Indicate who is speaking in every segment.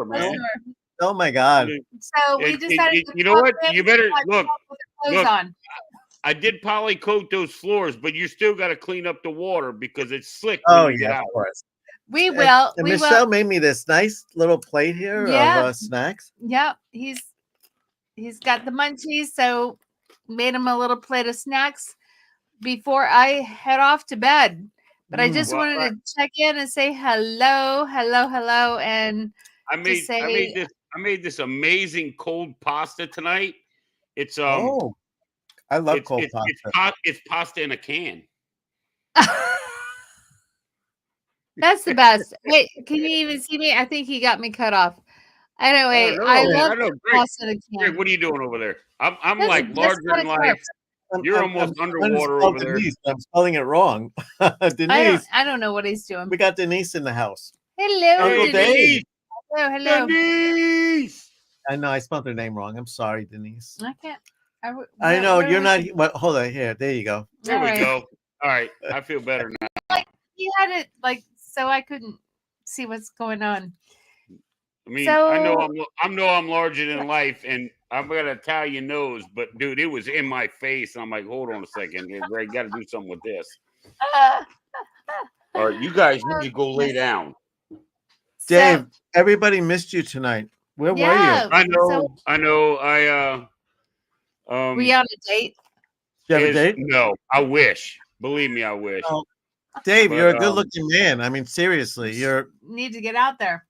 Speaker 1: store, man.
Speaker 2: Oh my God!
Speaker 3: So we decided.
Speaker 1: You know what? You better look.
Speaker 3: Clothes on.
Speaker 1: I did poly coat those floors, but you still got to clean up the water because it's slick
Speaker 2: Oh
Speaker 1: when you get
Speaker 2: yeah,
Speaker 1: out.
Speaker 2: of course.
Speaker 3: We will.
Speaker 2: And
Speaker 3: We
Speaker 2: Michelle
Speaker 3: will.
Speaker 2: made me this nice little plate here of snacks.
Speaker 3: Yep, he's got the munchies, so made him a little plate of snacks before I head off to bed. But I just wanted to check in and say hello, and
Speaker 1: I made this amazing cold pasta tonight. It's
Speaker 2: I love cold pasta.
Speaker 1: It's pasta in a can.
Speaker 3: That's the best. Wait, can you even see me? I think he got me cut off. Anyway, I love pasta in a can.
Speaker 1: Greg, what are you doing over there? I'm like larger than life. You're almost underwater over there.
Speaker 2: I'm spelling it wrong. Denise.
Speaker 3: I don't know what he's doing.
Speaker 2: We got Denise in the house.
Speaker 3: Hello,
Speaker 2: Uncle Dave.
Speaker 3: Hello.
Speaker 1: Denise.
Speaker 2: I know I spelled her name wrong. I'm sorry, Denise.
Speaker 3: I can't.
Speaker 2: I know you're not. Well, hold on. Here, there you go.
Speaker 1: There we go. All right, I feel better now.
Speaker 3: Like he had it so I couldn't see what's going on.
Speaker 1: I mean, I know I'm larger than life, and I've got an Italian nose, but dude, it was in my face. I'm like, hold on a second, Greg, got to do something with this. All right, you guys need to go lay down.
Speaker 2: Dave, everybody missed you tonight. Where were you?
Speaker 1: I know.
Speaker 3: Were you on a date?
Speaker 2: You have a date?
Speaker 1: No, I wish. Believe me, I wish.
Speaker 2: Oh, Dave, you're a good-looking man. I mean, seriously, you
Speaker 3: need to get out there.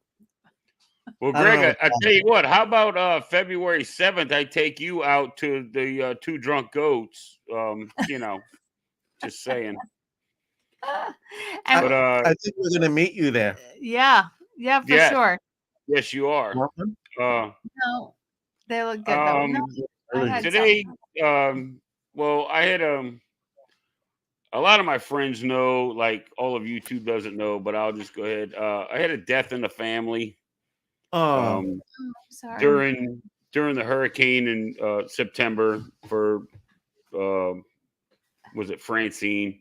Speaker 1: Well, Greg, I tell you what. How about February 7th? I take you out to the Two Drunk Goats. Just saying.
Speaker 2: I think we're gonna meet you there.
Speaker 3: Yeah, for sure.
Speaker 1: Yes, you are.
Speaker 3: No, they look good though.
Speaker 1: Today, well, I had a lot of my friends know, like all of YouTube doesn't know, but I'll just go ahead. I had a death in the family.
Speaker 3: Sorry.
Speaker 1: During the hurricane in September for was it Francine?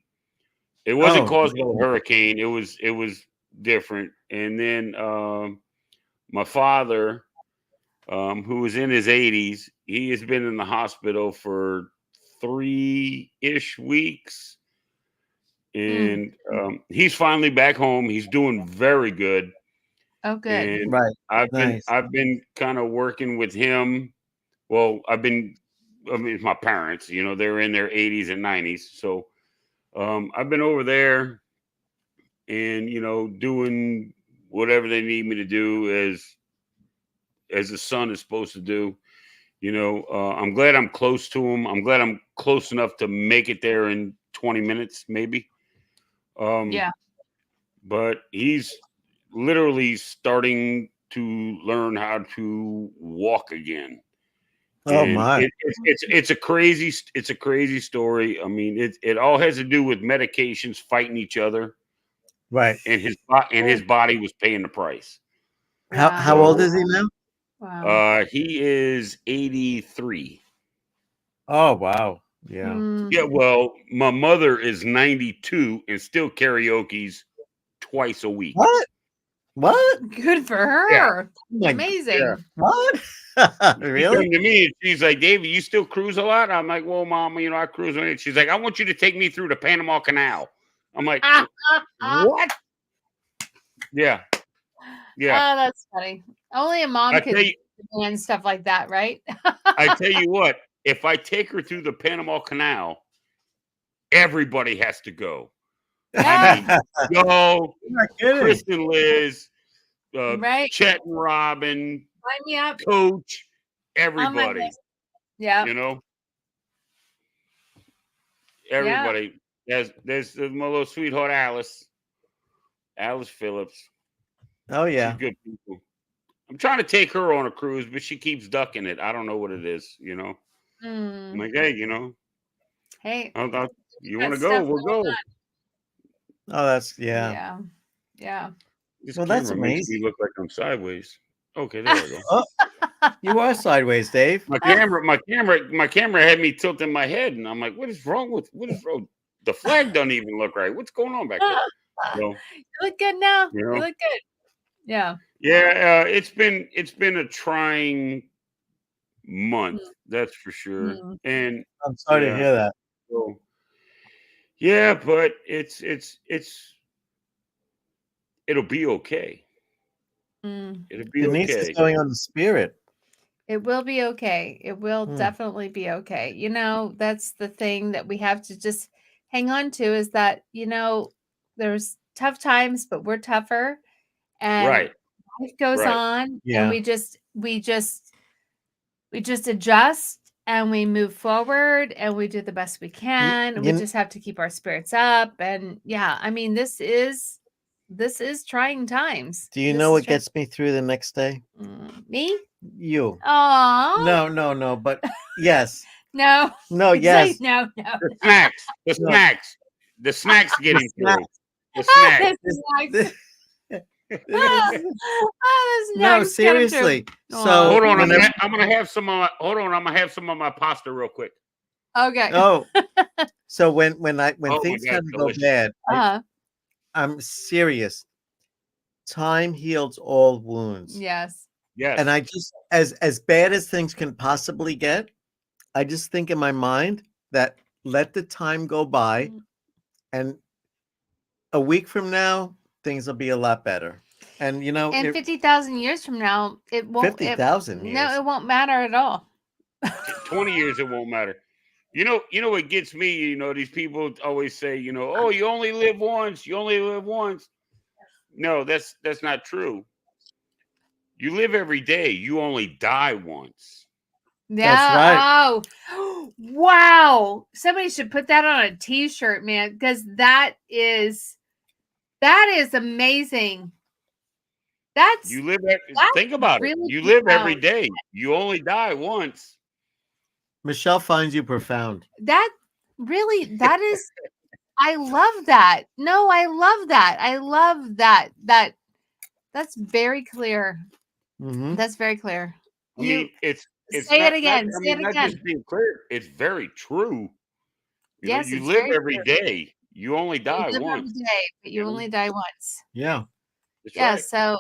Speaker 1: It wasn't caused by a hurricane. It was different. And then my father, who was in his 80s, he has been in the hospital for 3-ish weeks. And he's finally back home. He's doing very good.
Speaker 3: Oh, good.
Speaker 1: And I've been kind of working with him. Well, it's my parents, they're in their 80s and 90s. So I've been over there and, doing whatever they need me to do as a son is supposed to do. I'm glad I'm close to him. I'm glad I'm close enough to make it there in 20 minutes, maybe. But he's literally starting to learn how to walk again.
Speaker 2: Oh my!
Speaker 1: It's a crazy story. I mean, it all has to do with medications fighting each other,
Speaker 2: right?
Speaker 1: And his body was paying the price.
Speaker 2: How old is he now?
Speaker 3: Wow.
Speaker 1: He is 83.
Speaker 2: Oh wow! Yeah.
Speaker 1: Yeah. Well, my mother is 92 and still karaoke's twice a week.
Speaker 2: What?
Speaker 3: Good for her. Yeah. Amazing.
Speaker 2: Yeah. What? Really?
Speaker 1: She came to me and she's like, David, you still cruise a lot? I'm like, well, Mom, I cruise on it. She's like, I want you to take me through the Panama Canal. I'm like, what? Yeah.
Speaker 3: Oh, that's funny. Only a mom can do stuff like that, right?
Speaker 1: I tell you what, if I take her through the Panama Canal, everybody has to go. I mean, Chris and Liz, Chet and Robin,
Speaker 3: Line me up.
Speaker 1: Coach, everybody.
Speaker 3: Yeah.
Speaker 1: Everybody. There's my little sweetheart Alice Phillips.
Speaker 2: Oh yeah.
Speaker 1: She's good people. I'm trying to take her on a cruise, but she keeps ducking it. I don't know what it is, I'm like, hey,
Speaker 3: Hey,
Speaker 1: you want to go? We'll go.
Speaker 2: Oh, that's
Speaker 3: yeah.
Speaker 2: Well, that's amazing.
Speaker 1: Makes me look like I'm sideways. Okay, there we go.
Speaker 2: Oh, you are sideways, Dave.
Speaker 1: My camera had me tilting my head, and I'm like, what is wrong? The flag doesn't even look right. What's going on back there?
Speaker 3: You look good now.
Speaker 1: You
Speaker 3: look good. Yeah.
Speaker 1: Yeah, it's been a trying month, that's for sure.
Speaker 3: Mm,
Speaker 1: And
Speaker 2: I'm sorry to
Speaker 1: yeah,
Speaker 2: hear that.
Speaker 1: so yeah, but it'll be okay.
Speaker 3: mm.
Speaker 1: It'll be
Speaker 2: Denise is
Speaker 1: okay.
Speaker 2: going on the spirit.
Speaker 3: It will be okay. It will
Speaker 2: Hmm.
Speaker 3: definitely be okay. That's the thing that we have to just hang on to is that, there's tough times, but we're tougher and
Speaker 1: Right,
Speaker 3: life goes
Speaker 1: right.
Speaker 3: on and
Speaker 2: Yeah.
Speaker 3: we just adjust and we move forward and we do the best we can. And we
Speaker 2: You,
Speaker 3: just have to keep our spirits up. And yeah, I mean, this is trying times.
Speaker 2: do you
Speaker 3: This
Speaker 2: know
Speaker 3: is
Speaker 2: what gets me through the next day?
Speaker 3: me?
Speaker 2: You.
Speaker 3: Oh
Speaker 2: No, but yes.
Speaker 3: no.
Speaker 2: No,
Speaker 3: Say
Speaker 2: yes.
Speaker 3: no, no.
Speaker 1: The snacks, the
Speaker 2: No.
Speaker 1: snacks, the snacks get
Speaker 2: The
Speaker 1: him through.
Speaker 2: snacks.
Speaker 1: The snacks.
Speaker 2: This,
Speaker 3: This
Speaker 2: this,
Speaker 3: ah,
Speaker 2: this-
Speaker 3: the
Speaker 2: no,
Speaker 3: snacks get 'em through.
Speaker 2: seriously.
Speaker 3: Aw,
Speaker 2: So
Speaker 1: Hold on,
Speaker 2: whenever,
Speaker 1: I'm gonna have some of my. Hold on, I'm gonna have some of my pasta real quick.
Speaker 3: okay.
Speaker 2: oh, so when
Speaker 1: Oh my
Speaker 2: things
Speaker 1: god,
Speaker 2: kind of go
Speaker 1: delicious.
Speaker 2: bad,
Speaker 3: Uh-huh.
Speaker 2: I'm serious. Time heals all wounds.
Speaker 3: Yes.
Speaker 1: Yes.
Speaker 2: And I just as bad as things can possibly get, I just think in my mind that let the time go by and a week from now things will be a lot better. And
Speaker 3: And 50,000 years from now, it won't.
Speaker 2: 50,000 years.
Speaker 3: No, it won't matter at all.
Speaker 1: 20 years it won't matter. You know what gets me, these people always say, oh, you only live once, you only live once. No, that's not true. You live every day, you only die once.
Speaker 2: That's right.
Speaker 3: Yeah. Oh, wow. Somebody should put that on a t-shirt, man, because that is amazing. That's
Speaker 1: You live
Speaker 3: that's
Speaker 1: think about it.
Speaker 3: really
Speaker 1: You live every
Speaker 3: profound.
Speaker 1: day. You only die once.
Speaker 2: Michelle finds you profound.
Speaker 3: That is I love that. No, I love that. I love that. That's very clear.
Speaker 2: Hmm.
Speaker 3: That's very clear.
Speaker 1: I mean, it's
Speaker 3: Say it
Speaker 1: not
Speaker 3: again.
Speaker 1: I
Speaker 3: Say it
Speaker 1: mean, not
Speaker 3: again.
Speaker 1: just being clear, it's very true.
Speaker 3: Yes,
Speaker 1: You
Speaker 3: it's
Speaker 1: live
Speaker 3: very
Speaker 1: every
Speaker 3: true.
Speaker 1: day. You only
Speaker 3: You
Speaker 1: die
Speaker 3: live
Speaker 1: once.
Speaker 3: every day, but you
Speaker 1: You know?
Speaker 3: only die once.
Speaker 2: Yeah.
Speaker 1: That's
Speaker 3: Yeah,
Speaker 1: right.
Speaker 3: so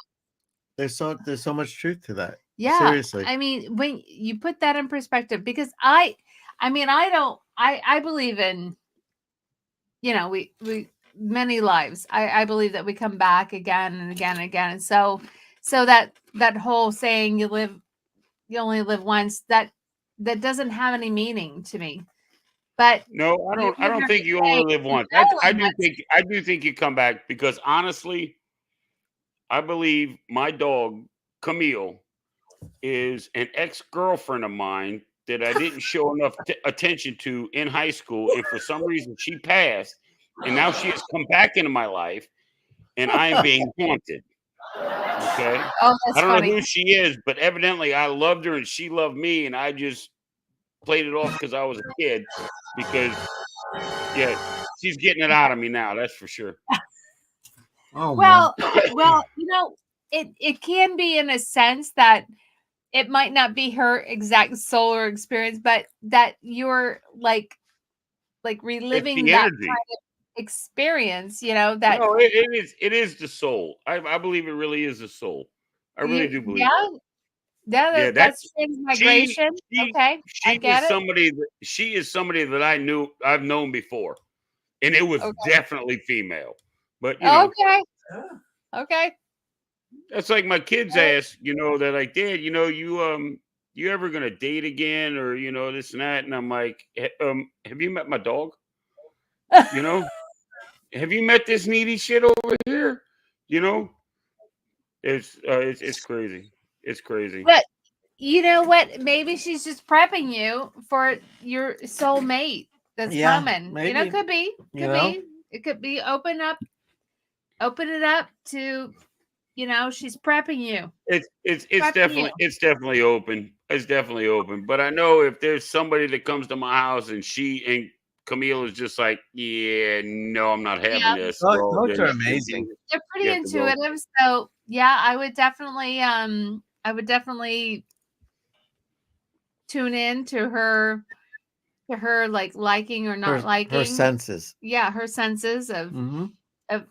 Speaker 2: There's so much truth to that.
Speaker 3: yeah,
Speaker 2: Seriously.
Speaker 3: I mean, when you put that in perspective, because I mean, I believe in, we many lives. I believe that we come back again and again and again. And so that whole saying you only live once, that doesn't have any meaning to me. But
Speaker 1: No,
Speaker 3: you
Speaker 1: I
Speaker 3: live
Speaker 1: don't think
Speaker 3: every
Speaker 1: you
Speaker 3: day,
Speaker 1: only live
Speaker 3: you
Speaker 1: once.
Speaker 3: live once.
Speaker 1: I do think you come back because honestly, I believe my dog Camille is an ex-girlfriend of mine that I didn't show enough attention to in high school, and for some reason she passed, and now she has come back into my life, and I am being haunted. Okay,
Speaker 3: Oh,
Speaker 1: I
Speaker 3: that's
Speaker 1: don't know
Speaker 3: funny.
Speaker 1: who she is, but evidently I loved her and she loved me, and I just played it off because I was a kid. Because yeah, she's getting it out of me now. That's for sure.
Speaker 2: Oh
Speaker 3: Well, it can be in a sense that it might not be her exact solar experience, but that you're like
Speaker 1: It's
Speaker 3: reliving
Speaker 1: the
Speaker 3: that
Speaker 1: energy.
Speaker 3: kind of experience, that
Speaker 1: No, it is the soul. I believe it really is the soul. I really do believe
Speaker 3: yeah,
Speaker 1: that. Yeah,
Speaker 3: that's transmigration. Okay, I get it.
Speaker 1: she is somebody that I've known before, and it was
Speaker 3: Okay.
Speaker 1: definitely female. But
Speaker 3: Okay. Okay.
Speaker 1: that's like my kids ask, they're like, Dad, you ever gonna date again, or this and that? And I'm like, have you met my dog? You know, have you met this needy shit over here? You know, it's crazy. It's crazy.
Speaker 3: But you know what? Maybe she's just prepping you for your soulmate that's
Speaker 2: yeah,
Speaker 3: coming.
Speaker 2: maybe.
Speaker 3: Could be. It could be open it up to, she's prepping you.
Speaker 1: It's
Speaker 3: Prepping you.
Speaker 1: definitely open. It's definitely open. But I know if there's somebody that comes to my house and Camille is just like, yeah, no, I'm not having
Speaker 3: Yeah.
Speaker 1: this.
Speaker 2: Dogs
Speaker 1: Then
Speaker 2: are amazing.
Speaker 3: They're
Speaker 1: you
Speaker 3: pretty
Speaker 1: have to go.
Speaker 3: intuitive. So yeah, I would definitely tune in to her like liking or not liking
Speaker 2: her senses.
Speaker 3: Yeah, her senses of
Speaker 2: Hmm.
Speaker 3: of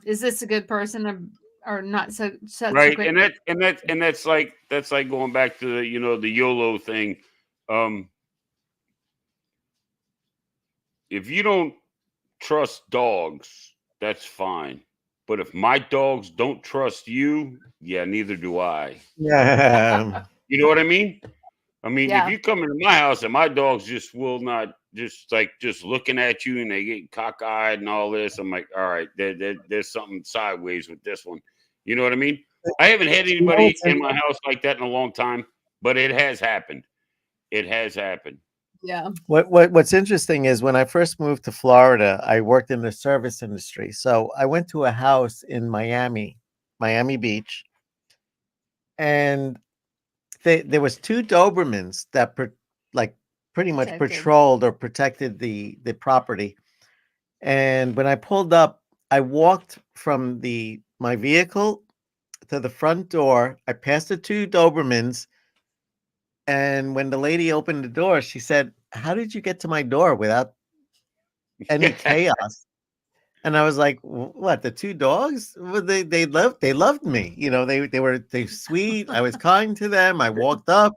Speaker 3: is this a good person or not so
Speaker 1: right.
Speaker 3: subsequent.
Speaker 1: And that's like going back to the the YOLO thing. If you don't trust dogs, that's fine. But if my dogs don't trust you, yeah, neither do I.
Speaker 2: Yeah.
Speaker 1: You know what I mean? I mean, if
Speaker 3: Yeah.
Speaker 1: you come into my house and my dogs just will not, just looking at you and they get cockeyed and all this, I'm like, all right, there's something sideways with this one. You know what I mean? I haven't had
Speaker 2: You know
Speaker 1: anybody
Speaker 2: what's
Speaker 1: in my house like that in a long time, but it has happened. It has happened.
Speaker 3: Yeah.
Speaker 2: What's interesting is when I first moved to Florida, I worked in the service industry. So I went to a house in Miami Beach, and there was two Dobermans that like pretty much
Speaker 3: Protected.
Speaker 2: patrolled or protected the property. And when I pulled up, I walked from my vehicle to the front door. I passed the two Dobermans, and when the lady opened the door, she said, "How did you get to my door without any chaos?" And I was like, "What? The two dogs? Well, they loved me. You know, they sweet. I was kind to them. I walked up.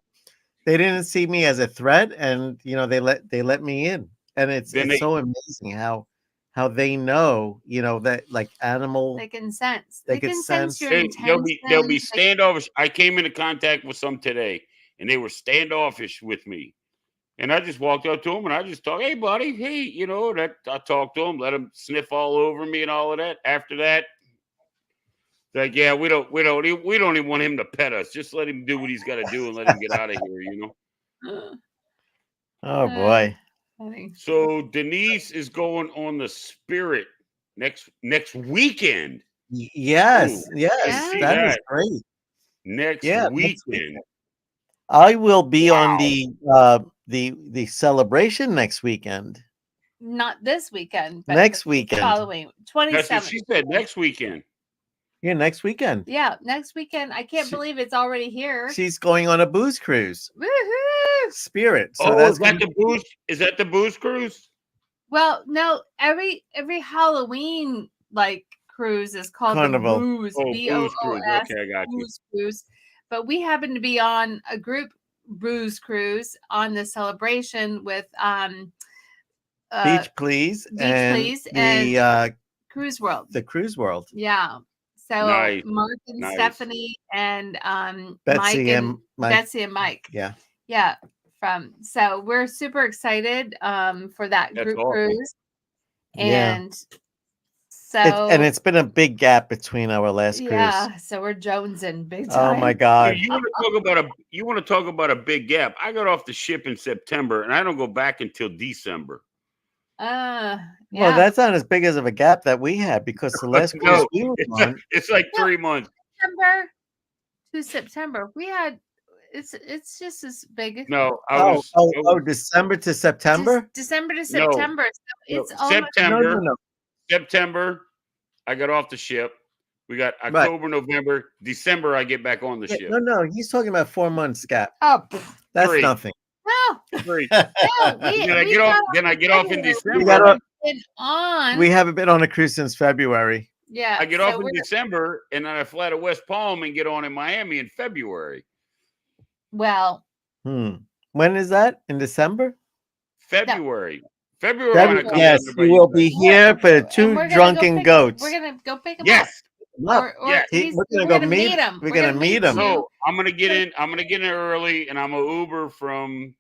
Speaker 2: They didn't see me as a threat, and they let me in. And it's
Speaker 1: Then
Speaker 2: it's
Speaker 1: they
Speaker 2: so amazing how they know, that like animal
Speaker 3: They can sense.
Speaker 2: they
Speaker 3: They
Speaker 2: could
Speaker 3: can sense your
Speaker 2: sense.
Speaker 1: they'll be
Speaker 3: intentions.
Speaker 1: standoffish. I came into contact with some today, and they were standoffish with me. And I just walked up to him and I just talked, hey, buddy, hey, that I talked to him, let him sniff all over me and all of that. After that, like, yeah, we don't even want him to pet us. Just let him do what he's got to do and let him get out of here.
Speaker 2: Oh boy.
Speaker 3: Funny.
Speaker 1: So Denise is going on the Spirit next weekend.
Speaker 2: Yes,
Speaker 1: Ooh,
Speaker 2: yes,
Speaker 1: I see
Speaker 2: that is
Speaker 1: that
Speaker 2: great.
Speaker 1: next
Speaker 2: Yeah, next week.
Speaker 1: weekend.
Speaker 2: I will be on
Speaker 1: Wow.
Speaker 2: the celebration next weekend.
Speaker 3: Not this weekend, but
Speaker 2: Next weekend.
Speaker 3: following
Speaker 1: That's what
Speaker 3: 27th.
Speaker 1: she said. Next weekend.
Speaker 2: Yeah, next weekend.
Speaker 3: Yeah, next weekend. I can't believe it's already here.
Speaker 2: She's going on a booze cruise.
Speaker 3: Woohoo!
Speaker 2: Spirit. So
Speaker 1: Oh,
Speaker 2: that's
Speaker 1: is that the booze? Is that the booze cruise?
Speaker 3: Well, no, every Halloween like cruise is called
Speaker 2: Carnival.
Speaker 3: the Booze,
Speaker 1: Oh, booze cruise.
Speaker 3: BOOS,
Speaker 1: Okay, I got you.
Speaker 3: Booze Cruise. But we happen to be on a group booze cruise on the celebration with
Speaker 2: Beach Please and the
Speaker 3: Cruise World.
Speaker 2: the Cruise World.
Speaker 3: Yeah. So
Speaker 1: Nice.
Speaker 3: Mark and
Speaker 1: Nice.
Speaker 3: Stephanie and
Speaker 2: Betsy and Mike.
Speaker 3: Betsy and Mike.
Speaker 2: Yeah.
Speaker 3: Yeah. So we're super excited for that
Speaker 1: That's
Speaker 3: group
Speaker 1: awesome.
Speaker 3: cruise.
Speaker 2: Yeah.
Speaker 3: And so
Speaker 2: it's been a big gap between our last cruise.
Speaker 3: yeah, so we're jonesing big time.
Speaker 2: Oh my God.
Speaker 1: You want to talk about a big gap? I got off the ship in September, and I don't go back until December.
Speaker 3: Yeah.
Speaker 2: Well, that's not as big as of a gap that we had because the last cruise
Speaker 1: No,
Speaker 2: we were on.
Speaker 1: it's like 3 months.
Speaker 3: September to September. We had it's just as big.
Speaker 1: No,
Speaker 2: December to September?
Speaker 3: December to September. So it's almost
Speaker 1: September.
Speaker 2: No.
Speaker 1: September, I got off the ship. We got October, November, December. I get back on the ship.
Speaker 2: No. He's talking about 4 months gap.
Speaker 3: Oh,
Speaker 2: that's
Speaker 1: 3.
Speaker 2: nothing.
Speaker 3: No.
Speaker 1: 3.
Speaker 3: No,
Speaker 1: Then I get off in December.
Speaker 2: We haven't been on a cruise since February.
Speaker 3: Yeah.
Speaker 1: I get off in December, and then I fly to West Palm and get on in Miami in February.
Speaker 3: Well.
Speaker 2: When is that? In December?
Speaker 1: February. February.
Speaker 2: Yes, you will be here for 2 drunken goats.
Speaker 3: We're gonna go pick them up.
Speaker 1: Yes.
Speaker 3: We're gonna meet him.
Speaker 2: We're gonna meet him.
Speaker 1: So I'm gonna get in. I'm gonna get in early, and I'm gonna Uber from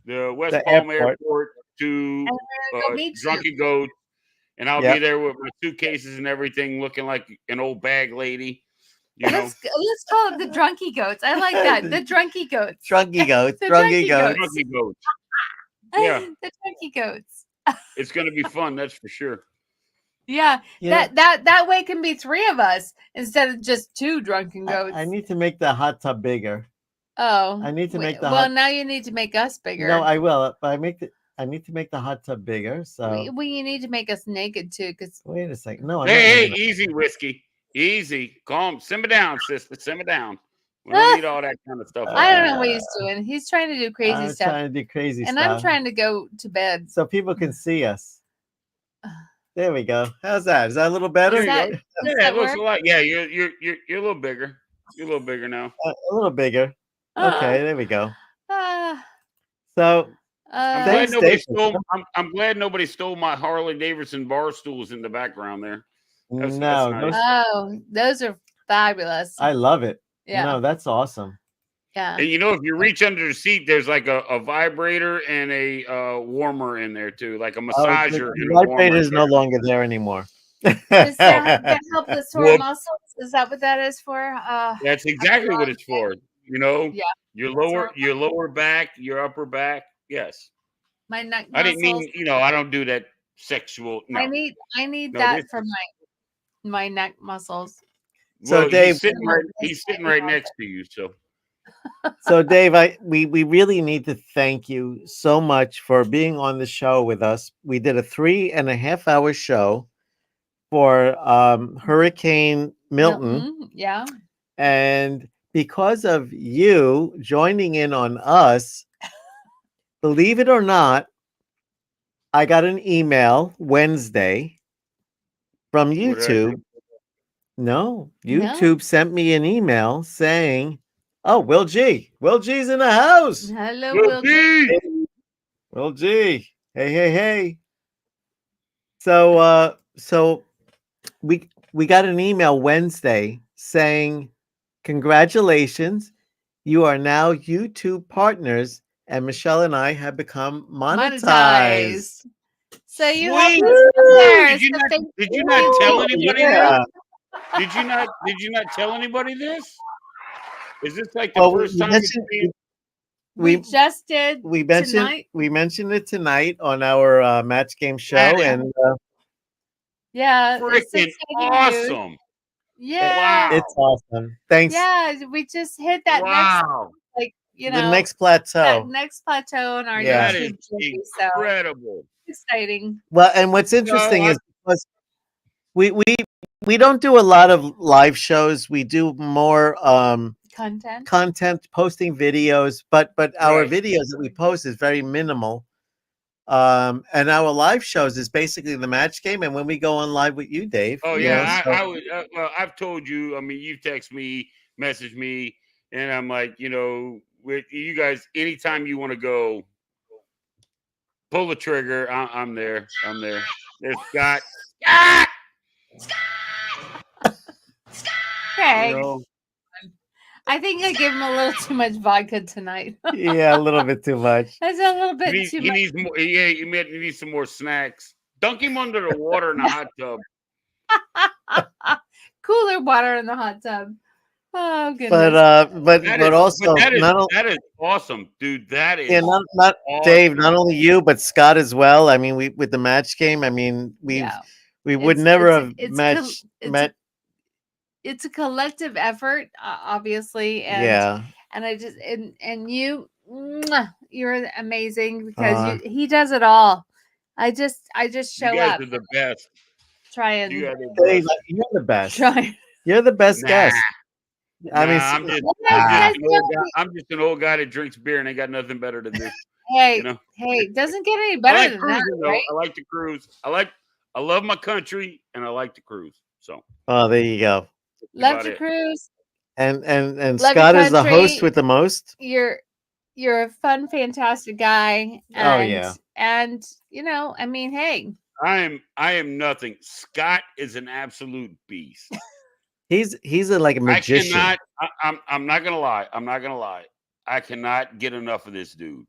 Speaker 1: the West Palm Airport to Drunken Goat, and I'll be there with my suitcases and everything, looking like an old bag lady.
Speaker 3: Let's call it the Drunky Goats. I like that. The Drunky Goats.
Speaker 2: Drunky Goats.
Speaker 1: Drunky Goats. Yeah.
Speaker 3: The Drunky Goats.
Speaker 1: It's gonna be fun, that's for sure.
Speaker 3: Yeah, that way can be 3 of us instead of just 2 drunken goats.
Speaker 2: I need to make the hot tub bigger.
Speaker 3: Oh,
Speaker 2: I need to make the.
Speaker 3: Well, now you need to make us bigger.
Speaker 2: No, I will. But I need to make the hot tub bigger. So.
Speaker 3: Well, you need to make us naked too, because.
Speaker 2: Wait a second. No.
Speaker 1: Hey, easy, whiskey. Easy. Calm. Simmer down, sister. Simmer down. We don't need all that kind of stuff.
Speaker 3: I don't know what he's doing. He's trying to do crazy stuff.
Speaker 2: I'm trying to do crazy stuff.
Speaker 3: And I'm trying to go to bed.
Speaker 2: So people can see us. There we go. How's that? Is that a little better?
Speaker 3: Does that,
Speaker 1: Yeah,
Speaker 3: does
Speaker 1: it
Speaker 3: that
Speaker 1: looks
Speaker 3: work?
Speaker 1: a lot. Yeah, you're a little bigger. You're a little bigger now.
Speaker 2: A little bigger. Okay, there we go.
Speaker 3: Ah,
Speaker 2: So
Speaker 1: I'm glad
Speaker 2: thanks,
Speaker 3: uh,
Speaker 1: nobody
Speaker 2: Dave.
Speaker 1: stole. I'm glad nobody stole my Harley Davidson bar stools in the background there. That's
Speaker 2: No,
Speaker 1: nice.
Speaker 3: oh, those are fabulous.
Speaker 2: I love it.
Speaker 3: Yeah.
Speaker 2: No, that's awesome.
Speaker 3: Yeah.
Speaker 1: And you know, if you reach under the seat, there's like a vibrator and a warmer in there too, like a
Speaker 2: Oh,
Speaker 1: massager
Speaker 2: the
Speaker 1: and a warmer.
Speaker 2: vibrator is no longer there anymore.
Speaker 3: Is that help the sore
Speaker 1: Whoop.
Speaker 3: muscles? Is that what that is for?
Speaker 1: That's exactly what it's for. You know,
Speaker 3: Yeah.
Speaker 1: your
Speaker 3: Sore
Speaker 1: lower back, your upper back. Yes.
Speaker 3: my neck
Speaker 1: I didn't
Speaker 3: muscles.
Speaker 1: mean, I don't do that sexual.
Speaker 3: I
Speaker 1: No.
Speaker 3: need
Speaker 1: No,
Speaker 3: that
Speaker 1: this
Speaker 3: for
Speaker 1: is
Speaker 3: my neck muscles.
Speaker 2: So,
Speaker 1: well,
Speaker 2: Dave,
Speaker 1: he's sitting right next to you, so
Speaker 2: we really need to thank you so much for being on the show with us. We did a 3.5-hour show for Hurricane Milton.
Speaker 3: Yeah.
Speaker 2: And because of you joining in on us, believe it or not, I got an email Wednesday from
Speaker 1: what did I do?
Speaker 2: YouTube. No, YouTube sent me an email saying, "Oh, Will G's in the house.
Speaker 3: Hello,
Speaker 1: Will
Speaker 3: Will G.
Speaker 1: G!
Speaker 2: Will G, hey. So we got an email Wednesday saying, congratulations, you are now YouTube partners, and Michelle and I have become monetized.
Speaker 3: So you help
Speaker 1: Sweet!
Speaker 3: us get there.
Speaker 1: Did you
Speaker 3: So
Speaker 1: not
Speaker 3: thank
Speaker 1: did you not tell anybody this?
Speaker 2: Yeah.
Speaker 1: Did you not tell anybody this? Is this like the
Speaker 2: Well,
Speaker 1: first time it's being
Speaker 3: we
Speaker 2: we
Speaker 3: just did tonight.
Speaker 2: we mentioned it tonight on our match game show, and
Speaker 3: Yeah, it's
Speaker 1: freaking
Speaker 3: exciting news.
Speaker 1: awesome?
Speaker 3: Yeah.
Speaker 2: it's awesome. Thanks.
Speaker 3: Yeah, we just hit that
Speaker 1: Wow.
Speaker 3: next,
Speaker 2: The next plateau.
Speaker 3: that next plateau in our
Speaker 2: Yeah.
Speaker 1: That is
Speaker 3: YouTube journey. So
Speaker 1: incredible.
Speaker 3: exciting.
Speaker 2: Well, and what's interesting is because we don't do a lot of live shows. We do more content, posting videos, but our
Speaker 1: Right.
Speaker 2: videos that we post is very minimal. And our live shows is basically the match game. And when we go on live with you, Dave,
Speaker 1: Oh
Speaker 2: you know,
Speaker 1: yeah,
Speaker 2: so-
Speaker 1: I would. Well, I've told you. I mean, you text me, message me, and I'm like, with you guys, anytime you want to go, pull the trigger. I'm there. I'm there. There's Scott. Scott!
Speaker 3: Craig,
Speaker 1: You know,
Speaker 3: I think I gave him a little too much vodka tonight.
Speaker 2: yeah, a little bit too much.
Speaker 3: That's a little bit too
Speaker 1: he
Speaker 3: much.
Speaker 1: needs more. Yeah, he needs some more snacks. Dunk him under the water in the hot tub.
Speaker 3: Cooler water in the hot tub. Oh goodness.
Speaker 2: But also
Speaker 1: that is awesome, dude. That is
Speaker 2: not
Speaker 1: awesome.
Speaker 2: Dave, not only you, but Scott as well. I mean, we with the match game. I mean, we would never have met.
Speaker 3: It's a collective effort, obviously, and I just and you, you're amazing because he does it all. I just show
Speaker 1: You guys
Speaker 3: up.
Speaker 1: are the best.
Speaker 3: Try and
Speaker 1: You guys are the
Speaker 2: Dave,
Speaker 1: best.
Speaker 2: you're the best.
Speaker 3: try.
Speaker 2: You're the best guest. I mean,
Speaker 1: I'm just an old guy that drinks beer and ain't got nothing better to do.
Speaker 3: Hey, hey, doesn't get any better
Speaker 1: I like
Speaker 3: than
Speaker 1: cruising,
Speaker 3: that,
Speaker 1: though.
Speaker 3: right?
Speaker 1: I like to cruise. I love my country and I like to cruise. So
Speaker 2: there you go.
Speaker 3: Love to cruise.
Speaker 2: And
Speaker 3: Love
Speaker 2: Scott is the host with the most.
Speaker 3: You're a fun, fantastic guy. And, and I mean, hey.
Speaker 1: I am nothing. Scott is an absolute beast.
Speaker 2: He's like a magician.
Speaker 1: I'm not gonna lie. I'm not gonna lie. I cannot get enough of this dude.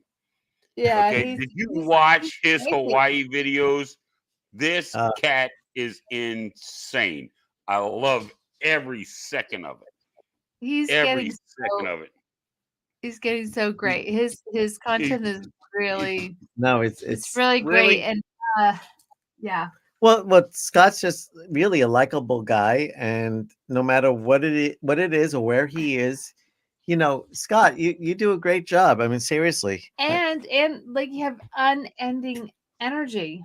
Speaker 3: Yeah.
Speaker 1: Okay. Did you watch his Hawaii videos? This cat is insane. I love every second of it. He's getting
Speaker 3: so great. His content is really
Speaker 2: it's
Speaker 3: really great, and yeah.
Speaker 2: Well, Scott's just really a likable guy, and no matter what it is or where he is, Scott, you do a great job. I mean, seriously.
Speaker 3: And like you have unending energy.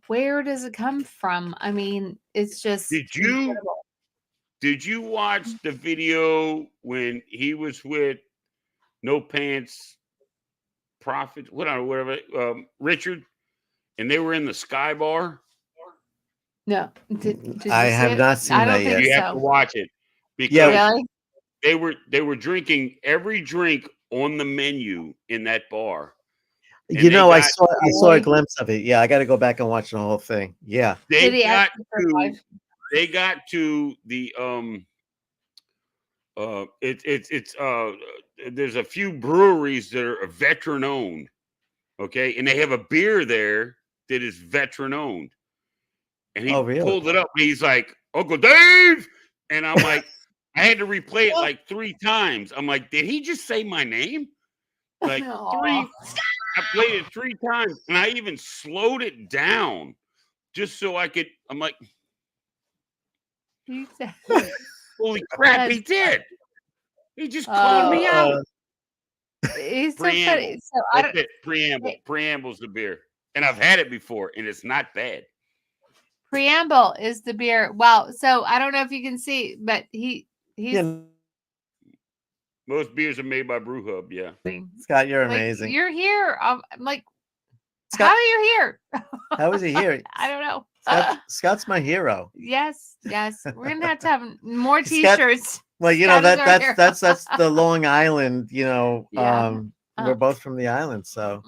Speaker 3: Where does it come from? I mean, it's just incredible.
Speaker 1: Did you watch the video when he was with No Pants Prophet, whatever, Richard, and they were in the Sky Bar?
Speaker 3: No. Did
Speaker 2: I
Speaker 3: you see
Speaker 2: have
Speaker 3: it?
Speaker 2: not seen
Speaker 3: I
Speaker 2: that
Speaker 3: don't think
Speaker 2: yet.
Speaker 1: You have to
Speaker 3: so.
Speaker 1: watch it
Speaker 2: Yeah,
Speaker 1: because
Speaker 3: Really?
Speaker 1: they were drinking every drink on the menu in that bar. And
Speaker 2: you
Speaker 1: they
Speaker 2: know, I
Speaker 1: got
Speaker 2: saw a
Speaker 3: Really?
Speaker 2: glimpse of it. Yeah, I got to go back and watch the whole thing. Yeah.
Speaker 1: they
Speaker 3: Did he
Speaker 1: got
Speaker 3: actually
Speaker 1: to
Speaker 3: survive?
Speaker 1: they got to the it's there's a few breweries that are veteran owned, okay, and they have a beer there that is veteran owned, and
Speaker 2: Oh,
Speaker 1: he
Speaker 2: really?
Speaker 1: pulled it up and he's like, Uncle Dave, and I'm like, I had to replay it like 3 times. I'm like, did he just say my name? Like
Speaker 3: Aw.
Speaker 1: I played it 3 times, and I even slowed it down just so I could. I'm like,
Speaker 3: He said-
Speaker 1: holy crap, he
Speaker 3: That's
Speaker 1: did. He just called me out.
Speaker 3: he's so
Speaker 1: Preamble.
Speaker 3: funny. So I
Speaker 1: That's
Speaker 3: don't.
Speaker 1: it. Preamble.
Speaker 3: Hey,
Speaker 1: Preamble's the beer. And I've had it before, and it's not bad.
Speaker 3: Preamble is the beer. Wow. So I don't know if you can see, but he's
Speaker 2: Yeah,
Speaker 1: Most beers are made by Brew Hub, yeah.
Speaker 2: Scott, you're
Speaker 3: like,
Speaker 2: amazing.
Speaker 3: you're here. I'm like, how
Speaker 2: Scott,
Speaker 3: are you here?
Speaker 2: how is he here?
Speaker 3: I don't know.
Speaker 2: Scott's my hero.
Speaker 3: Yes. We're gonna have more
Speaker 2: Scott,
Speaker 3: T-shirts.
Speaker 2: well, you
Speaker 3: Scott
Speaker 2: know
Speaker 3: is our hero.
Speaker 2: that's the Long Island. You know,
Speaker 3: Yeah.
Speaker 2: we're both from the island, so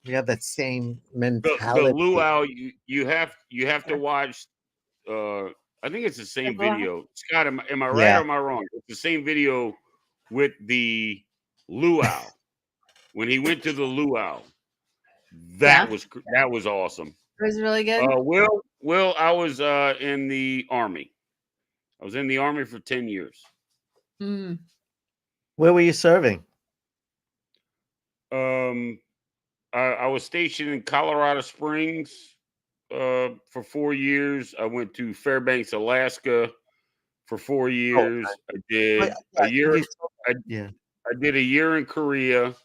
Speaker 2: we have that same
Speaker 1: The
Speaker 2: mentality.
Speaker 1: luau, you have to watch. I think it's the same video. Scott, am I right
Speaker 2: Yeah.
Speaker 1: or am I wrong? It's the same video with the luau when he went to the luau. That was awesome.
Speaker 3: It was really good.
Speaker 1: Will, I was in the army. I was in the army for 10 years.
Speaker 3: Mm.
Speaker 2: Where were you serving?
Speaker 1: I was stationed in Colorado Springs for 4 years. I went to Fairbanks, Alaska for 4 years. I did a year.
Speaker 2: Yeah.
Speaker 1: I did a year in Korea,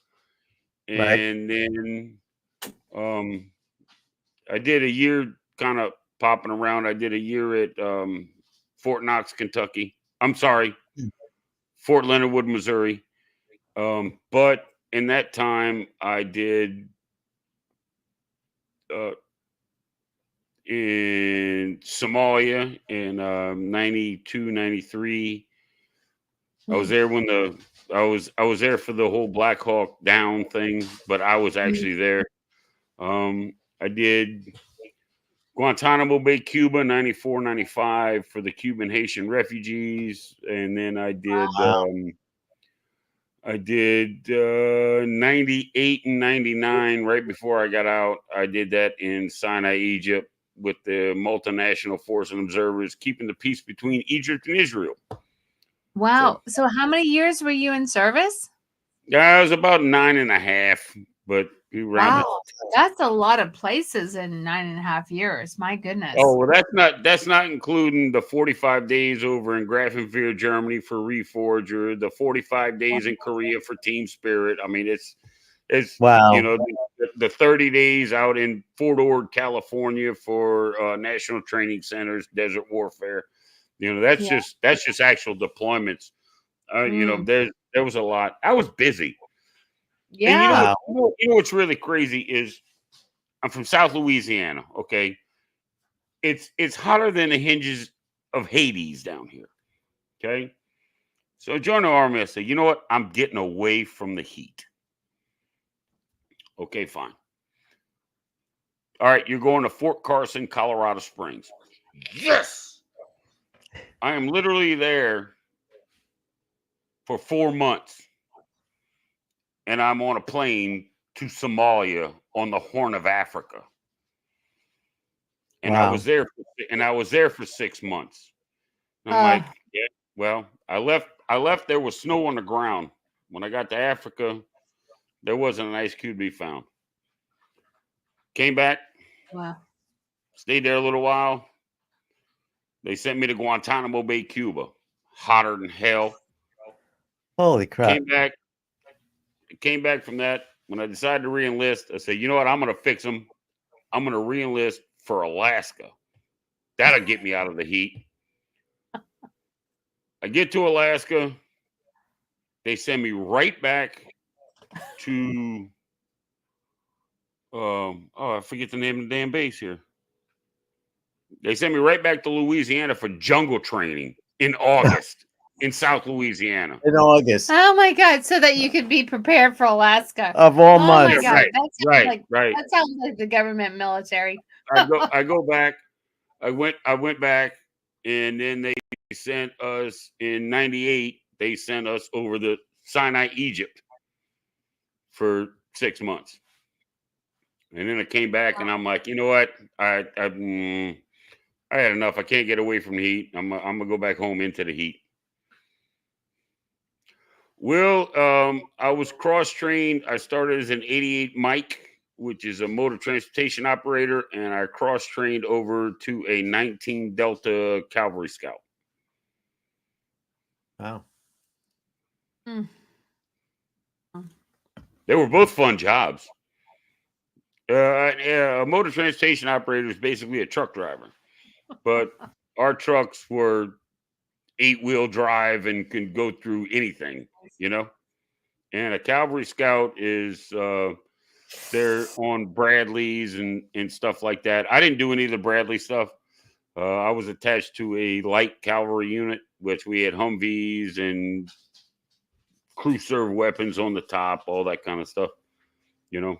Speaker 2: Right.
Speaker 1: and then I did a year kind of popping around. I did a year at Fort Knox, Kentucky. I'm sorry, Fort Leonard Wood, Missouri. But in that time, I did in Somalia in 92, 93. I was there when I was there for the whole Black Hawk Down thing, but I was actually there. I did Guantanamo Bay, Cuba, 94, 95 for the Cuban Haitian refugees, and then I did 98 and 99 right before I got out. I did that in Sinai, Egypt, with the multinational force and observers keeping the peace between Egypt and Israel.
Speaker 3: Wow. So how many years were you in service?
Speaker 1: Yeah, it was about 9.5, but
Speaker 3: wow, that's a lot of places in 9.5 years. My goodness.
Speaker 1: Oh, well, that's not including the 45 days over in Grafenwehr, Germany for Reforger, the 45 days in Korea for Team Spirit. I mean, it's
Speaker 2: wow.
Speaker 1: You know, the 30 days out in Fort Ord, California for National Training Centers, Desert Warfare. You know, that's just actual deployments. You know, there was a lot. I was busy.
Speaker 3: Yeah.
Speaker 1: And you know what's really crazy is I'm from South Louisiana. Okay, it's hotter than the hinges of Hades down here. Okay, so I joined the army. I said, you know what? I'm getting away from the heat. Okay, fine. All right, you're going to Fort Carson, Colorado Springs. Yes, I am literally there for 4 months, and I'm on a plane to Somalia on the Horn of Africa. And I was there for 6 months. And I'm like, yeah, well, I left there with snow on the ground. When I got to Africa, there wasn't an ice cube to be found. Came back.
Speaker 3: Wow.
Speaker 1: Stayed there a little while. They sent me to Guantanamo Bay, Cuba. Hotter than hell.
Speaker 2: Holy crap.
Speaker 1: Came back from that. When I decided to re-enlist, I said, you know what? I'm going to fix them. I'm going to re-enlist for Alaska. That'll get me out of the heat. I get to Alaska. They send me right back to I forget the name of the damn base here. They sent me right back to Louisiana for jungle training in August in South Louisiana.
Speaker 2: In August.
Speaker 3: Oh my God! So that you could be prepared for Alaska.
Speaker 2: Of all
Speaker 3: Oh my
Speaker 2: months.
Speaker 3: God!
Speaker 1: Right,
Speaker 3: That sounds like the government military.
Speaker 1: I go back. I went back, and then they sent us in '98. They sent us over the Sinai, Egypt, for 6 months, and then I came back, and I'm like, you know what? I had enough. I can't get away from the heat. I'm gonna go back home into the heat. Well, I was cross trained. I started as an 88 Mike, which is a motor transportation operator, and I cross trained over to a 19 Delta Cavalry Scout.
Speaker 2: Wow.
Speaker 1: They were both fun jobs. A motor transportation operator is basically a truck driver, but our trucks were 8-wheel drive and can go through anything, you know. And a Cavalry Scout is they're on Bradleys and stuff like that. I didn't do any of the Bradley stuff. I was attached to a light cavalry unit, which we had Humvees and crew serve weapons on the top, all that kind of stuff, you know.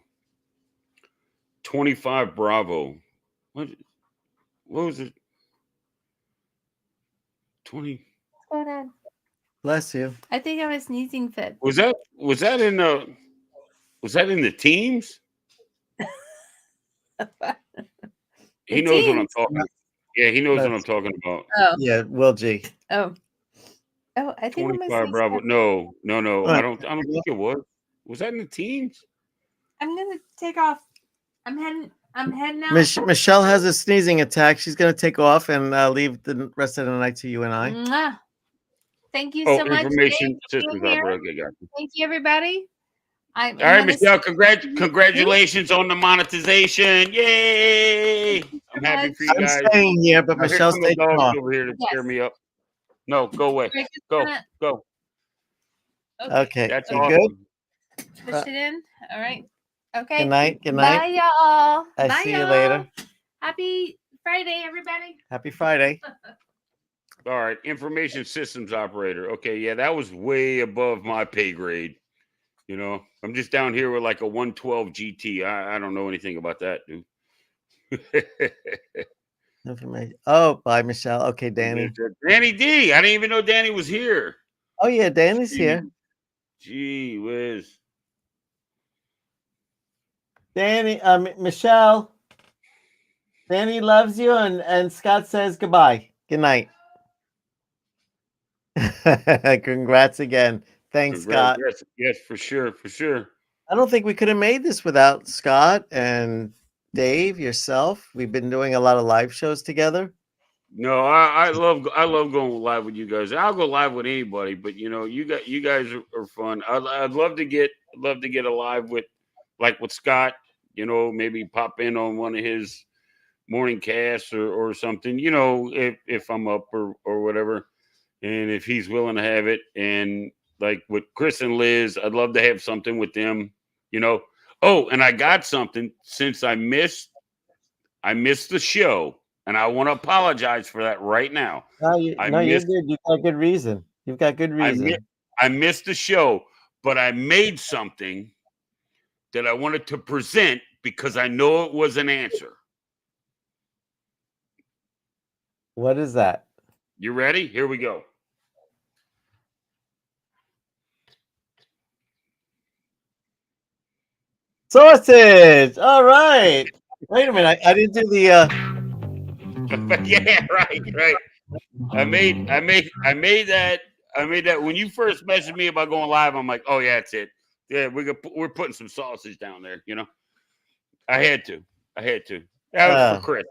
Speaker 1: 25 Bravo. What was it? 20.
Speaker 3: What's going on?
Speaker 2: Bless you.
Speaker 3: I think I was sneezing fit.
Speaker 1: Was that in the teams? He knows what I'm talking about. Yeah, he knows what I'm talking about.
Speaker 3: Oh.
Speaker 2: Yeah, Will G.
Speaker 3: Oh, I think
Speaker 1: 25 Bravo. No. I don't think it was. Was that in the teams?
Speaker 3: I'm gonna take off. I'm heading out.
Speaker 2: Michelle has a sneezing attack. She's gonna take off and leave the rest of the night to you and I.
Speaker 3: Mwah. Thank you so much.
Speaker 1: Information
Speaker 3: Dave,
Speaker 1: systems
Speaker 3: here.
Speaker 1: operator. Okay, got you.
Speaker 3: Thank you, everybody.
Speaker 1: All right, Michelle. Congratulations on the monetization! Yay! I'm happy for you guys.
Speaker 2: I'm staying here, but Michelle's taking off.
Speaker 1: Over here to scare me up. No, go away. Go.
Speaker 2: Okay.
Speaker 1: That's
Speaker 2: you
Speaker 1: awesome.
Speaker 2: Good?
Speaker 3: Push it in. All right. Okay.
Speaker 2: Good night.
Speaker 3: Bye, y'all.
Speaker 2: I see you later.
Speaker 3: Happy Friday, everybody.
Speaker 2: Happy Friday.
Speaker 1: All right, information systems operator. Okay, yeah, that was way above my pay grade. You know, I'm just down here with like a 112 GT. I don't know anything about that, dude.
Speaker 2: Information. Oh, bye, Michelle. Okay, Danny.
Speaker 1: Danny D. I didn't even know Danny was here.
Speaker 2: Oh yeah, Danny's here.
Speaker 1: Gee whiz.
Speaker 2: Danny, Michelle. Danny loves you, and Scott says goodbye. Good night. Congrats again. Thanks, Scott.
Speaker 1: Yes, for sure.
Speaker 2: I don't think we could have made this without Scott and Dave, yourself. We've been doing a lot of live shows together.
Speaker 1: No, I love going live with you guys. I'll go live with anybody, but you know, you guys are fun. I'd love to get a live with Scott. You know, maybe pop in on one of his morning casts or something. You know, if I'm up or whatever, and if he's willing to have it, and like with Chris and Liz, I'd love to have something with them. You know. Oh, and I got something since I missed the show. And I want to apologize for that right now.
Speaker 2: You're good. You've got good reason.
Speaker 1: I missed the show, but I made something that I wanted to present because I know it was an answer.
Speaker 2: What is that?
Speaker 1: You ready? Here we go.
Speaker 2: Sausage. All right. Wait a minute. I didn't do the.
Speaker 1: Yeah, right. I made that when you first messaged me about going live. I'm like, oh yeah, that's it. Yeah, we're putting some sausage down there. You know, I had to. That was for Chris.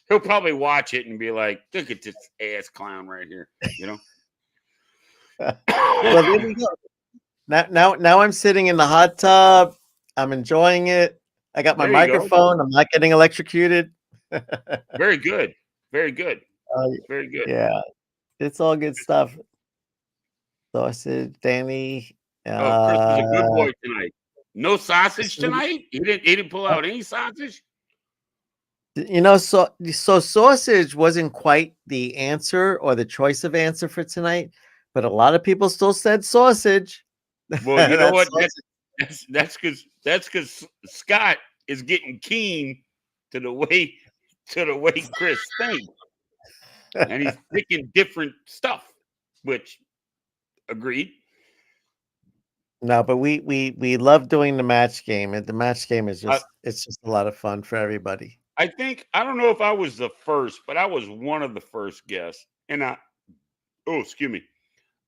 Speaker 1: He'll probably watch it and be like, look at this ass clown right here. You know.
Speaker 2: Well, there we go. Now I'm sitting in the hot tub. I'm enjoying it. I got my microphone. I'm not getting electrocuted.
Speaker 1: Very good. Very good.
Speaker 2: Yeah, it's all good stuff. Sausage, Danny.
Speaker 1: Chris was a good boy tonight. No sausage tonight. He didn't pull out any sausage.
Speaker 2: So sausage wasn't quite the answer or the choice of answer for tonight, but a lot of people still said sausage.
Speaker 1: Well, you know
Speaker 2: That's
Speaker 1: what?
Speaker 2: sausage.
Speaker 1: That's because Scott is getting keen to the way Chris thinks, and he's picking different stuff. Which agreed.
Speaker 2: No, but we love doing the match game, and the match game is
Speaker 1: I
Speaker 2: it's just a lot of fun for everybody.
Speaker 1: I think I don't know if I was the first, but I was one of the first guests, and excuse me,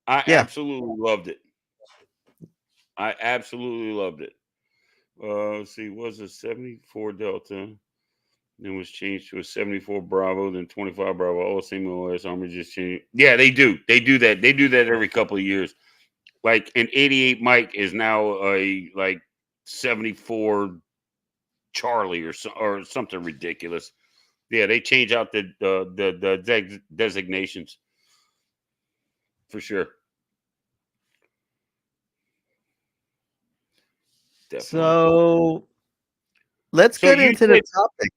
Speaker 1: I
Speaker 2: Yeah.
Speaker 1: absolutely loved it. I absolutely loved it. Let's see, was a 74 Delta, then was changed to a 74 Bravo, then 25 Bravo. All same OS Army just changed. Yeah, they do. They do that. They do that every couple of years. Like an 88 Mike is now a like 74 Charlie or something ridiculous. Yeah, they change out the designations for sure. Definitely.
Speaker 2: So let's
Speaker 1: So
Speaker 2: get
Speaker 1: you
Speaker 2: into the
Speaker 1: said
Speaker 2: topic.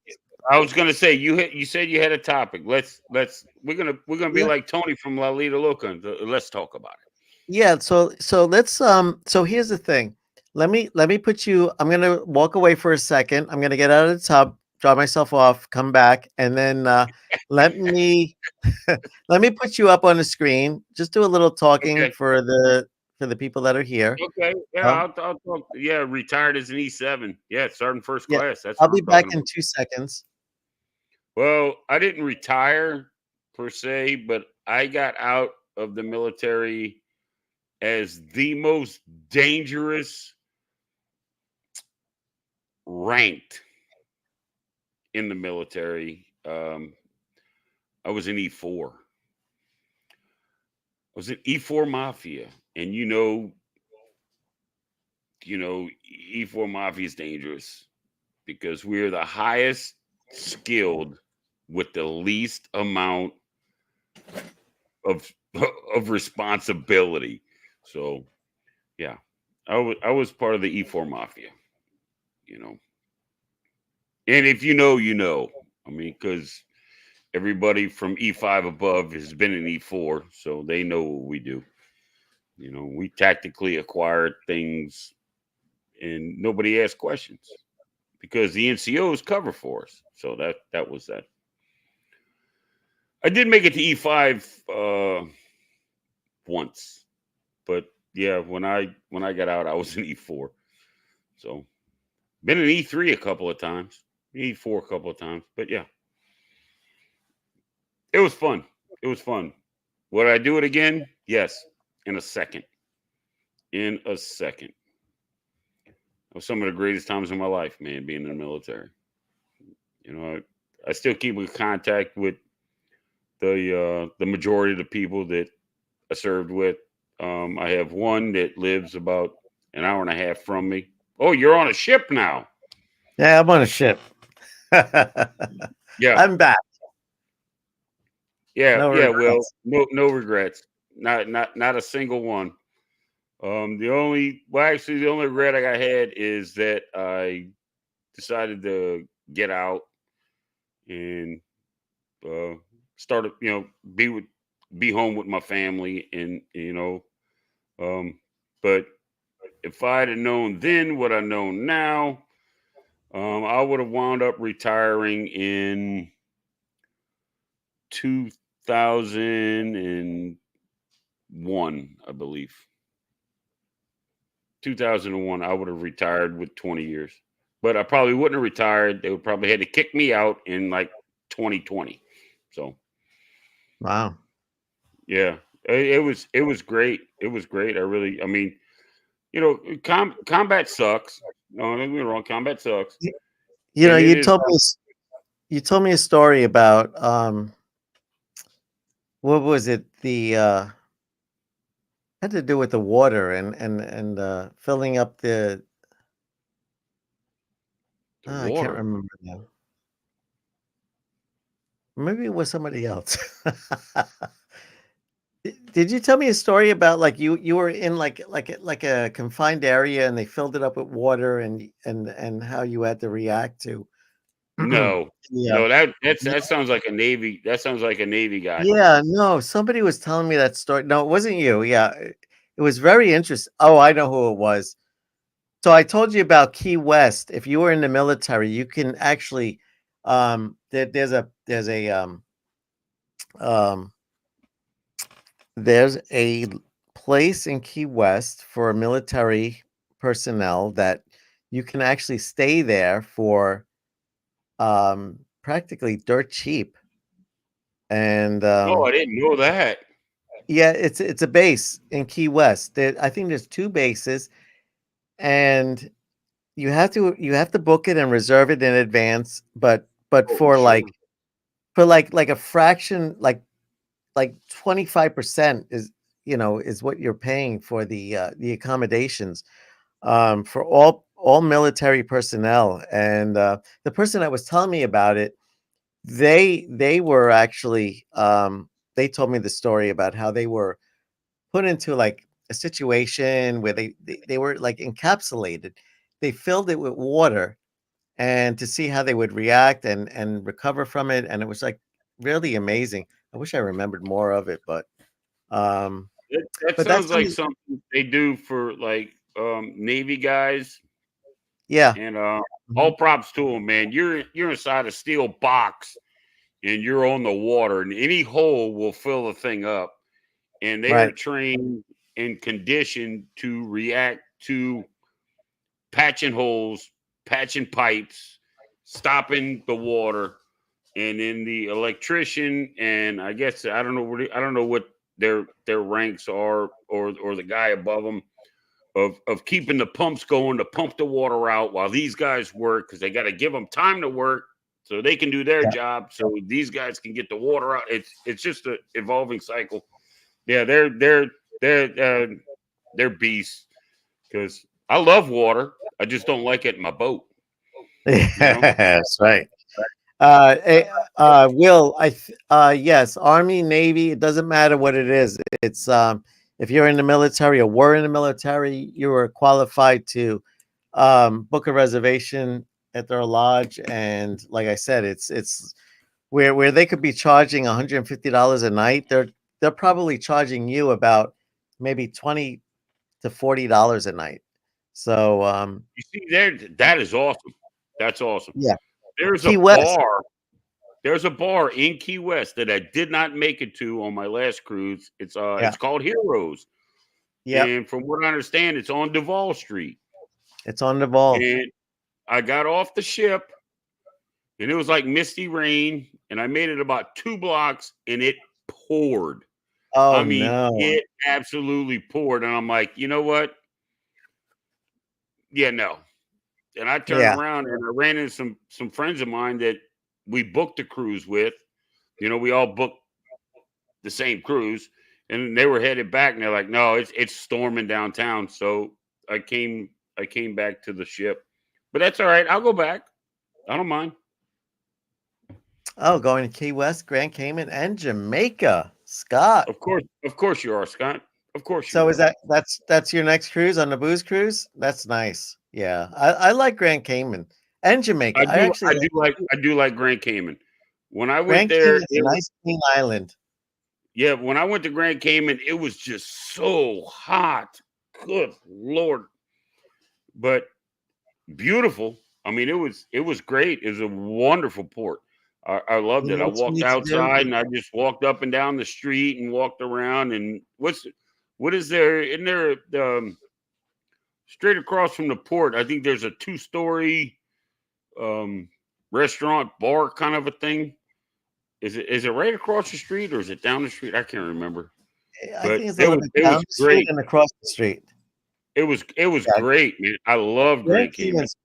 Speaker 1: I was gonna say you said you had a topic. Let's we're gonna be
Speaker 2: Yeah.
Speaker 1: like Tony from La Lita Loca. Let's talk about it.
Speaker 2: Yeah, so let's so here's the thing. Let me put you I'm going to walk away for a second. I'm going to get out of the tub, dry myself off, come back, and then let me let me put you up on the screen. Just do a little talking
Speaker 1: Okay.
Speaker 2: for the people that are here.
Speaker 1: Okay. Yeah,
Speaker 2: Um,
Speaker 1: I'll talk. Yeah, retired as an E7. Yeah, starting first
Speaker 2: yeah,
Speaker 1: class. That's
Speaker 2: I'll
Speaker 1: what
Speaker 2: be
Speaker 1: I'm
Speaker 2: back
Speaker 1: talking
Speaker 2: in
Speaker 1: about.
Speaker 2: 2 seconds.
Speaker 1: Well, I didn't retire per se, but I got out of the military as the most dangerous ranked in the military. I was in E4. I was in E4 Mafia, and E4 Mafia is dangerous because we're the highest skilled with the least amount of of responsibility. So yeah, I was part of the E4 Mafia, you know. And if you know, you know. I mean, because everybody from E5 above has been in E4, so they know what we do. We tactically acquire things and nobody asks questions because the NCOs cover for us. So that was that. I did make it to E5 once, but yeah, when I got out, I was in E4. So been in E3 a couple of times, E4 a couple of times, but yeah, it was fun. It was fun. Would I do it again? Yes, in a second. In a second. It was some of the greatest times of my life, man, being in the military. I still keep in contact with the majority of the people that I served with. I have one that lives about an hour and a half from me. Oh, you're on a ship now.
Speaker 2: Yeah, I'm on a ship.
Speaker 1: Yeah,
Speaker 2: I'm back.
Speaker 1: yeah,
Speaker 2: No
Speaker 1: yeah. Well,
Speaker 2: regrets.
Speaker 1: no regrets. Not a single one. Actually, the only regret I had is that I decided to get out and uh, started, be home with my family, and but if I'd have known then what I know now, I would have wound up retiring in 2001, I believe. 2001, I would have retired with 20 years, but I probably wouldn't have retired. They would probably had to kick me out in like 2020. So
Speaker 2: Wow.
Speaker 1: yeah, it was great. It was great. I mean, combat sucks. No, don't get me wrong, combat sucks,
Speaker 2: You,
Speaker 1: and it
Speaker 2: you
Speaker 1: is.
Speaker 2: you told me a story about what was it? The had to do with the water and filling up the
Speaker 1: The
Speaker 2: I can't
Speaker 1: water.
Speaker 2: remember now. Maybe it was somebody else. Did you tell me a story about like you were in like a confined area and they filled it up with water and how you had to react to?
Speaker 1: No,
Speaker 2: Yeah.
Speaker 1: no, that sounds like a Navy. That sounds like a Navy guy.
Speaker 2: Yeah, no, somebody was telling me that story. No, it wasn't you. Yeah, it was very interesting. Oh, I know who it was. So I told you about Key West. If you were in the military, you can actually um there's a place in Key West for military personnel that you can actually stay there for practically dirt cheap. And
Speaker 1: Oh, I didn't know that.
Speaker 2: yeah, it's a base in Key West. I think there's two bases, and you have to book it and reserve it in advance. But
Speaker 1: Oh, sure.
Speaker 2: for like a fraction, like 25% is what you're paying for the accommodations for all military personnel. And the person that was telling me about it, they were actually they told me the story about how they were put into like a situation where they were like encapsulated. They filled it with water and to see how they would react and recover from it. And it was like really amazing. I wish I remembered more of it, um
Speaker 1: That
Speaker 2: but that's
Speaker 1: sounds like
Speaker 2: something.
Speaker 1: something they do for like Navy guys,
Speaker 2: Yeah.
Speaker 1: and
Speaker 2: Mhm.
Speaker 1: all props to them, man. You're inside a steel box and you're on the water, and any hole will fill the thing up. And they are
Speaker 2: Right.
Speaker 1: trained and conditioned to react to patching holes, patching pipes, stopping the water, and then the electrician, and I guess I don't know what their ranks are, or the guy above them, of keeping the pumps going to pump the water out while these guys work, because they got to give them time to work so they can do their
Speaker 2: Yeah.
Speaker 1: job, so these guys can get the water out. It's just an evolving cycle. Yeah, they're beasts, because I love water. I just don't like it in my boat. You know.
Speaker 2: That's right. Will, yes, Army, Navy, it doesn't matter what it is. It's if you're in the military or were in the military, you are qualified to book a reservation at their lodge. And like I said, it's where they could be charging $150 a night. They're probably charging you about maybe 20 to $40 a night. So
Speaker 1: You see, that is awesome. That's awesome.
Speaker 2: yeah,
Speaker 1: There's a
Speaker 2: Key West.
Speaker 1: bar. There's a bar in Key West that I did not make it to on my last cruise.
Speaker 2: Yeah,
Speaker 1: It's called Heroes,
Speaker 2: yep,
Speaker 1: and from what I understand, it's on Duval Street.
Speaker 2: it's on the ball.
Speaker 1: And I got off the ship, and it was like misty rain, and I made it about 2 blocks, and it poured.
Speaker 2: Oh
Speaker 1: I mean,
Speaker 2: no.
Speaker 1: it absolutely poured, and I'm like, you know what? Yeah, no. And I turned
Speaker 2: Yeah.
Speaker 1: around and I ran into some friends of mine that we booked a cruise with. You know, we all booked the same cruise, and they were headed back, and they're like, "No, it's storming downtown." So I came back to the ship, but that's all right. I'll go back. I don't mind.
Speaker 2: Oh, going to Key West, Grand Cayman, and Jamaica. Scott.
Speaker 1: Of course you are, Scott. Of course you
Speaker 2: So is
Speaker 1: are.
Speaker 2: that's your next cruise on the booze cruise? That's nice. Yeah. I like Grand Cayman and Jamaica. I actually like
Speaker 1: I do like Grand Cayman. When I went
Speaker 2: Grand
Speaker 1: there,
Speaker 2: Cayman's a nice clean island.
Speaker 1: yeah, when I went to Grand Cayman, it was just so hot. Good Lord. But beautiful. I mean, it was great. It was a wonderful port. I loved
Speaker 2: You
Speaker 1: it.
Speaker 2: know
Speaker 1: I
Speaker 2: what you
Speaker 1: walked
Speaker 2: need to do?
Speaker 1: outside and I just walked up and down the street and walked around. And what is there? Isn't there straight across from the port? I think there's a 2-story um, restaurant bar kind of a thing. Is it right across the street or is it down the street? I can't remember.
Speaker 2: I
Speaker 1: But
Speaker 2: think it's a little bit
Speaker 1: it
Speaker 2: down
Speaker 1: was
Speaker 2: the street
Speaker 1: great.
Speaker 2: and across the street.
Speaker 1: It was
Speaker 2: Yeah.
Speaker 1: great, man. I love
Speaker 2: Grand
Speaker 1: Grand Cayman.
Speaker 2: Cayman's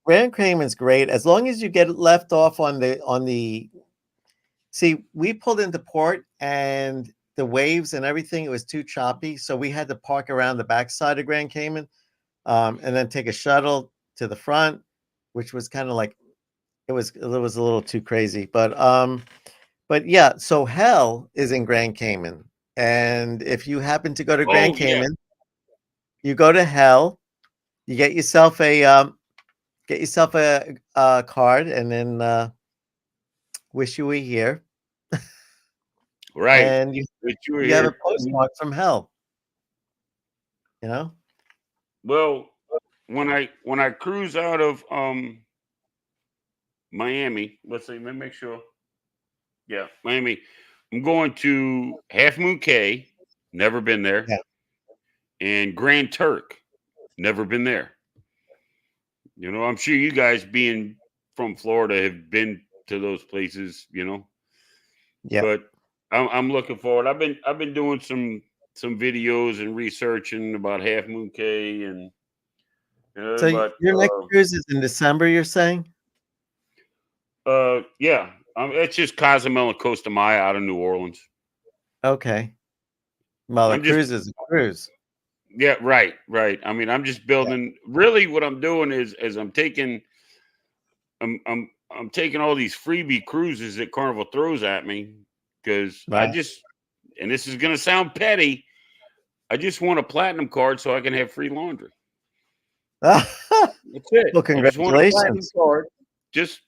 Speaker 2: Grand Cayman's great as long as you get left off on the. See, we pulled into port and the waves and everything, it was too choppy. So we had to park around the backside of Grand Cayman, and then take a shuttle to the front, which was kind of like it was a little too crazy. But yeah, so hell is in Grand Cayman. And if you happen to go to Grand
Speaker 1: Oh yeah.
Speaker 2: Cayman, you go to hell, you get yourself a Get yourself a card, and then wish you were here.
Speaker 1: Right.
Speaker 2: And you
Speaker 1: You were
Speaker 2: have a
Speaker 1: here.
Speaker 2: postmark from hell. You know?
Speaker 1: Well, when I cruise out of Miami, let's see, let me make sure. Yeah, Miami. I'm going to Half Moon Cay, never been there,
Speaker 2: Yeah.
Speaker 1: and Grand Turk, never been there. You know, I'm sure you guys being from Florida have been to those places, you know.
Speaker 2: Yeah.
Speaker 1: But I'm looking forward. I've been doing some videos and researching about Half Moon Cay and
Speaker 2: So
Speaker 1: but
Speaker 2: your next cruise is in December, you're saying?
Speaker 1: yeah, it's just Cozumel and Costa Maya out of New Orleans.
Speaker 2: Okay. Well, a
Speaker 1: I'm just
Speaker 2: cruise is a cruise.
Speaker 1: yeah, right. I mean, I'm just
Speaker 2: Yeah.
Speaker 1: building. Really, what I'm doing is I'm taking all these freebie cruises that Carnival throws at me because I
Speaker 2: Right.
Speaker 1: just and this is gonna sound petty. I just want a platinum card so I can have free laundry. That's it.
Speaker 2: Well,
Speaker 1: I just want a platinum
Speaker 2: congratulations.
Speaker 1: card. Just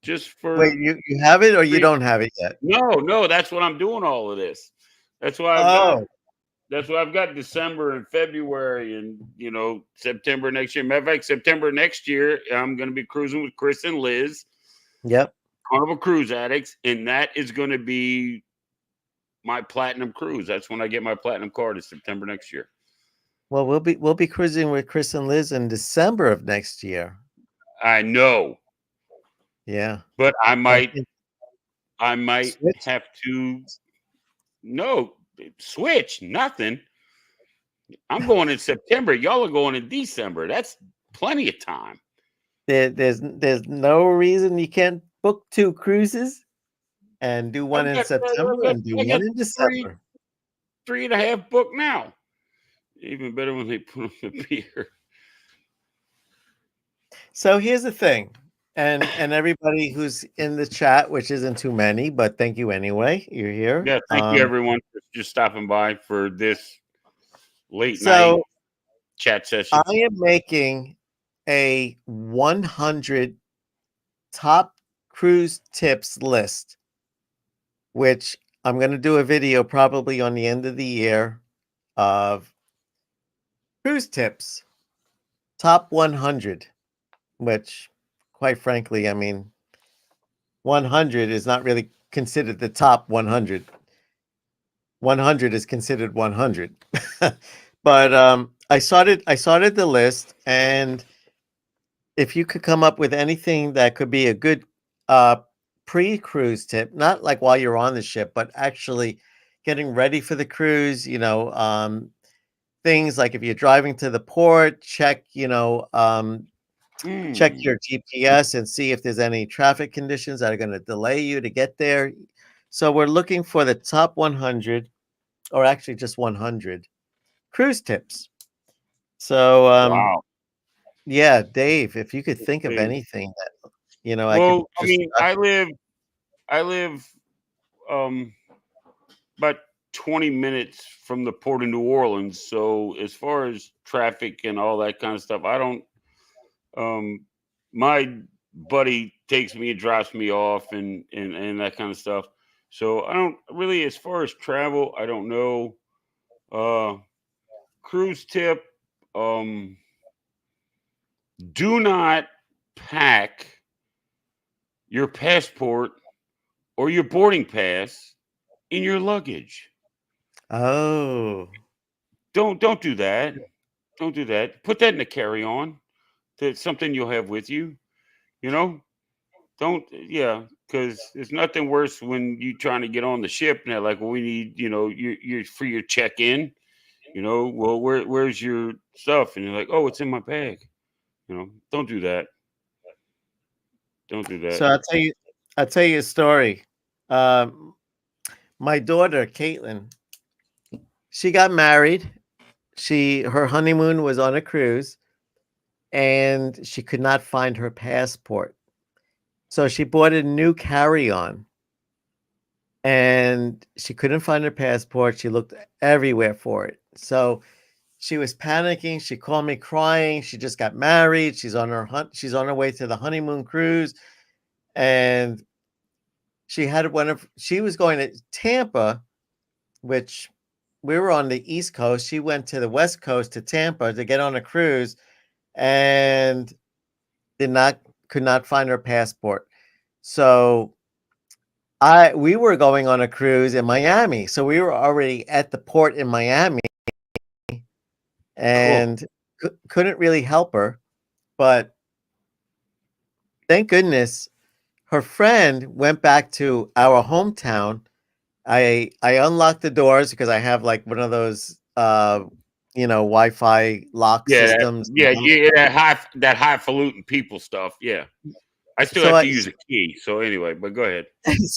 Speaker 2: Wait,
Speaker 1: for
Speaker 2: you have it or you
Speaker 1: free.
Speaker 2: don't have it yet?
Speaker 1: No, that's what I'm doing all of this. That's why I've got
Speaker 2: Oh,
Speaker 1: that's why I've got December and February and September next year. Matter of fact, September next year, I'm gonna be cruising with Chris and Liz,
Speaker 2: yep.
Speaker 1: Carnival Cruise Addicts, and that is gonna be my platinum cruise. That's when I get my platinum card. Is September next year.
Speaker 2: Well, we'll be cruising with Chris and Liz in December of next year.
Speaker 1: I know,
Speaker 2: Yeah.
Speaker 1: but I might
Speaker 2: Switch?
Speaker 1: have to no switch. Nothing. I'm going in September. Y'all are going in December. That's plenty of time.
Speaker 2: There's no reason you can't book 2 cruises and do one in September and do
Speaker 1: I
Speaker 2: one
Speaker 1: got
Speaker 2: in December.
Speaker 1: 3.5 book now. Even better when they put on the beer.
Speaker 2: So here's the thing, and everybody who's in the chat, which isn't too many, but thank you anyway. You're here.
Speaker 1: Yeah, thank you everyone for just stopping by for this late night
Speaker 2: So
Speaker 1: chat session.
Speaker 2: I am making a 100 top cruise tips list, which I'm going to do a video probably on the end of the year of cruise tips, top 100, which quite frankly, I mean, 100 is not really considered the top 100. 100 is considered 100. But I started the list, and if you could come up with anything that could be a good pre-cruise tip, not like while you're on the ship, but actually getting ready for the cruise, things like if you're driving to the port, check your GPS and see if there's any traffic conditions that are going to delay you to get there. So we're looking for the top 100, or actually just 100 cruise tips. So
Speaker 1: Wow.
Speaker 2: yeah, Dave, if you could think of
Speaker 1: Dave.
Speaker 2: anything that I could
Speaker 1: Well, I mean, I live about 20 minutes from the port of New Orleans. So as far as traffic and all that kind of stuff, I don't my buddy takes me and drops me off and that kind of stuff. So I don't really, as far as travel, I don't know. Cruise tip, do not pack your passport or your boarding pass in your luggage.
Speaker 2: Oh.
Speaker 1: Don't do that. Don't do that. Put that in the carry-on. That's something you'll have with you. You know, don't because there's nothing worse when you trying to get on the ship and they're like, well, we need, you're for your check-in. Well, where's your stuff? And you're like, oh, it's in my bag. Don't do that. Don't do that.
Speaker 2: So I'll tell you a story. My daughter, Caitlin, she got married. Her honeymoon was on a cruise, and she could not find her passport. So she bought a new carry-on, and she couldn't find her passport. She looked everywhere for it. So she was panicking. She called me crying. She just got married. She's on her way to the honeymoon cruise, and she was going to Tampa, which we were on the East Coast. She went to the West Coast to Tampa to get on a cruise, and could not find her passport. So we were going on a cruise in Miami. So we were already at the port in Miami, and couldn't really help her. But thank goodness her friend went back to our hometown. I unlocked the doors because I have like one of those Wi-Fi lock systems.
Speaker 1: That highfalutin people stuff. Yeah. I still have to use a key. So anyway, but go ahead.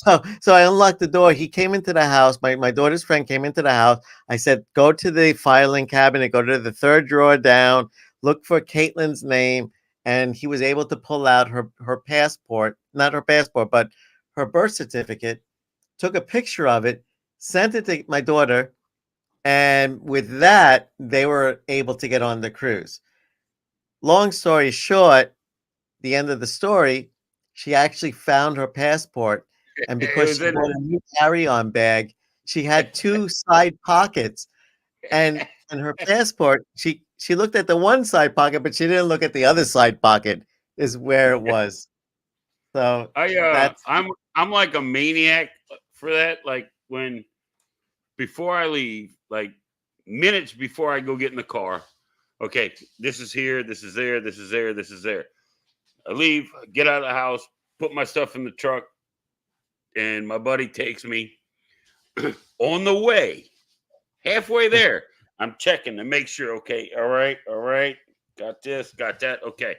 Speaker 2: So I unlocked the door. He came into the house. My daughter's friend came into the house. I said, go to the filing cabinet, go to the third drawer down, look for Caitlin's name. And he was able to pull out her passport, not her passport, but her birth certificate, took a picture of it, sent it to my daughter. And with that, they were able to get on the cruise. Long story short, the end of the story, she actually found her passport, and because she bought a new carry-on bag, she had 2 side pockets, and her passport, she looked at the one side pocket, but she didn't look at the other side pocket, is where it was. So
Speaker 1: I'm like a maniac for that. Like before I leave, like minutes before I go get in the car, okay, this is here, this is there, this is there, this is there. I leave, get out of the house, put my stuff in the truck, and my buddy takes me. On the way, halfway there, I'm checking to make sure, okay, all right, got this, got that, okay.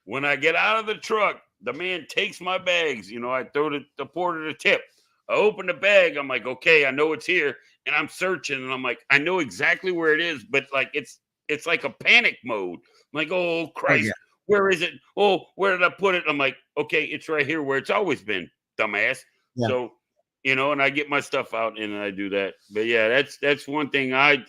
Speaker 1: When I get out of the truck, the man takes my bags. I throw the porter the tip. I open the bag. I'm like, okay, I know it's here. And I'm searching, and I'm like, I know exactly where it is, but like it's like a panic mode. I'm like, oh, Christ. Yeah. Where is it? Oh, where did I put it? I'm like, okay, it's right here where it's always been, dumbass. Yeah. So, and I get my stuff out and I do that. But yeah, that's one thing I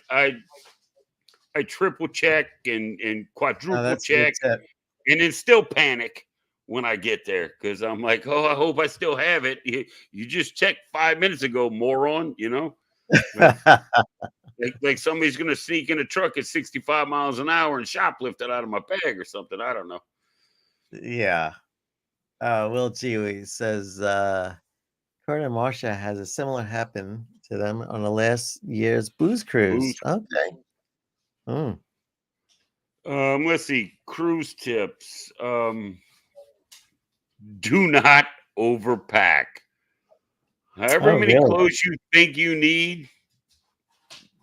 Speaker 1: triple check and quadruple check, and then still panic when I get there because I'm like, oh, I hope I still have it. You just checked 5 minutes ago, moron. Like somebody's going to sneak in a truck at 65 miles an hour and shoplift it out of my bag or something. I don't know.
Speaker 2: Yeah. Will G says, Kurt and Marcia has a similar happen to them on the last year's booze cruise. Okay.
Speaker 1: Let's see. Cruise tips. Do not overpack. However many clothes you think you need,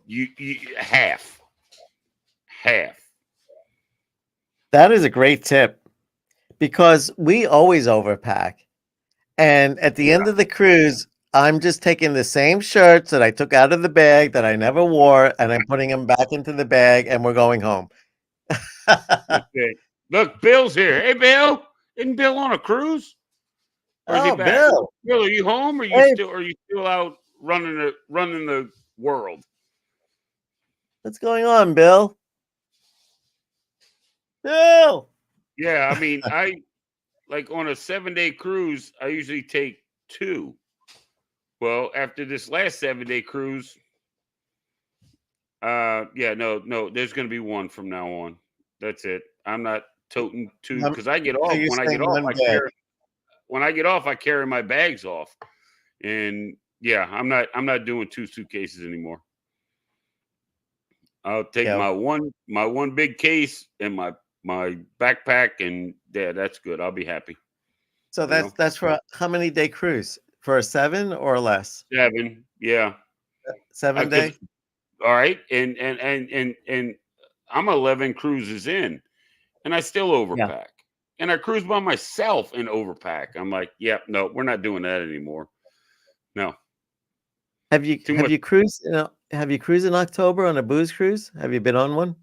Speaker 1: you half.
Speaker 2: That is a great tip because we always overpack. And at the end of the cruise, I'm just taking the same shirts that I took out of the bag that I never wore, and I'm putting them back into the bag, and we're going home.
Speaker 1: Okay. Look, Bill's here. Hey, Bill. Isn't Bill on a cruise? Or is he back? Bill, are you home? Or are you still out running the world?
Speaker 2: What's going on, Bill? Bill.
Speaker 1: Yeah, I mean, like on a 7-day cruise, I usually take 2. Well, after this last 7-day cruise, no, there's going to be 1 from now on. That's it. I'm not toting 2 because I get off. When I get off, I carry my bags off, and yeah, I'm not doing 2 suitcases anymore. I'll take my one big case and my backpack, and yeah, that's good. I'll be happy.
Speaker 2: So that's for how many day cruise? For a 7 or less?
Speaker 1: 7, yeah.
Speaker 2: 7 day.
Speaker 1: All right, and I'm 11 cruises in, and I still overpack. Yeah. And I cruise by myself and overpack. I'm like, yeah, no, we're not doing that anymore. No.
Speaker 2: Have you cruised? Have you cruised in October on a booze cruise? Have you been on one?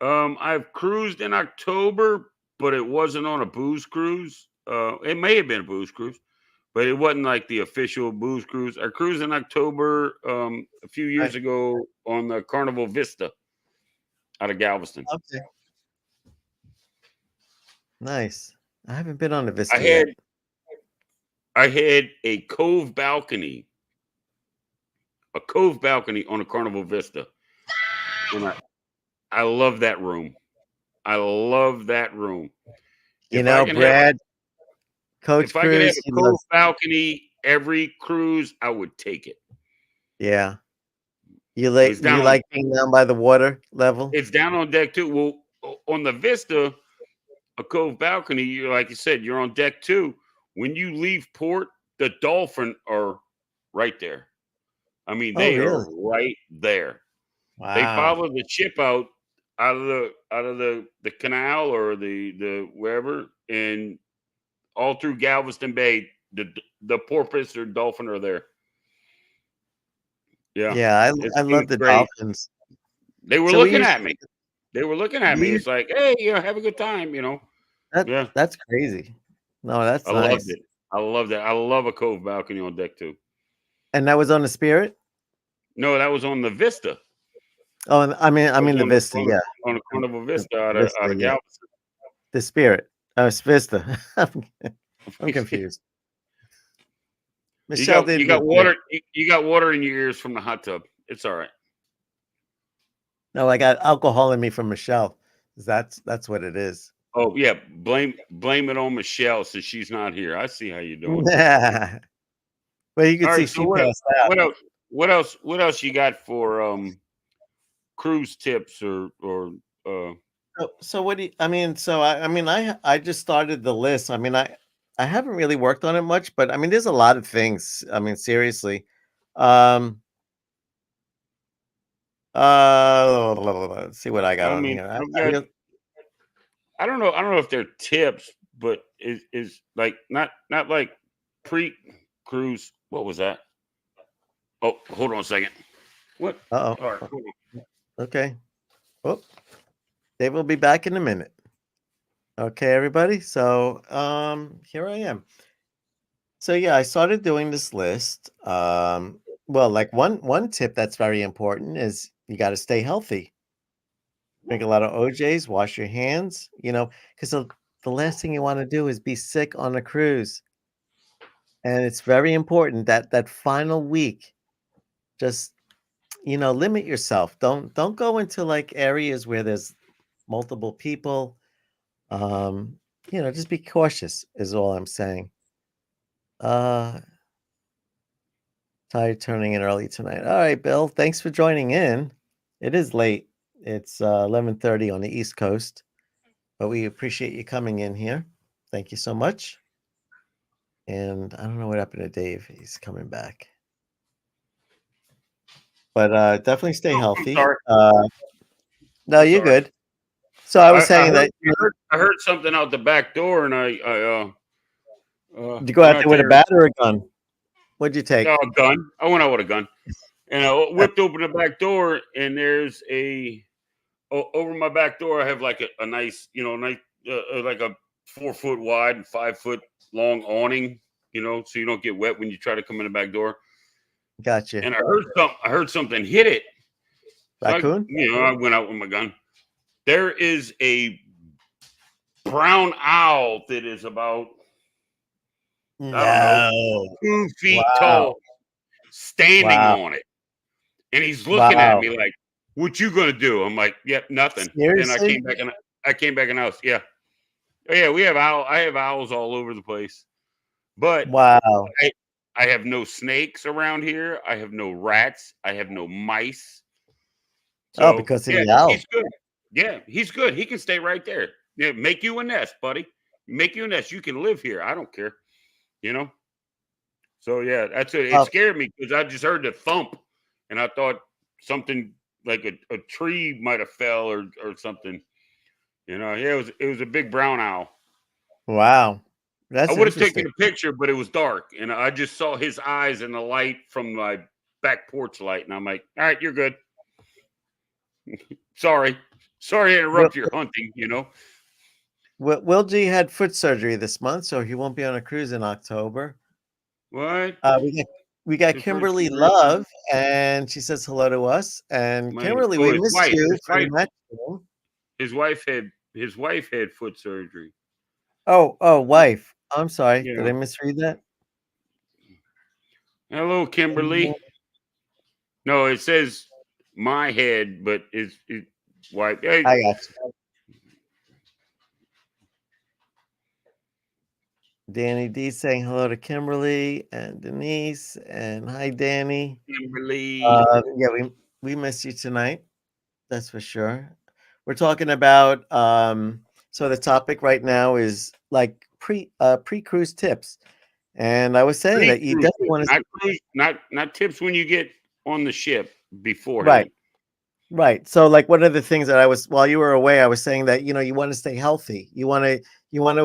Speaker 1: I've cruised in October, but it wasn't on a booze cruise. It may have been a booze cruise, but it wasn't like the official booze cruise. I cruised in October a few years ago on the Carnival Vista. out of Galveston.
Speaker 2: Okay. Nice. I haven't been on the
Speaker 1: I
Speaker 2: Vista
Speaker 1: had
Speaker 2: yet.
Speaker 1: I had a cove balcony on a Carnival Vista, and I love that room. I love that room.
Speaker 2: You
Speaker 1: If I
Speaker 2: know,
Speaker 1: can have
Speaker 2: Brad, Coach
Speaker 1: if I could have
Speaker 2: Cruz,
Speaker 1: a
Speaker 2: he
Speaker 1: cove
Speaker 2: loves.
Speaker 1: balcony every cruise, I would take it.
Speaker 2: Yeah.
Speaker 1: It's
Speaker 2: You
Speaker 1: down on
Speaker 2: like being down by the water level?
Speaker 1: it's down on deck two. Well, on the Vista, a cove balcony, you like you said, you're on deck two. When you leave port, the dolphin are right there. I mean,
Speaker 2: Oh,
Speaker 1: they are
Speaker 2: really?
Speaker 1: right there. They
Speaker 2: Wow.
Speaker 1: follow the ship out of the canal or the wherever, and all through Galveston Bay, the porpoise or dolphin are there. Yeah,
Speaker 2: Yeah, I
Speaker 1: it was
Speaker 2: love the
Speaker 1: great.
Speaker 2: dolphins.
Speaker 1: They were
Speaker 2: So we
Speaker 1: looking
Speaker 2: used
Speaker 1: at me. They were looking at me.
Speaker 2: you
Speaker 1: It's like, hey, have a good time, Yeah,
Speaker 2: that's crazy. No, that's
Speaker 1: I loved
Speaker 2: nice.
Speaker 1: it. I loved it. I love a cove balcony on deck two.
Speaker 2: And that was on the Spirit?
Speaker 1: No, that was on the Vista.
Speaker 2: Oh, I
Speaker 1: It was
Speaker 2: mean the Vista, yeah.
Speaker 1: on a Carnival
Speaker 2: The
Speaker 1: Vista out
Speaker 2: Vista,
Speaker 1: of
Speaker 2: yeah.
Speaker 1: Galveston.
Speaker 2: The Spirit. Oh, it's Vista. I'm confused. Michelle did
Speaker 1: You
Speaker 2: look
Speaker 1: got
Speaker 2: great.
Speaker 1: water. You got water in your ears from the hot tub. It's all right.
Speaker 2: No, I got alcohol in me from Michelle. That's what it is.
Speaker 1: Oh yeah, blame it on Michelle since she's not here. I see how you're doing.
Speaker 2: Well, you can
Speaker 1: All
Speaker 2: see
Speaker 1: right, so
Speaker 2: she passed out.
Speaker 1: what else you got for cruise tips or
Speaker 2: So what do you, I mean? So I just started the list. I haven't really worked on it much, but I mean, there's a lot of things. I mean, seriously. Um, let's see what I got
Speaker 1: I
Speaker 2: on
Speaker 1: mean
Speaker 2: here.
Speaker 1: I've got I don't know if they're tips, but is like not like pre cruise. What was that? Oh, hold on a second. What?
Speaker 2: Uh
Speaker 1: All right,
Speaker 2: oh.
Speaker 1: hold on.
Speaker 2: Okay. Oh, Dave will be back in a minute. Okay, everybody. So here I am. So yeah, I started doing this list. Well, like one tip that's very important is you got to stay healthy. Drink a lot of OJs, wash your hands, because the last thing you want to do is be sick on a cruise. And it's very important that that final week, just limit yourself. Don't go into like areas where there's multiple people. Um, just be cautious is all I'm saying. Uh Tired turning in early tonight. All right, Bill. Thanks for joining in. It is late. It's 11:30 on the East Coast, but we appreciate you coming in here. Thank you so much. And I don't know what happened to Dave. He's coming back. But definitely stay
Speaker 1: Oh, I'm
Speaker 2: healthy.
Speaker 1: sorry.
Speaker 2: No,
Speaker 1: I'm
Speaker 2: you're
Speaker 1: sorry.
Speaker 2: good. So I was saying that
Speaker 1: I heard something out the back door, and
Speaker 2: did you go out
Speaker 1: went
Speaker 2: there with a bat or a gun? What'd you take?
Speaker 1: a gun. I went out with a gun, and I whipped open the back door, and there's over my back door. I have like a nice, like a 4 foot wide and 5 foot long awning, so you don't get wet when you try to come in the back door.
Speaker 2: Gotcha.
Speaker 1: And I heard something hit it. So
Speaker 2: Raccoon?
Speaker 1: I went out with my gun. There is a brown owl that is about, I don't know,
Speaker 2: No.
Speaker 1: 2 feet
Speaker 2: Wow.
Speaker 1: tall, standing
Speaker 2: Wow.
Speaker 1: on it. And he's looking at
Speaker 2: Wow.
Speaker 1: me like, "What you gonna do?" I'm like, "Yep, nothing." Then
Speaker 2: Seriously?
Speaker 1: I came back in the house. Yeah. Oh, yeah, I have owls all over the place. But
Speaker 2: Wow.
Speaker 1: I have no snakes around here. I have no rats. I have no mice.
Speaker 2: Oh,
Speaker 1: So
Speaker 2: because of
Speaker 1: yeah,
Speaker 2: the owl.
Speaker 1: he's good. Yeah, he's good. He can stay right there. Yeah, make you a nest, buddy. Make you a nest. You can live here. I don't care. You know. So yeah, that's it. It
Speaker 2: Well,
Speaker 1: scared me because I just heard the thump, and I thought something like a tree might have fell or something. Yeah, it was a big brown owl.
Speaker 2: wow.
Speaker 1: I
Speaker 2: That's
Speaker 1: would have taken
Speaker 2: interesting.
Speaker 1: a picture, but it was dark, and I just saw his eyes in the light from my back porch light, and I'm like, "All right, you're good." Sorry to
Speaker 2: Will,
Speaker 1: interrupt your hunting.
Speaker 2: Will G had foot surgery this month, so he won't be on a cruise in October.
Speaker 1: What?
Speaker 2: We We got
Speaker 1: His first
Speaker 2: Kimberly
Speaker 1: surgery.
Speaker 2: Love, and she says hello to us. And Kimberly, we
Speaker 1: his
Speaker 2: missed
Speaker 1: wife.
Speaker 2: you
Speaker 1: His
Speaker 2: very
Speaker 1: wife.
Speaker 2: much.
Speaker 1: His wife had foot surgery.
Speaker 2: Oh, wife. I'm sorry. Did
Speaker 1: Yeah.
Speaker 2: I misread that?
Speaker 1: Hello, Kimberly. No, it says my head, but it's wife. Hey,
Speaker 2: I got you. Danny D saying hello to Kimberly and Denise, and hi, Danny.
Speaker 1: Kimberly.
Speaker 2: Yeah, we miss you tonight. That's for sure. We're talking about so the topic right now is like pre-cruise tips. And I was saying that you definitely want to
Speaker 1: not tips when you get on the ship
Speaker 2: right,
Speaker 1: beforehand.
Speaker 2: right. So like one of the things that I was while you were away, I was saying that you want to stay healthy. You want to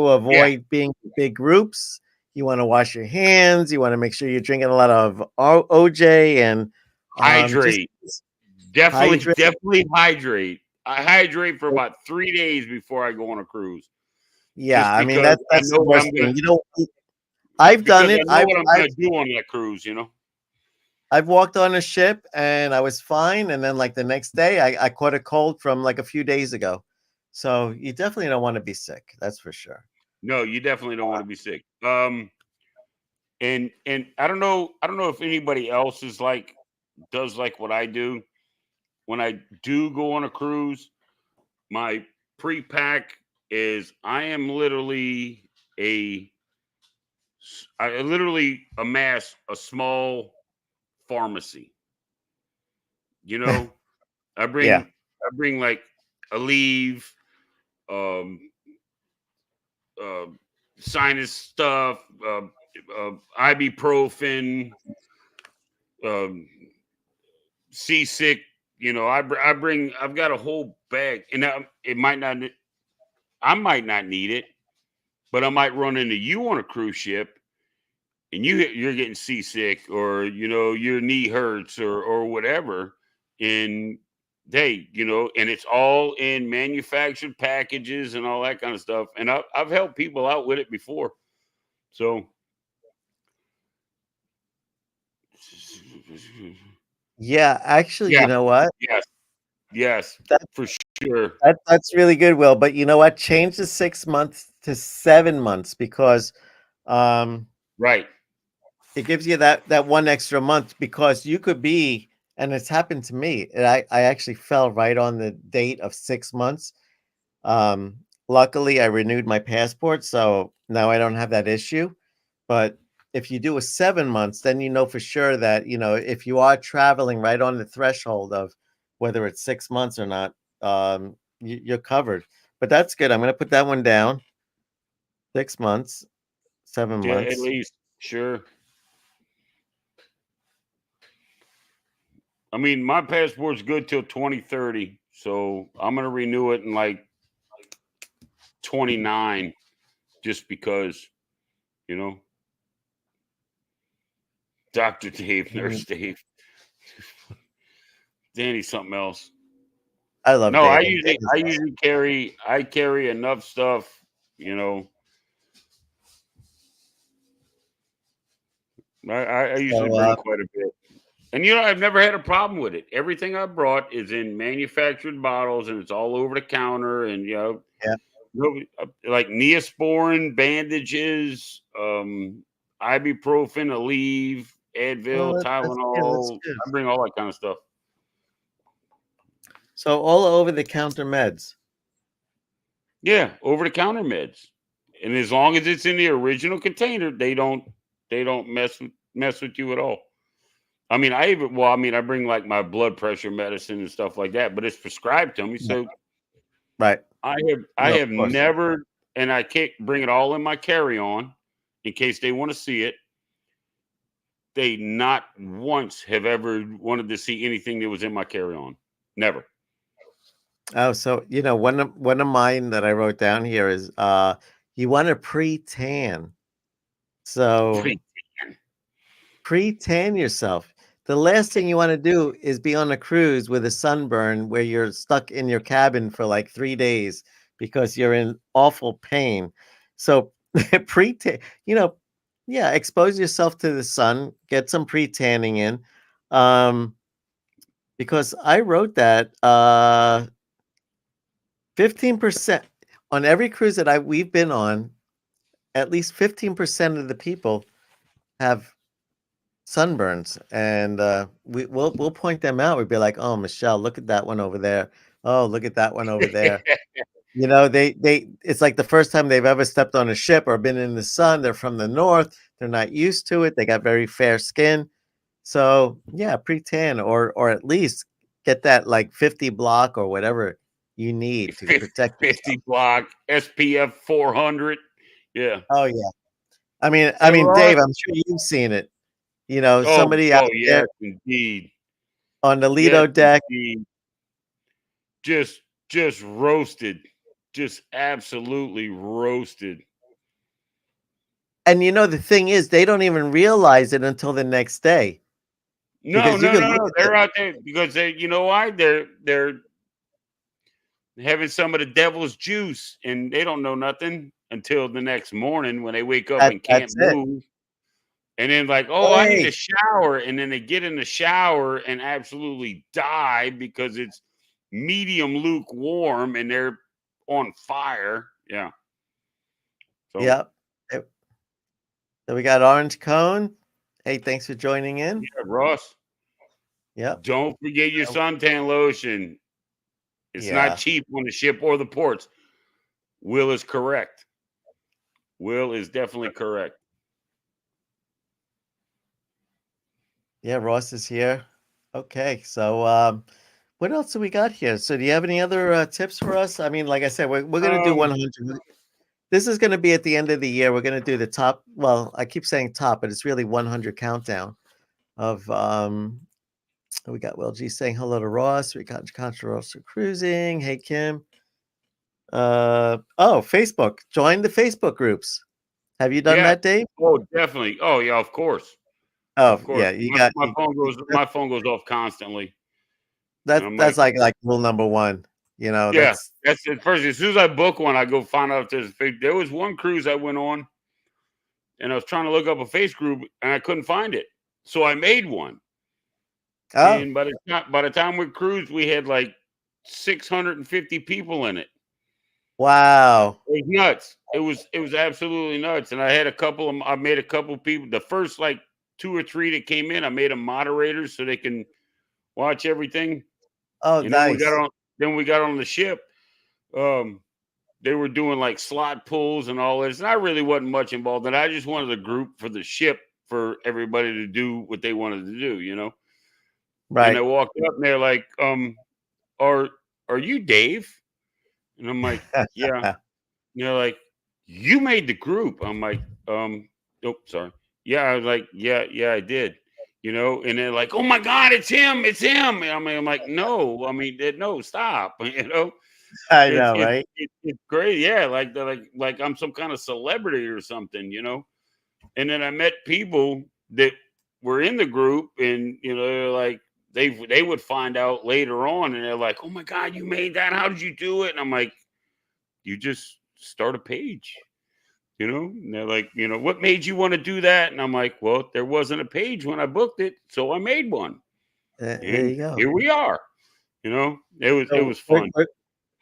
Speaker 2: avoid being in big groups. You want to wash your hands. You want to make sure you're drinking a lot of OJ and
Speaker 1: Hydrate.
Speaker 2: just
Speaker 1: Definitely hydrate. I hydrate for about 3 days before I go on a cruise.
Speaker 2: Yeah, I mean that's the worst thing. I've done it.
Speaker 1: I know what I'm gonna do on that cruise,
Speaker 2: I've walked on a ship and I was fine, and then like the next day I caught a cold from like a few days ago. So you definitely don't want to be sick. That's for sure.
Speaker 1: No, you definitely don't want to be sick. And I don't know if anybody else does like what I do. When I do go on a cruise, my pre-pack is I literally amass a small pharmacy. I bring like Aleve, um, uh, sinus stuff, ibuprofen, um, seasick. I've got a whole bag, and I might not need it, but I might run into you on a cruise ship, and you're getting seasick, or your knee hurts, or whatever, and and it's all in manufactured packages and all that kind of stuff, and I've helped people out with it before, so.
Speaker 2: Yeah, actually,
Speaker 1: Yeah.
Speaker 2: you know what?
Speaker 1: Yes, for sure.
Speaker 2: That's really good, Will. But you know what? Change the 6 months to 7 months because
Speaker 1: Right.
Speaker 2: it gives you that one extra month because you could be, and it's happened to me. And I actually fell right on the date of 6 months. Luckily, I renewed my passport, so now I don't have that issue. But if you do a 7 months, then you know for sure that if you are traveling right on the threshold of whether it's 6 months or not, you're covered. But that's good. I'm going to put that one down. 6 months, 7
Speaker 1: Yeah, at
Speaker 2: months.
Speaker 1: least. Sure. I mean, my passport's good till 2030, so I'm gonna renew it in like 29, just because, you know, Dr. Dave, Nurse Dave, Danny's something else.
Speaker 2: I love
Speaker 1: No,
Speaker 2: Dave.
Speaker 1: I carry enough stuff, you know. I usually bring quite a bit. And I've never had a problem with it. Everything I brought is in manufactured bottles, and it's all over the counter. And
Speaker 2: Yeah.
Speaker 1: like Neosporin bandages, ibuprofen, Aleve, Advil, Tylenol.
Speaker 2: That's good.
Speaker 1: I bring all that kind of stuff.
Speaker 2: So all over the counter meds.
Speaker 1: Yeah, over the counter meds, and as long as it's in the original container, they don't mess with you at all. I mean, I bring like my blood pressure medicine and stuff like that, but it's prescribed to me. So
Speaker 2: Right.
Speaker 1: I
Speaker 2: No, of
Speaker 1: have
Speaker 2: course.
Speaker 1: never, and I can't bring it all in my carry-on in case they want to see it. They not once have ever wanted to see anything that was in my carry-on. Never.
Speaker 2: Oh, so one of mine that I wrote down here is you want to pre-tan. So pre-tan yourself. The last thing you want to do is be on a cruise with a sunburn where you're stuck in your cabin for like 3 days because you're in awful pain. So pre-tan, Yeah, expose yourself to the sun, get some pre-tanning in. Because I wrote that 15% on every cruise that we've been on, at least 15% of the people have sunburns, and we'll point them out. We'd be like, "Oh, Michelle, look at that one over there. Oh, look at that one over there." You know, they it's like the first time they've ever stepped on a ship or been in the sun. They're from the north. They're not used to it. They got very fair skin. So yeah, pre-tan or at least get that like 50 block or whatever you need to
Speaker 1: 50,
Speaker 2: protect yourself.
Speaker 1: 50 block, SPF 400. Yeah.
Speaker 2: Oh yeah. I
Speaker 1: So
Speaker 2: mean,
Speaker 1: Ross,
Speaker 2: Dave, I'm sure you've seen it. You know,
Speaker 1: oh,
Speaker 2: somebody out
Speaker 1: oh
Speaker 2: there
Speaker 1: yes, indeed.
Speaker 2: on the
Speaker 1: Yes,
Speaker 2: Lido deck.
Speaker 1: indeed. Just just roasted. Just absolutely roasted.
Speaker 2: And you know, the thing is, they don't even realize it until the next day
Speaker 1: No,
Speaker 2: because you
Speaker 1: no,
Speaker 2: could
Speaker 1: no,
Speaker 2: look
Speaker 1: no.
Speaker 2: at it
Speaker 1: They're out there because they, you know why? They're having some of the devil's juice, and they don't know nothing until the next morning when they wake up and can't
Speaker 2: that's it.
Speaker 1: move. And then like, oh, I need a
Speaker 2: Hey,
Speaker 1: shower, and then they get in the shower and absolutely die because it's medium lukewarm and they're on fire. Yeah. So
Speaker 2: yep. Yep. So we got Orange Cone. Hey, thanks for joining in.
Speaker 1: yeah, Ross,
Speaker 2: Yep.
Speaker 1: don't forget your suntan lotion. It's not
Speaker 2: Yeah.
Speaker 1: cheap on the ship or the ports. Will is correct. Will is definitely correct.
Speaker 2: Yeah, Ross is here. Okay, so what else do we got here? So do you have any other tips for us? I mean, like I said, we're gonna do
Speaker 1: Um,
Speaker 2: 100. This is gonna be at the end of the year. We're gonna do the top. Well, I keep saying top, but it's really 100 countdown of we got Will G saying hello to Ross. We got controversial cruising. Hey Kim. Oh, Facebook. Join the Facebook groups. Have you done
Speaker 1: yeah.
Speaker 2: that, Dave?
Speaker 1: Oh, definitely. Oh, yeah. Of course.
Speaker 2: Oh,
Speaker 1: Of course.
Speaker 2: yeah. You got
Speaker 1: My phone goes off constantly, and I'm
Speaker 2: that's
Speaker 1: like,
Speaker 2: like rule number one. You know,
Speaker 1: yeah.
Speaker 2: that's
Speaker 1: That's it. First, as soon as I book one, I go find out if there's a fake. There was one cruise I went on, and I was trying to look up a face group, and I couldn't find it. So I made one,
Speaker 2: oh
Speaker 1: and by the time we cruised, we had like 650 people in it.
Speaker 2: wow.
Speaker 1: It was nuts. It was absolutely nuts. And I made a couple people. The first like two or three that came in, I made them moderators so they can watch everything.
Speaker 2: Oh,
Speaker 1: And then
Speaker 2: nice.
Speaker 1: we got on the ship. Um, they were doing like slot pulls and all this. And I really wasn't much involved in it. I just wanted a group for the ship for everybody to do what they wanted to do, you know. And I
Speaker 2: Right.
Speaker 1: walked up and they're like, are are you Dave? And I'm like, yeah. And they're like, you made the group. I'm like, oh, sorry. Yeah, I was like, yeah, I did. You know, and they're like, oh my God, it's him. And I'm like, no, I mean, no, stop. You know,
Speaker 2: I know, right?
Speaker 1: it's great. Yeah, like like I'm some kind of celebrity or something, you know. And then I met people that were in the group, and you know, they're like they would find out later on, and they're like, oh my God, you made that? How did you do it? And I'm like, you just start a page, you know. And they're like, you know, what made you want to do that? And I'm like, well, there wasn't a page when I booked it, so I made one,
Speaker 2: There
Speaker 1: and
Speaker 2: you go.
Speaker 1: here we are. You know, it
Speaker 2: So
Speaker 1: was fun.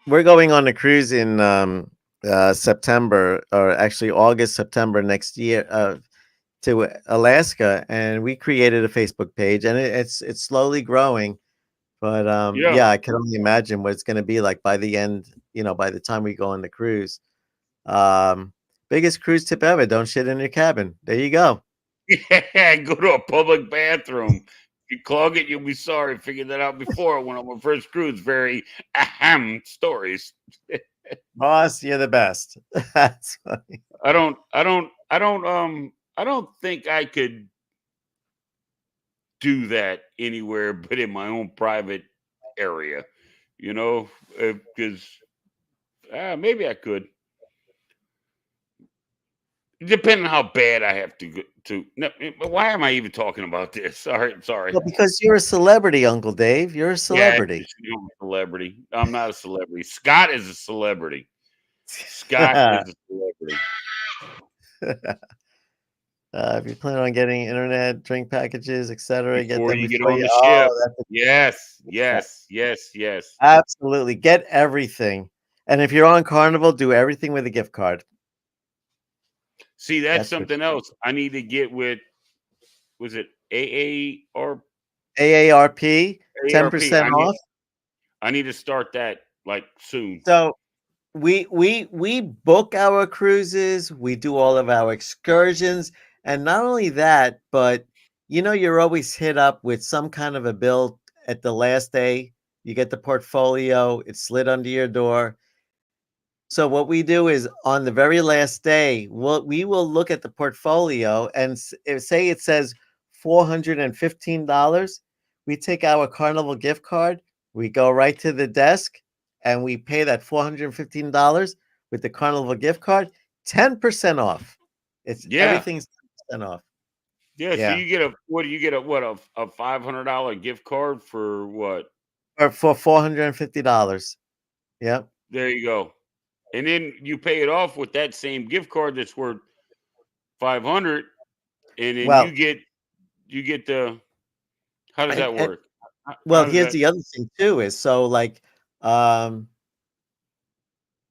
Speaker 2: we're going on a cruise in September, or actually August, September next year, to Alaska, and we created a Facebook page, and it's slowly growing. But
Speaker 1: Yeah.
Speaker 2: yeah, I can only imagine what it's going to be like by the end. You know, by the time we go on the cruise. Biggest cruise tip ever: don't shit in your cabin. There you go.
Speaker 1: Yeah, go to a public bathroom. If you clog it, you'll be sorry. Figured that out before when on my first cruise. Very ahem stories.
Speaker 2: Boss, you're the best. That's funny.
Speaker 1: I don't think I could do that anywhere but in my own private area, you know, because maybe I could, depending on how bad I have to go to. No, why am I even talking about this? Sorry.
Speaker 2: Well, because you're a celebrity, Uncle Dave. You're a
Speaker 1: Yeah,
Speaker 2: celebrity.
Speaker 1: I'm a celebrity. I'm not a celebrity. Scott is a celebrity. Scott is a celebrity.
Speaker 2: If you plan on getting internet, drink packages, etc., get
Speaker 1: before
Speaker 2: them
Speaker 1: you get
Speaker 2: before
Speaker 1: on
Speaker 2: you.
Speaker 1: the ship.
Speaker 2: Oh, that's
Speaker 1: Yes,
Speaker 2: yeah,
Speaker 1: yes, yes, yes.
Speaker 2: absolutely. Get everything. And if you're on Carnival, do everything with a gift card.
Speaker 1: See, that's
Speaker 2: That's what
Speaker 1: something else I need to get with. Was it AAR
Speaker 2: AARP,
Speaker 1: AARP?
Speaker 2: 10% off.
Speaker 1: I need to start that like soon.
Speaker 2: So we book our cruises, we do all of our excursions, and not only that, but you're always hit up with some kind of a bill at the last day. You get the portfolio, it's slid under your door. So what we do is on the very last day, we will look at the portfolio and say it says $415. We take our Carnival gift card, we go right to the desk, and we pay that $415 with the Carnival gift card, 10% off. It's
Speaker 1: Yeah,
Speaker 2: everything's 10% off.
Speaker 1: yeah. So
Speaker 2: Yeah.
Speaker 1: you get a what? Do you get a $500 gift card for what?
Speaker 2: Or for $450. Yep.
Speaker 1: There you go. And then you pay it off with that same gift card that's worth 500, and then
Speaker 2: Well,
Speaker 1: you get the. How does that
Speaker 2: and
Speaker 1: work?
Speaker 2: well,
Speaker 1: How does
Speaker 2: here's
Speaker 1: that?
Speaker 2: the other thing too is so like um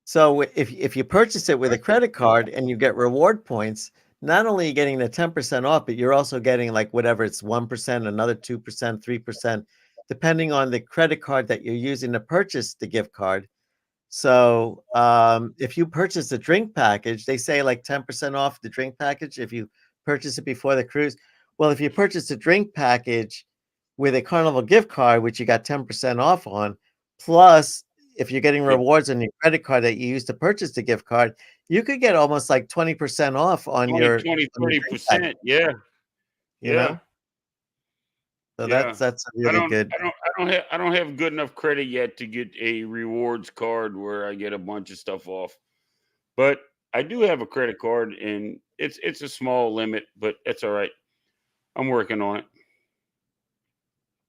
Speaker 2: So if you purchase it with a credit card and you get reward points, not only are you getting the 10% off, but you're also getting like whatever it's 1%, another 2%, 3%, depending on the credit card that you're using to purchase the gift card. So if you purchase a drink package, they say like 10% off the drink package if you purchase it before the cruise. Well, if you purchase a drink package with a Carnival gift card, which you got 10% off on, plus if you're getting
Speaker 1: Yeah,
Speaker 2: rewards on your credit card that you use to purchase the gift card, you could get almost like 20% off on
Speaker 1: 20,
Speaker 2: your
Speaker 1: 20,
Speaker 2: drink package,
Speaker 1: 30%. Yeah,
Speaker 2: you
Speaker 1: yeah,
Speaker 2: know? So
Speaker 1: yeah.
Speaker 2: that's a really good.
Speaker 1: I don't have good enough credit yet to get a rewards card where I get a bunch of stuff off. But I do have a credit card, and it's a small limit, but it's all right. I'm working on it.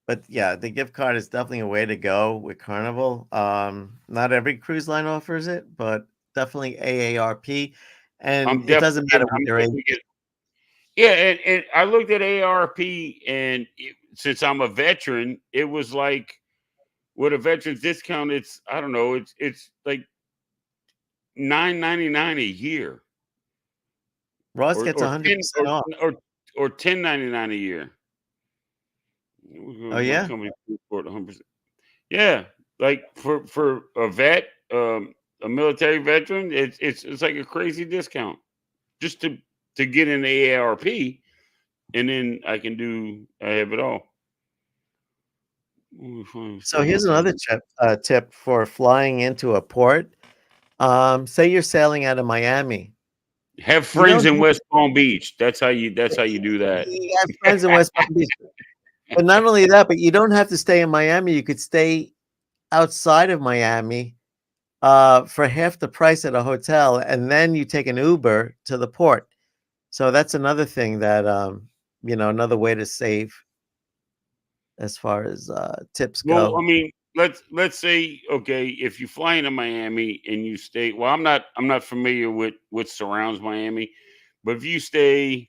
Speaker 2: But yeah, the gift card is definitely a way to go with Carnival. Not every cruise line offers it, but definitely AARP. And it doesn't matter what
Speaker 1: I'm
Speaker 2: your age
Speaker 1: definitely
Speaker 2: is.
Speaker 1: getting. Yeah, and I looked at ARP, and since I'm a veteran, it was like with a veteran's discount, it's I don't know, it's like $9.99 a year,
Speaker 2: Ross gets
Speaker 1: or
Speaker 2: 100% off.
Speaker 1: or $10.99 a year.
Speaker 2: Oh
Speaker 1: My
Speaker 2: yeah.
Speaker 1: company paid for it 100%. Yeah, like for a vet, a military veteran, it's like a crazy discount just to get in the AARP, and then I have it all.
Speaker 2: So here's another tip for flying into a port. Say you're sailing out of Miami.
Speaker 1: Have
Speaker 2: You
Speaker 1: friends
Speaker 2: don't
Speaker 1: in
Speaker 2: have
Speaker 1: West Palm Beach. That's how you do that.
Speaker 2: you have friends in West Palm Beach. But not only that, but you don't have to stay in Miami. You could stay outside of Miami for half the price at a hotel, and then you take an Uber to the port. So that's another thing that another way to save as far as tips
Speaker 1: Well,
Speaker 2: go.
Speaker 1: I mean, let's say okay, if you fly into Miami and you stay, well, I'm not familiar with what surrounds Miami, but if you stay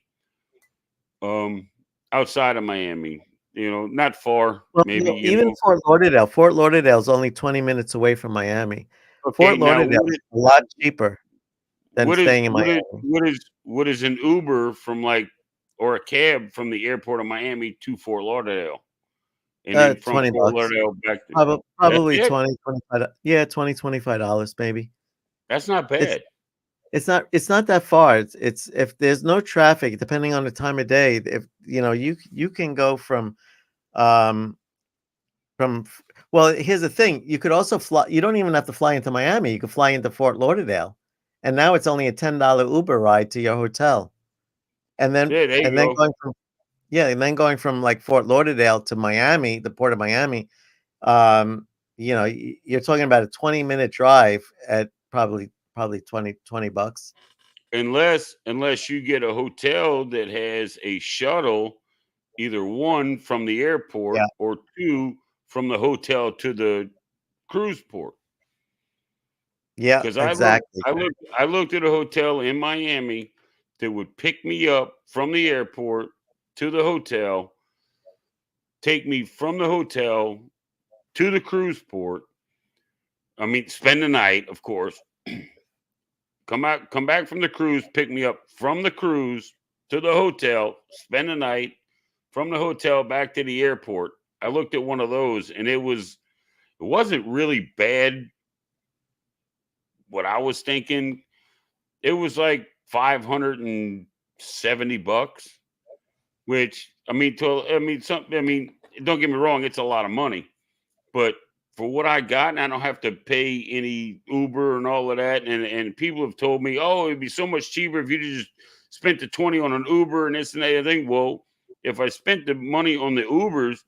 Speaker 1: um outside of Miami, not far,
Speaker 2: Well,
Speaker 1: maybe,
Speaker 2: even Fort Lauderdale is only 20 minutes away from Miami.
Speaker 1: okay,
Speaker 2: Fort
Speaker 1: now
Speaker 2: Lauderdale is a lot cheaper than
Speaker 1: what is
Speaker 2: staying in Miami.
Speaker 1: what is an Uber from like or a cab from the airport of Miami to Fort Lauderdale, and then from
Speaker 2: 20
Speaker 1: Fort
Speaker 2: bucks.
Speaker 1: Lauderdale back to that's
Speaker 2: Probably
Speaker 1: it.
Speaker 2: 20, 25. Yeah, 20, $25 maybe.
Speaker 1: That's not
Speaker 2: It's
Speaker 1: bad.
Speaker 2: it's not that far. It's if there's no traffic, depending on the time of day, if you can go um well, here's the thing. You could also fly. You don't even have to fly into Miami. You could fly into Fort Lauderdale, and now it's only a $10 Uber ride to your hotel. And then
Speaker 1: Yeah, there you go.
Speaker 2: going from like Fort Lauderdale to Miami, the port of Miami, um, you're talking about a 20-minute drive at probably 20 bucks.
Speaker 1: Unless you get a hotel that has a shuttle, either one from the airport
Speaker 2: Yeah,
Speaker 1: or two from the hotel to the cruise port.
Speaker 2: yeah,
Speaker 1: Because
Speaker 2: exactly.
Speaker 1: I looked at a hotel in Miami that would pick me up from the airport to the hotel, take me from the hotel to the cruise port. I mean, spend the night, of course. Come back from the cruise, pick me up from the cruise to the hotel, spend the night, from the hotel back to the airport. I looked at one of those and it wasn't really bad what I was thinking. It was like $570, which I mean, don't get me wrong, it's a lot of money, but for what I got, and I don't have to pay any Uber and all of that. And people have told me, oh, it'd be so much cheaper if you just spent the 20 on an Uber and this and that. I think, well, if I spent the money on the Ubers,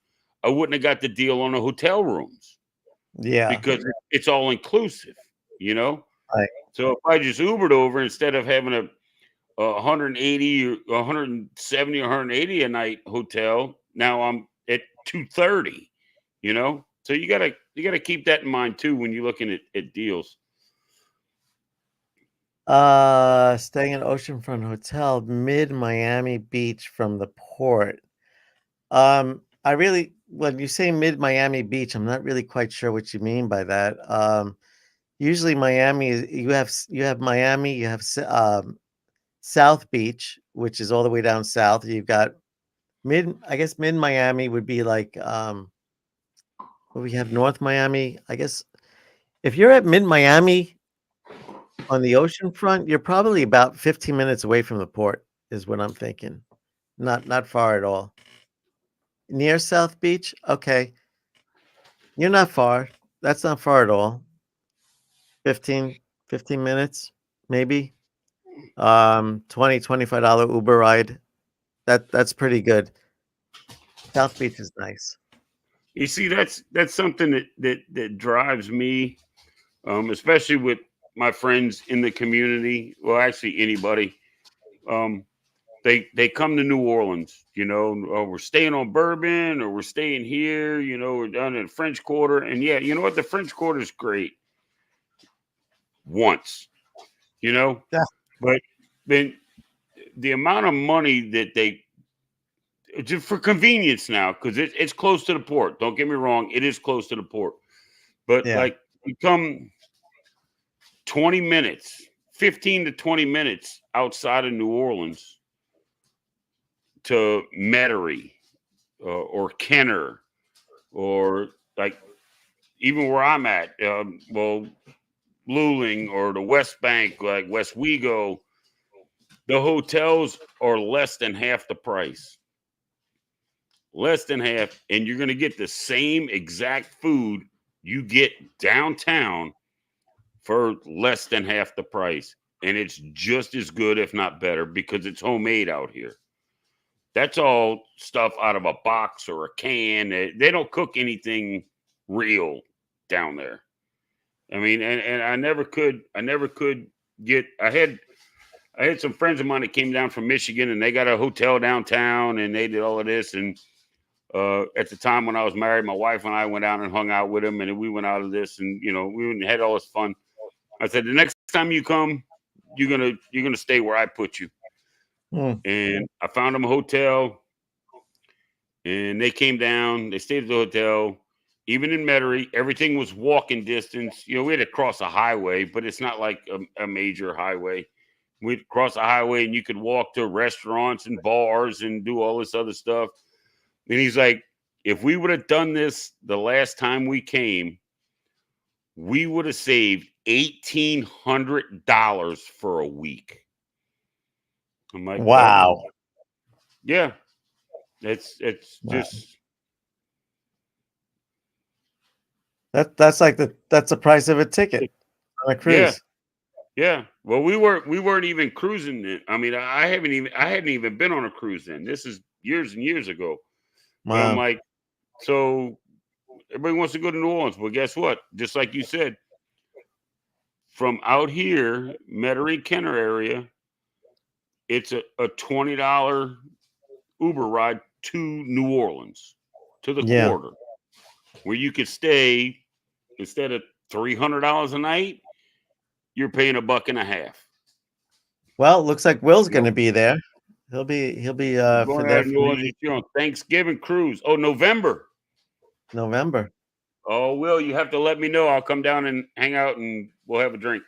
Speaker 1: I wouldn't have got the deal on the hotel rooms.
Speaker 2: Yeah.
Speaker 1: Because it's all inclusive, you know?
Speaker 2: Right.
Speaker 1: So if I just Ubered over instead of having a 180 or 170 or 180 a night hotel, now I'm at 230, you know? So you gotta keep that in mind too when you're looking at deals.
Speaker 2: Staying in oceanfront hotel, mid Miami Beach from the port. When you say mid Miami Beach, I'm not really quite sure what you mean by that. Usually Miami, you have Miami, you have South Beach, which is all the way down south. You've got mid Miami would be like we have North Miami. I guess if you're at mid Miami on the ocean front, you're probably about 15 minutes away from the port, is what I'm thinking. Not far at all. Near South Beach? Okay. You're not far. That's not far at all. 15 minutes, maybe. $20, $25 Uber ride. That's pretty good. South Beach is nice.
Speaker 1: You see, that's something that drives me, especially with my friends in the community. Well, actually, anybody. They come to New Orleans, you know, or we're staying on Bourbon, or we're staying here, you know, we're down in the French Quarter, and yeah, you know what, the French Quarter is great once, you know,
Speaker 2: Yeah.
Speaker 1: but then the amount of money that they just for convenience now, because it's close to the port. Don't get me wrong, it is close to the port. But
Speaker 2: Yeah.
Speaker 1: like we come 20 minutes, 15 to 20 minutes outside of New Orleans to Metairie or Kenner, or like even where I'm at, Luling or the West Bank, like West Wego, the hotels are less than half the price. Less than half, and you're going to get the same exact food you get downtown for less than half the price, and it's just as good, if not better, because it's homemade out here. That's all stuff out of a box or a can. They don't cook anything real down there. I mean, and I never could get. I had some friends of mine that came down from Michigan, and they got a hotel downtown, and they did all of this. And at the time when I was married, my wife and I went out and hung out with him, and we went out of this, and you know, we had all this fun. I said, the next time you come, you're gonna stay where I put you. And I found them a hotel, and they came down. They stayed at the hotel. Even in Metairie, everything was walking distance. You know, we had to cross a highway, but it's not like a major highway. We'd cross a highway, and you could walk to restaurants and bars and do all this other stuff. And he's like, if we would have done this the last time we came, we would have saved $1,800 for a week. I'm like,
Speaker 2: wow.
Speaker 1: Yeah, it's
Speaker 2: Wow.
Speaker 1: just
Speaker 2: That's the price of a ticket on a cruise.
Speaker 1: Yeah. Well, we weren't even cruising then. I mean, I hadn't even been on a cruise then. This is years and years ago. But I'm
Speaker 2: Wow.
Speaker 1: like, so everybody wants to go to New Orleans. Well, guess what? Just like you said, from out here, Metairie, Kenner area, it's a $20 Uber ride to New Orleans, to the
Speaker 2: Yeah.
Speaker 1: quarter, where you could stay instead of $300 a night, you're paying $1.50.
Speaker 2: Well, looks like Will's going to be there. He'll be
Speaker 1: Going
Speaker 2: for
Speaker 1: out
Speaker 2: there
Speaker 1: of New
Speaker 2: for
Speaker 1: Orleans on Thanksgiving cruise. Oh, November.
Speaker 2: November.
Speaker 1: Oh, Will, you have to let me know. I'll come down and hang out, and we'll have a drink.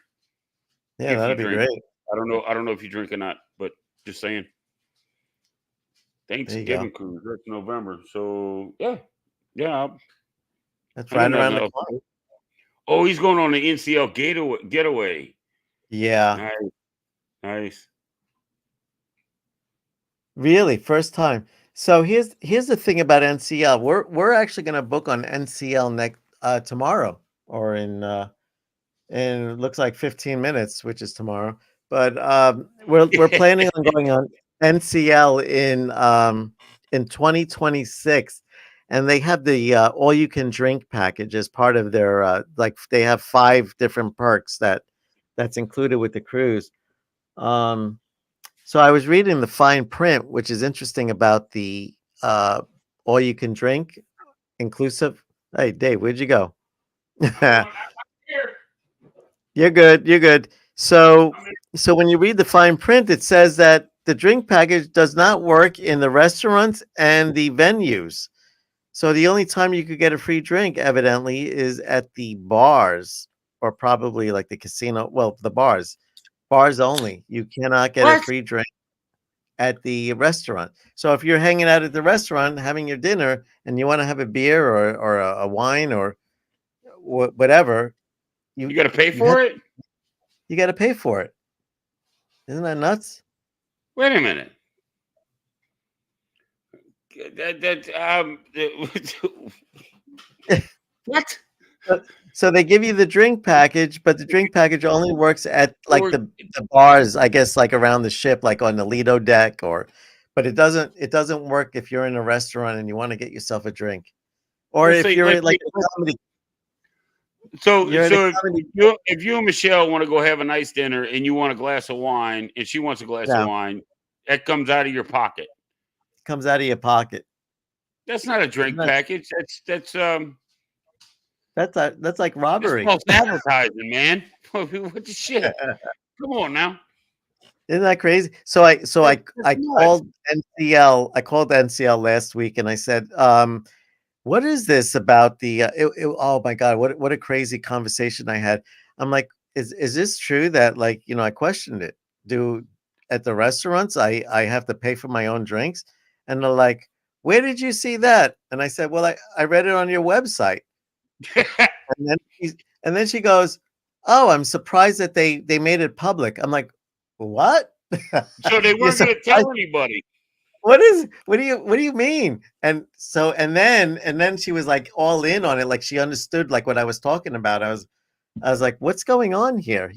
Speaker 2: Yeah,
Speaker 1: If
Speaker 2: that'd
Speaker 1: you
Speaker 2: be
Speaker 1: drink.
Speaker 2: great.
Speaker 1: I don't know if you drink or not, but just saying.
Speaker 2: There you go.
Speaker 1: Thanksgiving cruise. That's November. So yeah.
Speaker 2: That's
Speaker 1: I got
Speaker 2: right around
Speaker 1: nothing
Speaker 2: the
Speaker 1: else.
Speaker 2: corner.
Speaker 1: Oh, he's going on the NCL getaway.
Speaker 2: Yeah.
Speaker 1: Nice.
Speaker 2: Really, first time. So here's the thing about NCL. We're actually going to book on NCL next tomorrow, or in it looks like 15 minutes, which is tomorrow. But we're planning on going on NCL in 2026, and they have the all you can drink package as part of their like they have 5 different perks that's included with the cruise. So I was reading the fine print, which is interesting about the all you can drink inclusive. Hey, Dave, where'd you go? You're good. You're good. So when you read the fine print, it says that the drink package does not work in the restaurants and the venues. So the only time you could get a free drink, evidently, is at the bars or probably like the casino. Well, the bars only. You cannot get a
Speaker 1: What?
Speaker 2: free drink at the restaurant. So if you're hanging out at the restaurant having your dinner and you want to have a beer or a wine or whatever,
Speaker 1: You got to pay
Speaker 2: you have
Speaker 1: for it?
Speaker 2: you got to pay for it. Isn't that nuts?
Speaker 1: Wait a minute. What?
Speaker 2: So they give you the drink package, but the drink package only works at like the bars, I guess, like around the ship, like on the Lido deck, but it doesn't work if you're in a restaurant and you want to get yourself a drink, or
Speaker 1: Well,
Speaker 2: if
Speaker 1: see,
Speaker 2: you're
Speaker 1: like,
Speaker 2: like a comedy.
Speaker 1: So
Speaker 2: You're at a comedy.
Speaker 1: if you and Michelle want to go have a nice dinner and you want a glass of wine and she wants a glass of wine, that comes out of your pocket.
Speaker 2: Comes out of your pocket.
Speaker 1: That's not a drink package. That's
Speaker 2: like robbery.
Speaker 1: That's false advertising, man. What the shit? Come on now.
Speaker 2: Isn't that crazy? So I called NCL. I called NCL last week and I said, what is this about the oh my God, what a crazy conversation I had. I'm like, is this true that, like, I questioned it. Do at the restaurants I have to pay for my own drinks? And they're like, where did you see that? And I said, well, I read it on your website. and then she goes, oh, I'm surprised that they made it public. I'm like, what?
Speaker 1: So they weren't going to tell anybody.
Speaker 2: What do you mean? And so and then she was like all in on it, like she understood like what I was talking about. I was like, what's going on here?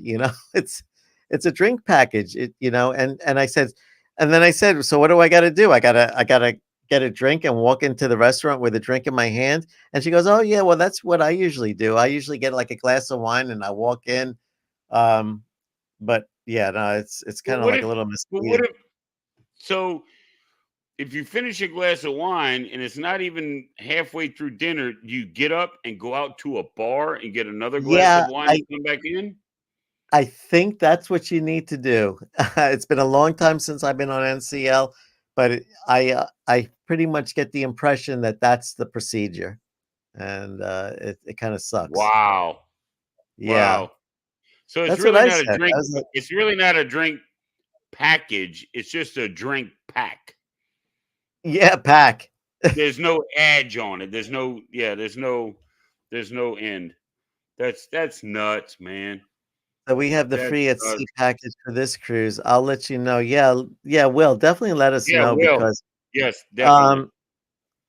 Speaker 2: It's a drink package. And I said, and then I said, so what do I got to do? I gotta get a drink and walk into the restaurant with a drink in my hand. And she goes, oh yeah, well that's what I usually do. I usually get like a glass of wine and I walk in. But yeah, no, it's kind of like a little misleading.
Speaker 1: So if you finish a glass of wine and it's not even halfway through dinner, you get up and go out to a bar and get another glass of wine and come back in?
Speaker 2: I think that's what you need to do. It's been a long time since I've been on NCL, but I pretty much get the impression that that's the procedure, and it kind of sucks.
Speaker 1: Wow.
Speaker 2: Yeah.
Speaker 1: Wow. So it's
Speaker 2: That's
Speaker 1: really
Speaker 2: what I
Speaker 1: not
Speaker 2: said.
Speaker 1: a drink. It's really not a drink package. It's just a drink pack.
Speaker 2: Yeah, pack.
Speaker 1: There's no edge on it. There's no end. That's nuts, man.
Speaker 2: So we have the free at sea package for this cruise. I'll let you know. Yeah, Will, definitely let us know because
Speaker 1: yes, definitely.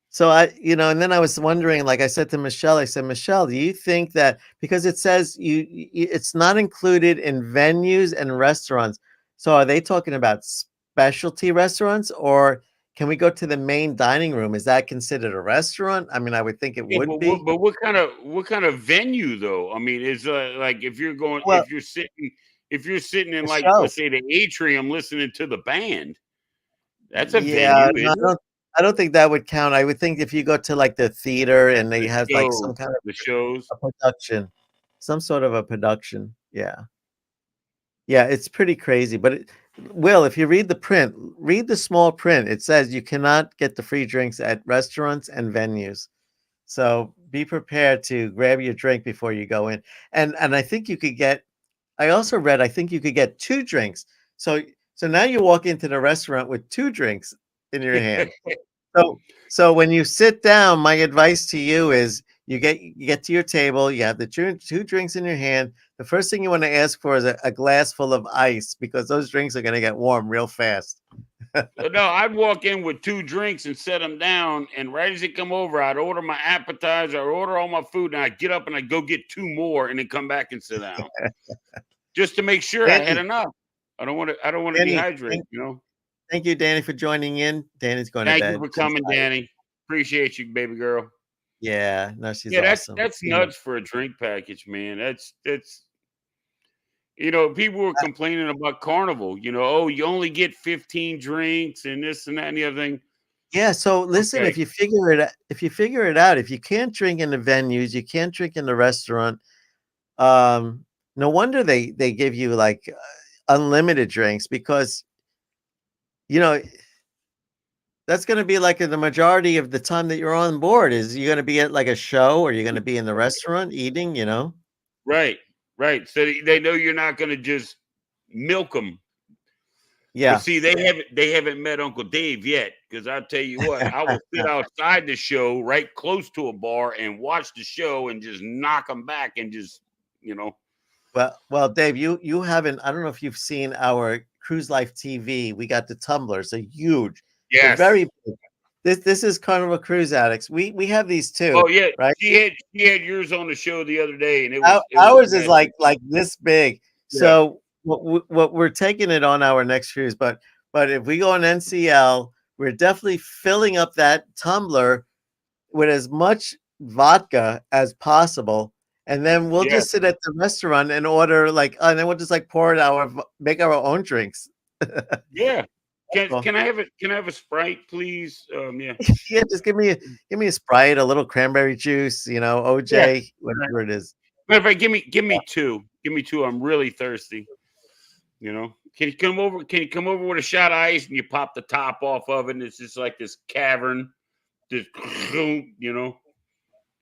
Speaker 2: So and then I was wondering, like I said to Michelle, I said, Michelle, do you think that because it says it's not included in venues and restaurants. So are they talking about specialty restaurants, or can we go to the main dining room? Is that considered a restaurant? I mean, I would think it would be.
Speaker 1: But what kind of venue though? I mean, is like if you're going, if you're sitting in like let's say the atrium listening to the band, that's a venue.
Speaker 2: I don't think that would count. I would think if you go to like the theater and they have like some kind of
Speaker 1: the shows,
Speaker 2: a production, some sort of a production. Yeah. Yeah, it's pretty crazy. But Will, if you read the print, read the small print. It says you cannot get the free drinks at restaurants and venues. So be prepared to grab your drink before you go in. And I think you could get. I also read. I think you could get 2 drinks. So now you walk into the restaurant with 2 drinks in your hand. So when you sit down, my advice to you is you get to your table, you have the 2 drinks in your hand. The first thing you want to ask for is a glass full of ice because those drinks are going to get warm real fast.
Speaker 1: No, I'd walk in with 2 drinks and set them down, and right as they come over, I'd order my appetizer, I'd order all my food, and I'd get up and I'd go get 2 more, and then come back and sit down, just to make sure I had
Speaker 2: Danny,
Speaker 1: enough. I don't want to
Speaker 2: Danny,
Speaker 1: dehydrate. You know.
Speaker 2: thank you, Danny, for joining in. Danny's going to
Speaker 1: Thank you
Speaker 2: bed.
Speaker 1: for
Speaker 2: She's
Speaker 1: coming,
Speaker 2: tired.
Speaker 1: Danny. Appreciate you, baby girl.
Speaker 2: Yeah, no, she's
Speaker 1: Yeah,
Speaker 2: awesome.
Speaker 1: that's nuts for a drink package, man. That's people were complaining about Carnival. Oh, you only get 15 drinks and this and that and the other thing.
Speaker 2: Yeah, so listen,
Speaker 1: Okay.
Speaker 2: if you figure it out, if you can't drink in the venues, you can't drink in the restaurant. No wonder they give you like unlimited drinks because you know that's going to be like the majority of the time that you're on board. Is you're going to be at like a show or you're going to be in the restaurant eating,
Speaker 1: Right, right. So they know you're not going to just milk them.
Speaker 2: Yeah.
Speaker 1: But see, they haven't met Uncle Dave yet, because I'll tell you what, I will sit outside the show right close to a bar and watch the show and just knock them back and just.
Speaker 2: Well, Dave, you haven't. I don't know if you've seen our Cruise Life TV. We got the tumblers, a huge, they're
Speaker 1: Yes.
Speaker 2: very big. This is Carnival Cruise Addicts. We have these too.
Speaker 1: Oh yeah,
Speaker 2: right.
Speaker 1: She had yours on the show the other day, and
Speaker 2: ours is like this big.
Speaker 1: Yeah.
Speaker 2: So what we're taking it on our next cruise, but if we go on NCL, we're definitely filling up that tumbler with as much vodka as possible. And then we'll just sit at the restaurant and order and then we'll just pour it make our own drinks.
Speaker 1: Yeah. Can I have a Sprite, please? Yeah.
Speaker 2: Yeah, just give me a Sprite, a little cranberry juice, OJ, whatever it is.
Speaker 1: Matter of fact, give me 2. Give me 2. I'm really thirsty. Can you come over? Can you come over with a shot of ice and you pop the top off of it, and it's just like this cavern, just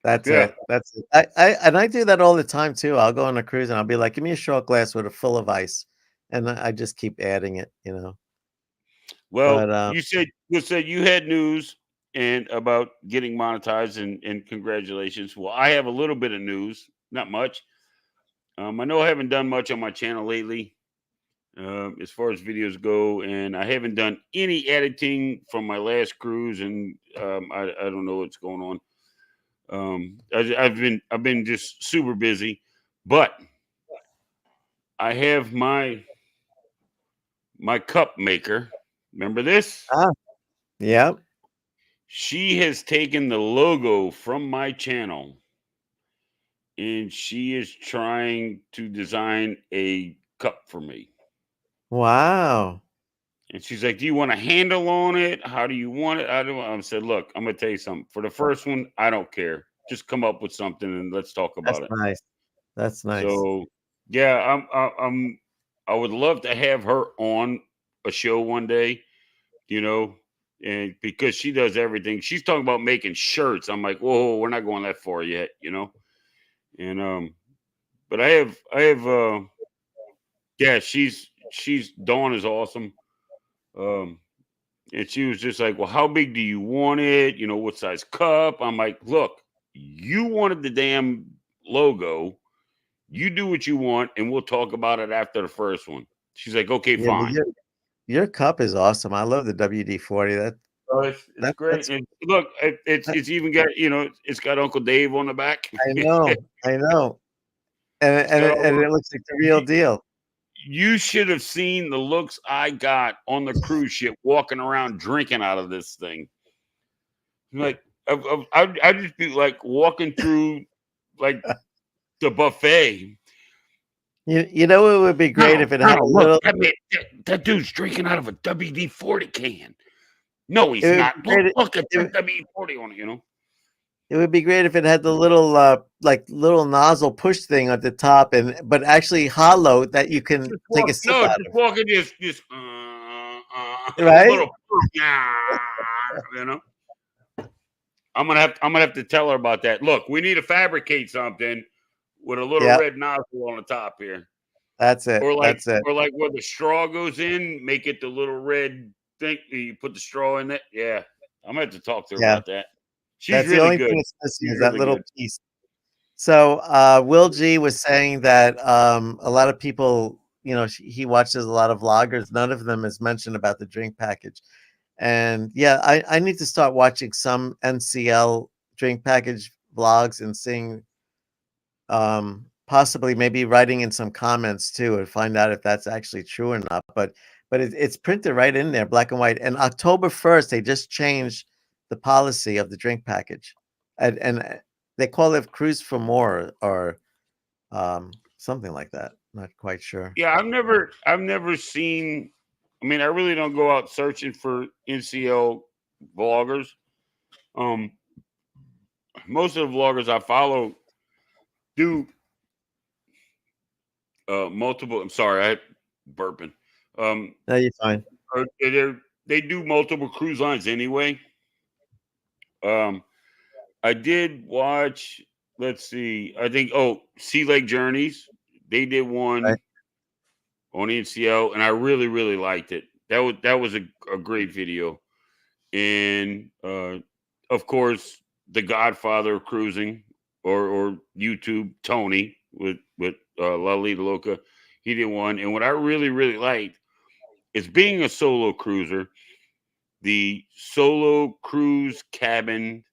Speaker 2: That's it. That's it. I do that all the time too. I'll go on a cruise and I'll be like, give me a short glass with a full of ice, and I just keep adding it.
Speaker 1: Well,
Speaker 2: But,
Speaker 1: you said you had news and about getting monetized, and congratulations. Well, I have a little bit of news, not much. I know I haven't done much on my channel lately, as far as videos go, and I haven't done any editing from my last cruise, and I don't know what's going on. I've been just super busy, but I have my cup maker. Remember this?
Speaker 2: Yeah.
Speaker 1: She has taken the logo from my channel, and she is trying to design a cup for me.
Speaker 2: Wow.
Speaker 1: And she's like, "Do you want a handle on it? How do you want it?" I said, "Look, I'm gonna tell you something. For the first one, I don't care. Just come up with something and let's talk about it."
Speaker 2: Nice. That's nice.
Speaker 1: So yeah, I would love to have her on a show one day, and because she does everything. She's talking about making shirts. I'm like, whoa, we're not going that far yet, and but I have yeah, she's Dawn is awesome. And she was just like, well, how big do you want it? What size cup? I'm like, look, you wanted the damn logo. You do what you want, and we'll talk about it after the first one. She's like, okay, fine.
Speaker 2: Your cup is awesome. I love the WD-40.
Speaker 1: It's great. And look, it's even got it's got Uncle Dave on the back.
Speaker 2: I know, and it looks like the real deal.
Speaker 1: You should have seen the looks I got on the cruise ship walking around drinking out of this thing. Like I'd just be like walking through like the buffet.
Speaker 2: It would be great if it had a little.
Speaker 1: That dude's drinking out of a WD-40 can. No, he's not. Look at the WD-40 on it.
Speaker 2: It would be great if it had the little like little nozzle push thing at the top, but actually hollow that you can take a sip out
Speaker 1: just
Speaker 2: of.
Speaker 1: walking just a
Speaker 2: Right?
Speaker 1: little, you know. I'm gonna have to tell her about that. Look, we need to fabricate something with a little
Speaker 2: Yeah,
Speaker 1: red nozzle on the top here,
Speaker 2: that's it. That's it.
Speaker 1: or like where the straw goes in, make it the little red thing. You put the straw in it. Yeah, I'm gonna have to talk to her
Speaker 2: Yeah,
Speaker 1: about that. She's
Speaker 2: that's the
Speaker 1: really
Speaker 2: only thing
Speaker 1: good.
Speaker 2: that's missing
Speaker 1: She's
Speaker 2: is that
Speaker 1: really
Speaker 2: little
Speaker 1: good.
Speaker 2: piece. So Will G was saying that a lot of people, he watches a lot of vloggers. None of them has mentioned about the drink package. And yeah, I need to start watching some NCL drink package vlogs and seeing possibly maybe writing in some comments too and find out if that's actually true or not. But it's printed right in there, black and white. And October 1st, they just changed the policy of the drink package. And they call it cruise for more or something like that. Not quite sure.
Speaker 1: Yeah, I've never seen. I mean, I really don't go out searching for NCL vloggers. Um, most of the vloggers I follow do multiple. I'm sorry, I burping.
Speaker 2: No, you're fine.
Speaker 1: They do multiple cruise lines anyway. Um, I did watch. Let's see. I think Sea Lake Journeys. They did
Speaker 2: Right.
Speaker 1: one on NCL, and I really liked it. That was a great video. And of course, the Godfather of cruising or YouTube Tony with Lalita Loca. He did one, and what I really liked is being a solo cruiser, the solo cruise cabin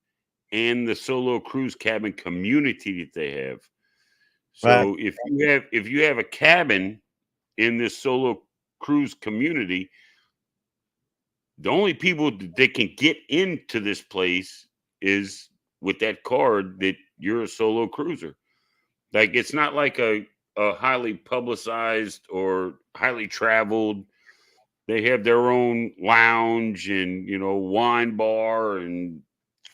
Speaker 1: and the solo cruise cabin community that they have.
Speaker 2: Right.
Speaker 1: So if you have a cabin in this solo cruise community, the only people that can get into this place is with that card that you're a solo cruiser. Like it's not like a highly publicized or highly traveled. They have their own lounge and wine bar and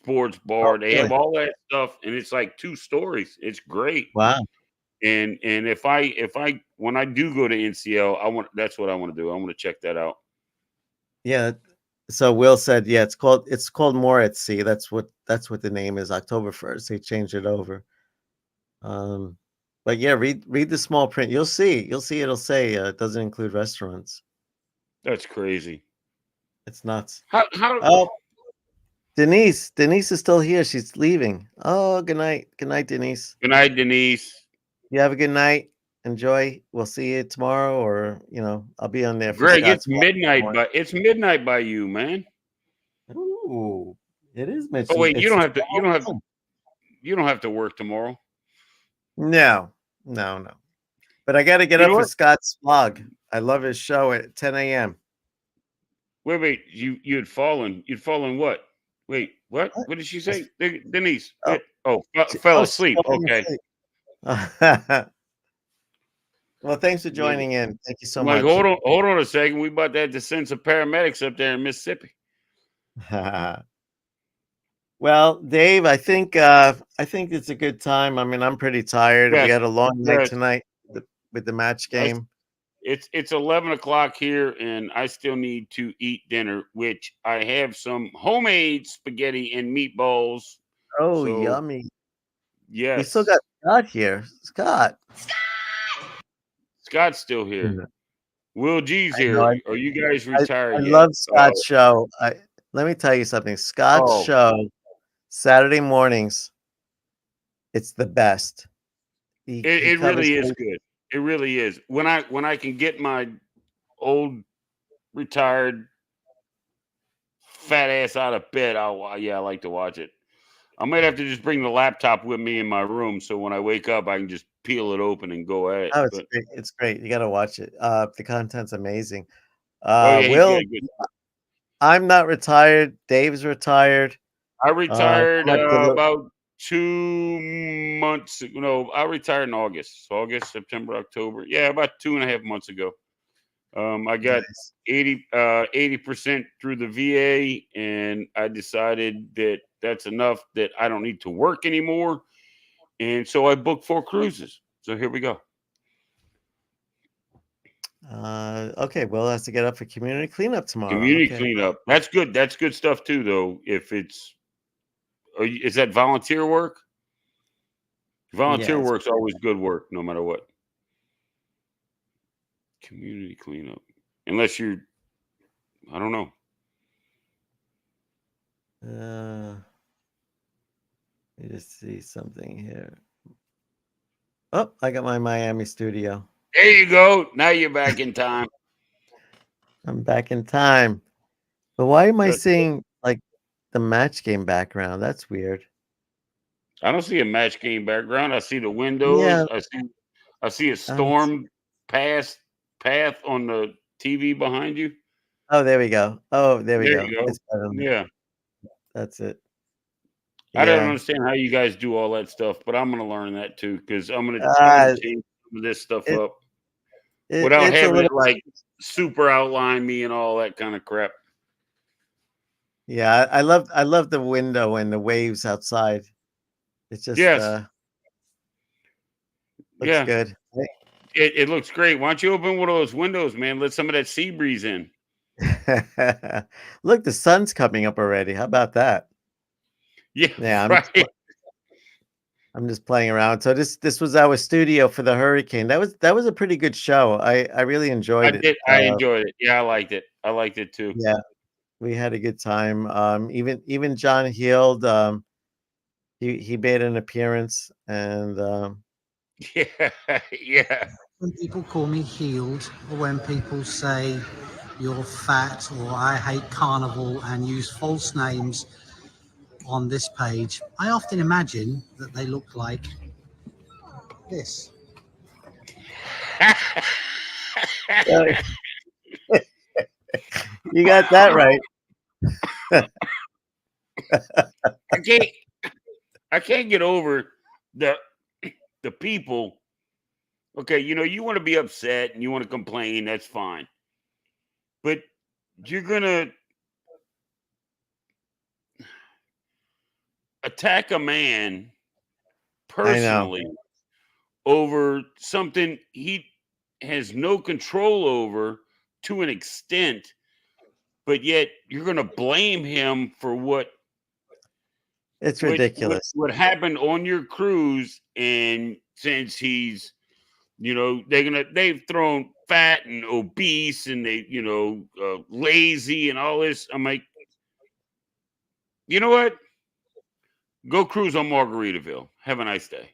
Speaker 1: sports
Speaker 2: Oh,
Speaker 1: bar. They
Speaker 2: really?
Speaker 1: have all that stuff, and it's like 2 stories. It's great.
Speaker 2: Wow.
Speaker 1: And if I when I do go to NCL, that's what I want to do. I want to check that out.
Speaker 2: Yeah. So Will said, yeah, it's called More at Sea. That's what the name is. October 1st, they changed it over. Um, but yeah, read the small print. You'll see. It'll say it doesn't include restaurants.
Speaker 1: That's crazy.
Speaker 2: It's nuts.
Speaker 1: How
Speaker 2: Oh, Denise is still here. She's leaving. Oh, good night. Good night, Denise.
Speaker 1: Good night, Denise.
Speaker 2: You have a good night. Enjoy. We'll see you tomorrow, or I'll be on there for
Speaker 1: Greg,
Speaker 2: Scott's walk tomorrow.
Speaker 1: it's midnight by you, man.
Speaker 2: Ooh, it is Mitch.
Speaker 1: Oh wait,
Speaker 2: It's
Speaker 1: you don't have to work tomorrow.
Speaker 2: no. But I got to get
Speaker 1: You
Speaker 2: up
Speaker 1: know
Speaker 2: for
Speaker 1: what?
Speaker 2: Scott's vlog. I love his show at 10 a.m.
Speaker 1: Wait, you'd fallen. You'd fallen what? Wait, what?
Speaker 2: What?
Speaker 1: What did she say? Denise.
Speaker 2: Oh,
Speaker 1: Fell
Speaker 2: she's
Speaker 1: asleep.
Speaker 2: falling
Speaker 1: Okay.
Speaker 2: asleep. Well, thanks for
Speaker 1: Like,
Speaker 2: joining in. Thank you so
Speaker 1: like,
Speaker 2: much.
Speaker 1: hold on a second. We about to have to send some paramedics up there in Mississippi.
Speaker 2: Well, Dave, I think it's a good time. I mean, I'm pretty tired. We
Speaker 1: Yes,
Speaker 2: had a long night
Speaker 1: yes.
Speaker 2: tonight with the match
Speaker 1: I-
Speaker 2: game.
Speaker 1: It's 11 o'clock here, and I still need to eat dinner, which I have some homemade spaghetti and meatballs.
Speaker 2: Oh,
Speaker 1: So
Speaker 2: yummy. We still
Speaker 1: yes,
Speaker 2: got Scott here. Scott.
Speaker 1: Scott's still here. Will G's
Speaker 2: I know.
Speaker 1: here. Are you guys
Speaker 2: I
Speaker 1: retired yet?
Speaker 2: love Scott's show. Let me tell you something. Scott's
Speaker 1: Oh.
Speaker 2: show, Saturday mornings, it's the best. He
Speaker 1: It
Speaker 2: covers
Speaker 1: really is good. It really is. When I can get my old retired fat ass out of bed, I like to watch it. I might have to just bring the laptop with me in my room so when I wake up I can just peel it open and go at it.
Speaker 2: Oh, it's great. It's great. You got to watch it. The content's amazing.
Speaker 1: Yeah, he's
Speaker 2: Will,
Speaker 1: good.
Speaker 2: I'm not retired. Dave's retired.
Speaker 1: I retired
Speaker 2: Come up to
Speaker 1: about 2 months. No, I retired in August. August, September, October. Yeah, about 2.5 months ago. I got
Speaker 2: nice.
Speaker 1: 80% through the VA, and I decided that that's enough that I don't need to work anymore. And so I booked 4 cruises. So here we go.
Speaker 2: Okay, we'll have to get up for community cleanup tomorrow.
Speaker 1: Community cleanup. That's good. That's good stuff too, though. If it's, is that volunteer work? Volunteer work's always good work, no matter what. Community cleanup, unless you're, I don't know.
Speaker 2: Let me just see something here. Oh, I got my Miami studio.
Speaker 1: There you go. Now you're back in time.
Speaker 2: I'm back in time. But why am I seeing like the match game background? That's weird.
Speaker 1: I don't see a match game background. I see the windows.
Speaker 2: Yeah.
Speaker 1: I see a storm path on the TV behind you.
Speaker 2: Oh, there we go. Oh, there we go.
Speaker 1: You go.
Speaker 2: It's better.
Speaker 1: Yeah.
Speaker 2: That's it.
Speaker 1: I don't understand how you guys do all that stuff, but I'm going to learn that too, because I'm going to change some of this stuff up without having it like super outline me and all that kind of crap.
Speaker 2: Yeah, I love the window and the waves outside. It's just looks good.
Speaker 1: It looks great. Why don't you open one of those windows, man? Let some of that sea breeze in.
Speaker 2: Look, the sun's coming up already. How about that?
Speaker 1: Yeah,
Speaker 2: I'm just playing around. So this was our studio for the hurricane. That was a pretty good show. I really enjoyed it.
Speaker 1: I enjoyed it. Yeah, I liked it. I liked it too.
Speaker 2: Yeah, we had a good time. Even John Heald, he made an appearance, and
Speaker 1: yeah.
Speaker 4: When people call me Heald, or when people say you're fat, or I hate carnival, and use false names on this page, I often imagine that they look like this.
Speaker 2: You got that right.
Speaker 1: I can't get over the people. Okay, you want to be upset and you want to complain, that's fine. But you're gonna attack a man personally over something he has no control over to an extent, but yet you're going to blame him for what
Speaker 2: it's ridiculous.
Speaker 1: What happened on your cruise. And since he's, they've thrown fat and obese and they, lazy and all this. I'm like, you know what? Go cruise on Margaritaville. Have a nice day.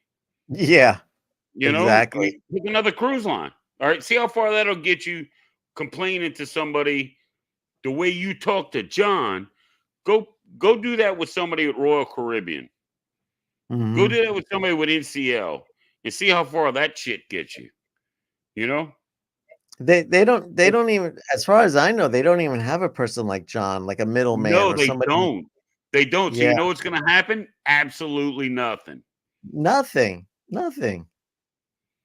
Speaker 2: Yeah. Exactly.
Speaker 1: Pick another cruise line. All right. See how far that'll get you complaining to somebody the way you talk to John. Go do that with somebody at Royal Caribbean.
Speaker 2: Mm-hmm.
Speaker 1: Go do that with somebody with NCL and see how far that shit gets you.
Speaker 2: They don't even, as far as I know, they don't even have a person like John, like a middleman.
Speaker 1: No, they don't. They don't. So
Speaker 2: Yeah.
Speaker 1: you know what's going to happen? Absolutely nothing.
Speaker 2: Nothing.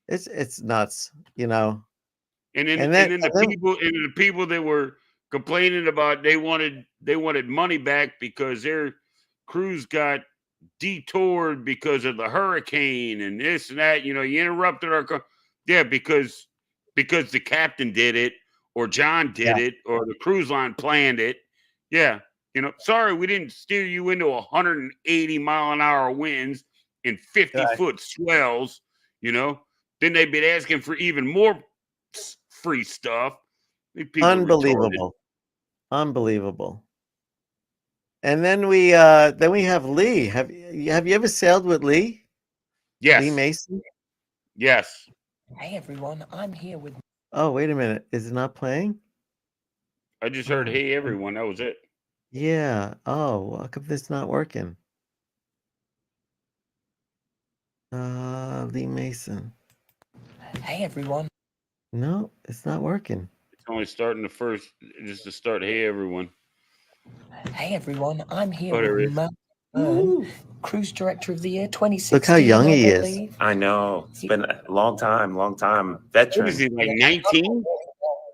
Speaker 2: It's nuts,
Speaker 1: And then the people that were complaining about they wanted money back because their cruise got detoured because of the hurricane and this and that. You interrupted our because the captain did it or John did it or the cruise line planned it. Yeah. Sorry, we didn't steer you into 180 mile an hour winds and 50-foot swells, Then they'd be asking for even more free stuff.
Speaker 2: Unbelievable. And then we have Lee. Have you ever sailed with Lee?
Speaker 1: Yes.
Speaker 2: Lee Mason?
Speaker 1: Yes.
Speaker 5: Hey everyone, I'm here with.
Speaker 2: Oh, wait a minute. Is it not playing?
Speaker 1: I just heard hey everyone. That was it.
Speaker 2: Yeah. Oh, how come this not working? Lee Mason.
Speaker 5: Hey everyone.
Speaker 2: No, it's not working.
Speaker 1: It's only starting just to start. Hey everyone.
Speaker 5: Hey everyone, I'm here
Speaker 1: with
Speaker 5: Matt Byrne, Cruise Director of the Year 2016.
Speaker 2: Look how young he is.
Speaker 6: I know. It's been a long time. Veteran.
Speaker 1: What is he, like 19?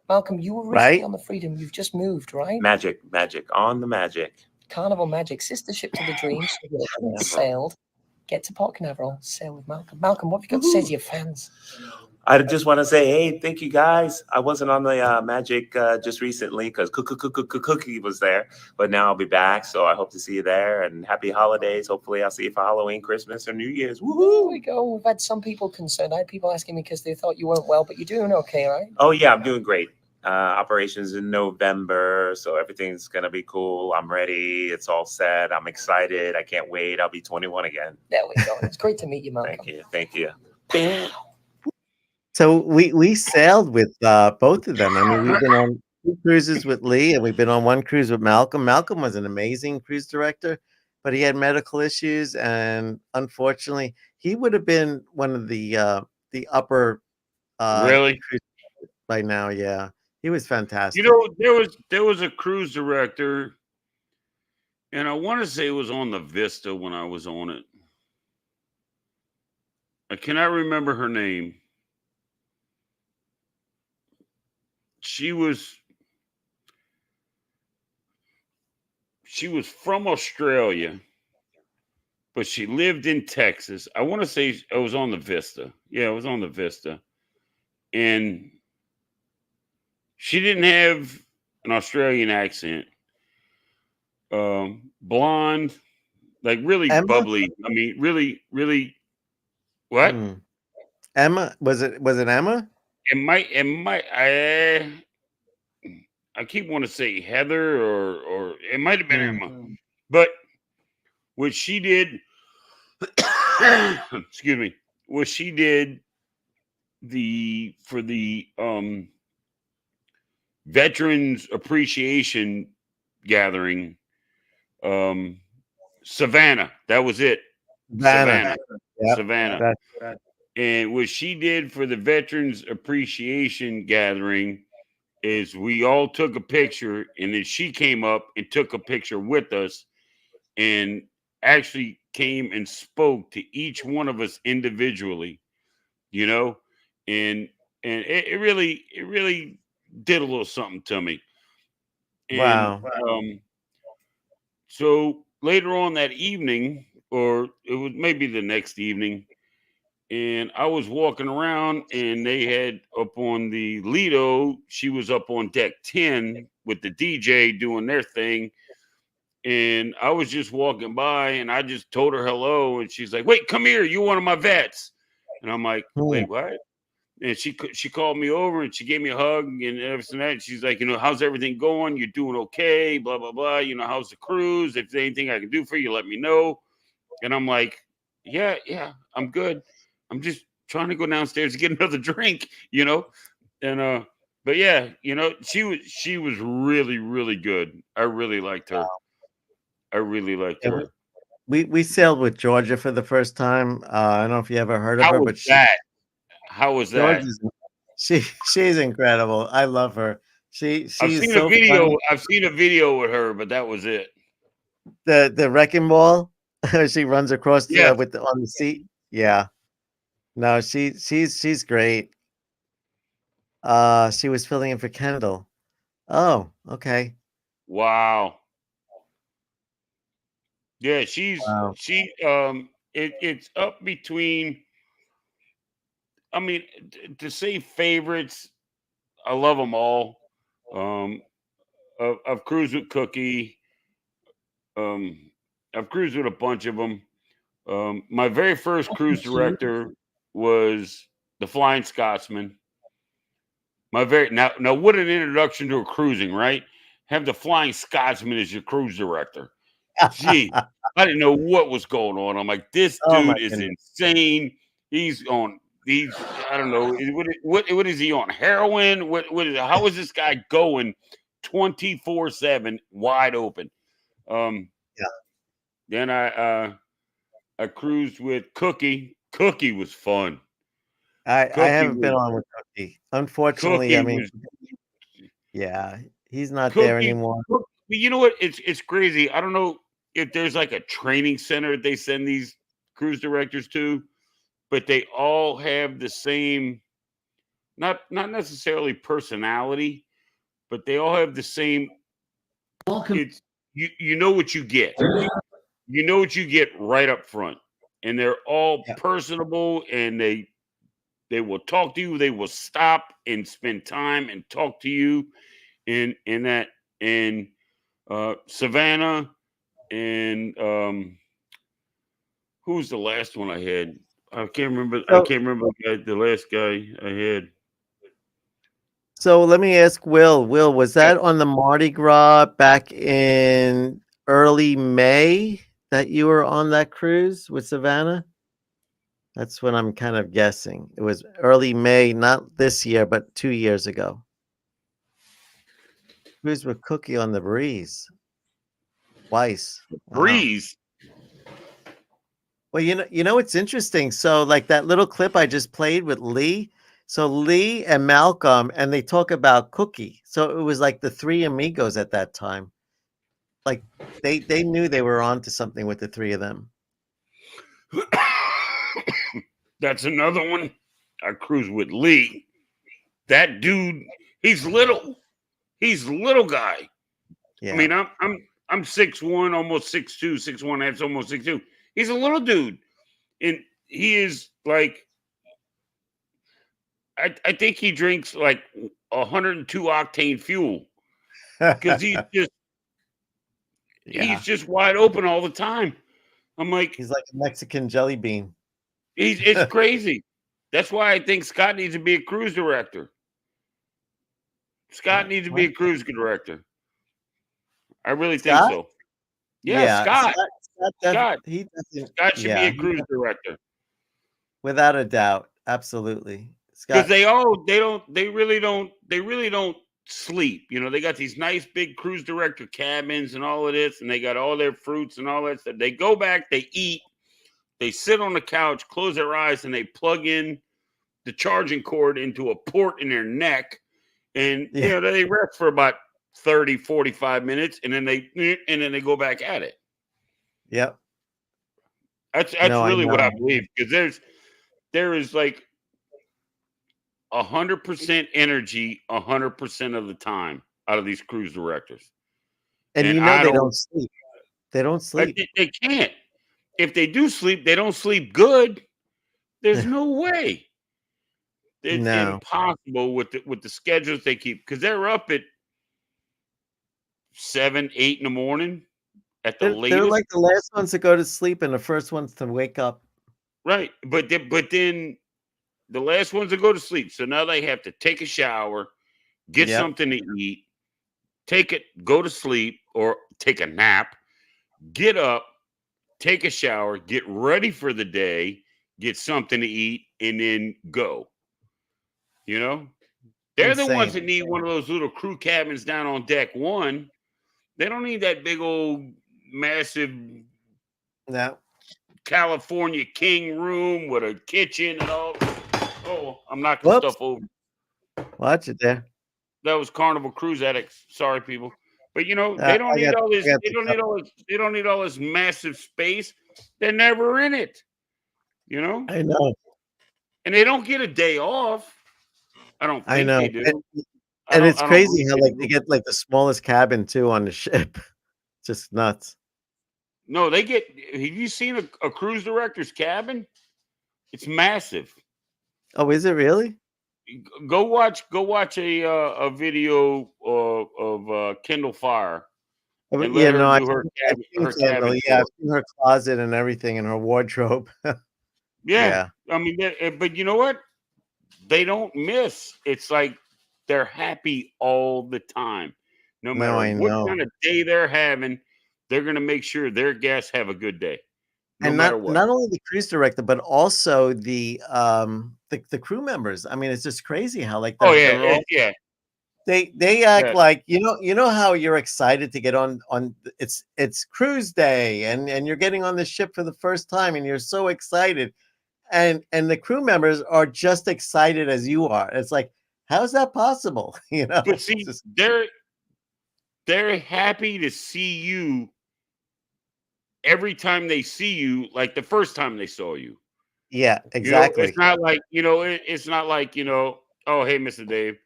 Speaker 5: Welcome. You were recently on the Freedom. You've just moved, right?
Speaker 6: Magic on the magic.
Speaker 5: Carnival Magic, sister ship to the Dream, sailed. Get to Port Canaveral, sail with Malcolm. Malcolm, what have you got to say to your fans?
Speaker 6: I just want to say, hey, thank you guys. I wasn't on the Magic just recently because Cookie was there, but now I'll be back. So I hope to see you there, and happy holidays. Hopefully I'll see you for Halloween, Christmas, or New Year's. Woohoo!
Speaker 5: There we go. We've had some people concerned. I had people asking me because they thought you weren't well, but you're doing okay, right?
Speaker 6: Oh, yeah, I'm doing great. Operations in November, so everything's going to be cool. I'm ready. It's all set. I'm excited. I can't wait. I'll be 21 again.
Speaker 5: There we go. It's great to meet you, Malcolm.
Speaker 6: Thank you. Thank you.
Speaker 2: So we sailed with both of them. I mean, we've been on 2 cruises with Lee, and we've been on 1 cruise with Malcolm. Malcolm was an amazing cruise director, but he had medical issues, and unfortunately, he would have been one of the upper
Speaker 1: Really?
Speaker 2: cruise by now. Yeah, he was fantastic.
Speaker 1: You know, there was a cruise director, and I want to say it was on the Vista when I was on it. I cannot remember her name. She was from Australia, but she lived in Texas. I want to say it was on the Vista. Yeah, it was on the Vista. And she didn't have an Australian accent. Blonde, like really
Speaker 2: Emma?
Speaker 1: bubbly. I mean, really, really what?
Speaker 2: Emma, was it Emma?
Speaker 1: It might I keep wanting to say Heather or it might have been Emma. But what she did excuse me, what she did for the Veterans Appreciation Gathering, Savannah, that was it. Savannah.
Speaker 2: Yep.
Speaker 1: Savannah. And what she did for the Veterans Appreciation Gathering is we all took a picture, and then she came up and took a picture with us and actually came and spoke to each one of us individually, you know, and it really did a little something to me. And,
Speaker 2: wow.
Speaker 1: So later on that evening, or it was maybe the next evening, and I was walking around, and they had up on the Lido, she was up on deck 10 with the DJ doing their thing. And I was just walking by, and I just told her hello, and she's like, "Wait, come here, you're one of my vets." And I'm like, "Wait, what?" And she called me over, and she gave me a hug and everything. That she's like, "You know, how's everything going? You're doing okay? Blah blah blah. You know, how's the cruise? If there's anything I can do for you, let me know." And I'm like, "Yeah, I'm good. I'm just trying to go downstairs to get another drink, you know." And but yeah, you know, she was really, really good. I really liked her. I really liked her.
Speaker 2: We sailed with Georgia for the first time. I don't know if you ever heard of her, but
Speaker 1: How was that?
Speaker 2: She's incredible. I love her. She's
Speaker 1: I've seen
Speaker 2: so
Speaker 1: a video.
Speaker 2: funny.
Speaker 1: I've seen a video with her, but that was it.
Speaker 2: The wrecking ball. She runs across
Speaker 1: Yeah.
Speaker 2: on the seat. Yeah. No, she's great. She was filling in for Kendall. Oh, okay.
Speaker 1: Wow. Yeah,
Speaker 2: Wow.
Speaker 1: it's up between. I mean, to say favorites, I love them all. I've cruised with Cookie. I've cruised with a bunch of them. My very first cruise director was the Flying Scotsman. Now what an introduction to a cruising, right? Have the Flying Scotsman as your cruise director. Gee, I didn't know what was going on. I'm like, this dude is insane. He's I don't know, what is he on? Heroin? How is this guy going 24/7 wide open? Then I cruised with Cookie. Cookie was fun.
Speaker 2: I haven't been on with Cookie. Unfortunately,
Speaker 1: Cookie
Speaker 2: I mean, he's not there anymore.
Speaker 1: You know what? It's crazy. I don't know if there's like a training center they send these cruise directors to, but they all have the same, not necessarily personality, but they all have the same. you know what you get. You know what you get right up front, and they're all personable, and they will talk to you. They will stop and spend time and talk to you. In that in Savannah, and who's the last one I had? I can't remember. I can't remember the last guy I had.
Speaker 2: So let me ask Will. Will, was that on the Mardi Gras back in early May that you were on that cruise with Savannah? That's what I'm kind of guessing. It was early May, not this year, but 2 years ago. Cruise with Cookie on the Breeze. Twice. Wow.
Speaker 1: Breeze.
Speaker 2: Well, you know it's interesting. So like that little clip I just played with Lee. So Lee and Malcolm, and they talk about Cookie. So it was like the three amigos at that time. Like they knew they were on to something with the three of them.
Speaker 1: That's another one. I cruise with Lee. That dude, he's little. He's a little guy. Yeah. I mean, I'm 6'1", almost 6'2", 6'1", that's almost 6'2". He's a little dude. And he is like, I think he drinks like 102 octane fuel. Because he's just wide open all the time. I'm like,
Speaker 2: he's like a Mexican jelly bean.
Speaker 1: It's crazy. That's why I think Scott needs to be a cruise director. Scott needs to be a cruise director. I really think so. Yeah, Scott. Scott should be a cruise director.
Speaker 2: Without a doubt. Absolutely.
Speaker 1: Because they really don't sleep. You know, they got these nice big cruise director cabins and all of this, and they got all their fruits and all that stuff. They go back, they eat, they sit on the couch, close their eyes, and they plug in the charging cord into a port in their neck. And you know, they rest for about 30, 45 minutes, and then they go back at it.
Speaker 2: Yep.
Speaker 1: That's really what I believe, because there is like 100% energy 100% of the time out of these cruise directors.
Speaker 2: And you know they don't sleep. They don't sleep.
Speaker 1: They can't. If they do sleep, they don't sleep good. There's no way. It's impossible with the schedules they keep, because they're up at 7, 8 in the morning at the latest.
Speaker 2: They're like the last ones to go to sleep and the first ones to wake up.
Speaker 1: Right. But then the last ones to go to sleep. So now they have to take a shower, get something to eat, go to sleep or take a nap, get up, take a shower, get ready for the day, get something to eat, and then go. You know, they're the ones that need one of those little crew cabins down on deck one. They don't need that big old massive California king room with a kitchen and all. Oh, I'm knocking stuff over.
Speaker 2: Watch it there.
Speaker 1: That was Carnival Cruise Addicts. Sorry, people. But you know, they don't need all this. They don't need all this massive space. They're never in it. You know?
Speaker 2: I know.
Speaker 1: And they don't get a day off. I don't think they do.
Speaker 2: And it's crazy how like they get like the smallest cabin too on the ship. Just nuts.
Speaker 1: No, they get. Have you seen a cruise director's cabin? It's massive.
Speaker 2: Oh, is it really?
Speaker 1: Go watch a video of Kendall Fire.
Speaker 2: I've seen her closet and everything in her wardrobe.
Speaker 1: Yeah. I mean, but you know what? They don't miss. It's like they're happy all the time. No matter what kind of day they're having, they're going to make sure their guests have a good day. No matter what.
Speaker 2: Not only the cruise director, but also the crew members. I mean, it's just crazy how like they act like you know how you're excited to get on it's cruise day and you're getting on the ship for the first time and you're so excited. And the crew members are just excited as you are. It's like, how's that possible? You know,
Speaker 1: but see, they're happy to see you every time they see you, like the first time they saw you.
Speaker 2: Yeah, exactly.
Speaker 1: You know, it's not like, it's not like, oh, hey, Mr. Dave,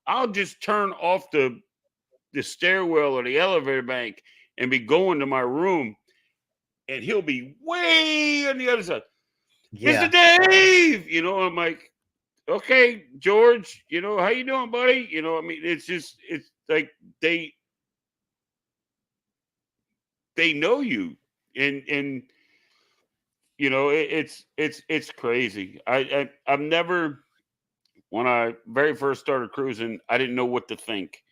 Speaker 1: I'll just turn off the the stairwell or the elevator bank and be going to my room, and he'll be way on the other side.
Speaker 2: Yeah.
Speaker 1: Mr. Dave, I'm like, okay, George, how you doing, buddy? I mean, it's like they know you, and it's crazy. I've never, when I very first started cruising, I didn't know what to think.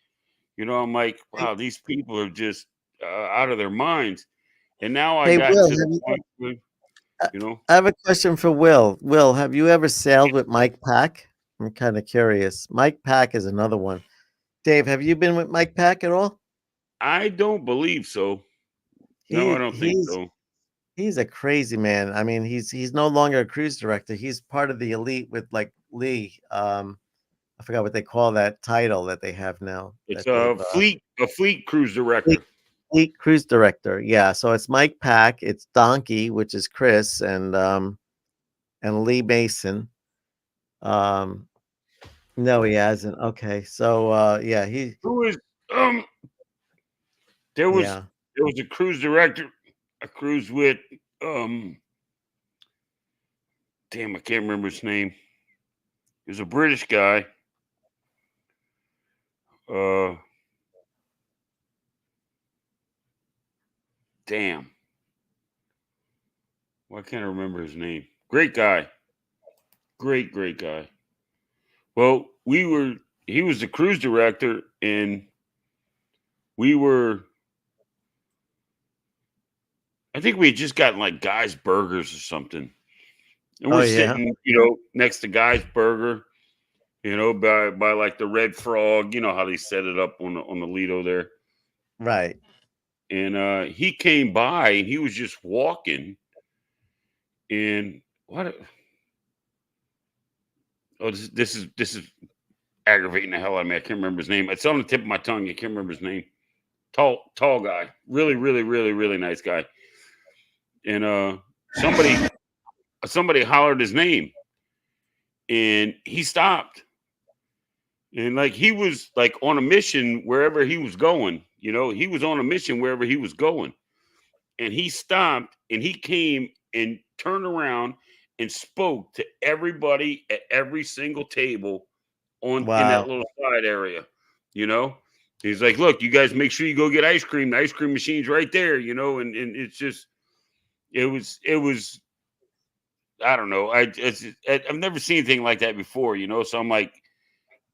Speaker 1: I'm like, wow, these people are just out of their minds. And now I
Speaker 2: Hey,
Speaker 1: got
Speaker 2: Will,
Speaker 1: to the point where,
Speaker 2: I have a question for Will. Will, have you ever sailed with Mike Pack? I'm kind of curious. Mike Pack is another one. Dave, have you been with Mike Pack at all?
Speaker 1: I don't believe so. No, I don't think so.
Speaker 2: He's a crazy man. I mean, he's no longer a cruise director. He's part of the elite with like Lee. I forgot what they call that title that they have now.
Speaker 1: It's
Speaker 2: a
Speaker 1: fleet cruise director.
Speaker 2: Fleet cruise director. Yeah. So it's Mike Pack, it's Donkey, which is Chris, and Lee Mason. No, he hasn't. Okay. So yeah,
Speaker 1: Who is there was a cruise director, a cruise with damn, I can't remember his name. He was a British guy. Damn. Why can't I remember his name? Great guy. Great guy. Well, he was the cruise director, and I think we had just gotten like Guy's Burgers or something. And we're sitting, next to Guy's Burger, by like the Red Frog, how they set it up on the Lido there.
Speaker 2: right.
Speaker 1: And he came by and he was just walking. And what? Oh, this is aggravating the hell out of me. I can't remember his name. It's on the tip of my tongue. I can't remember his name. Tall guy. Really, really, really, really nice guy. And somebody hollered his name, and he stopped. And like he was like on a mission wherever he was going. He was on a mission wherever he was going. And he stopped and he came and turned around and spoke to everybody at every single table in that little side area. He's like, look, you guys make sure you go get ice cream. The ice cream machine's right there, and it's just it was I don't know. I've never seen anything like that before, so I'm like,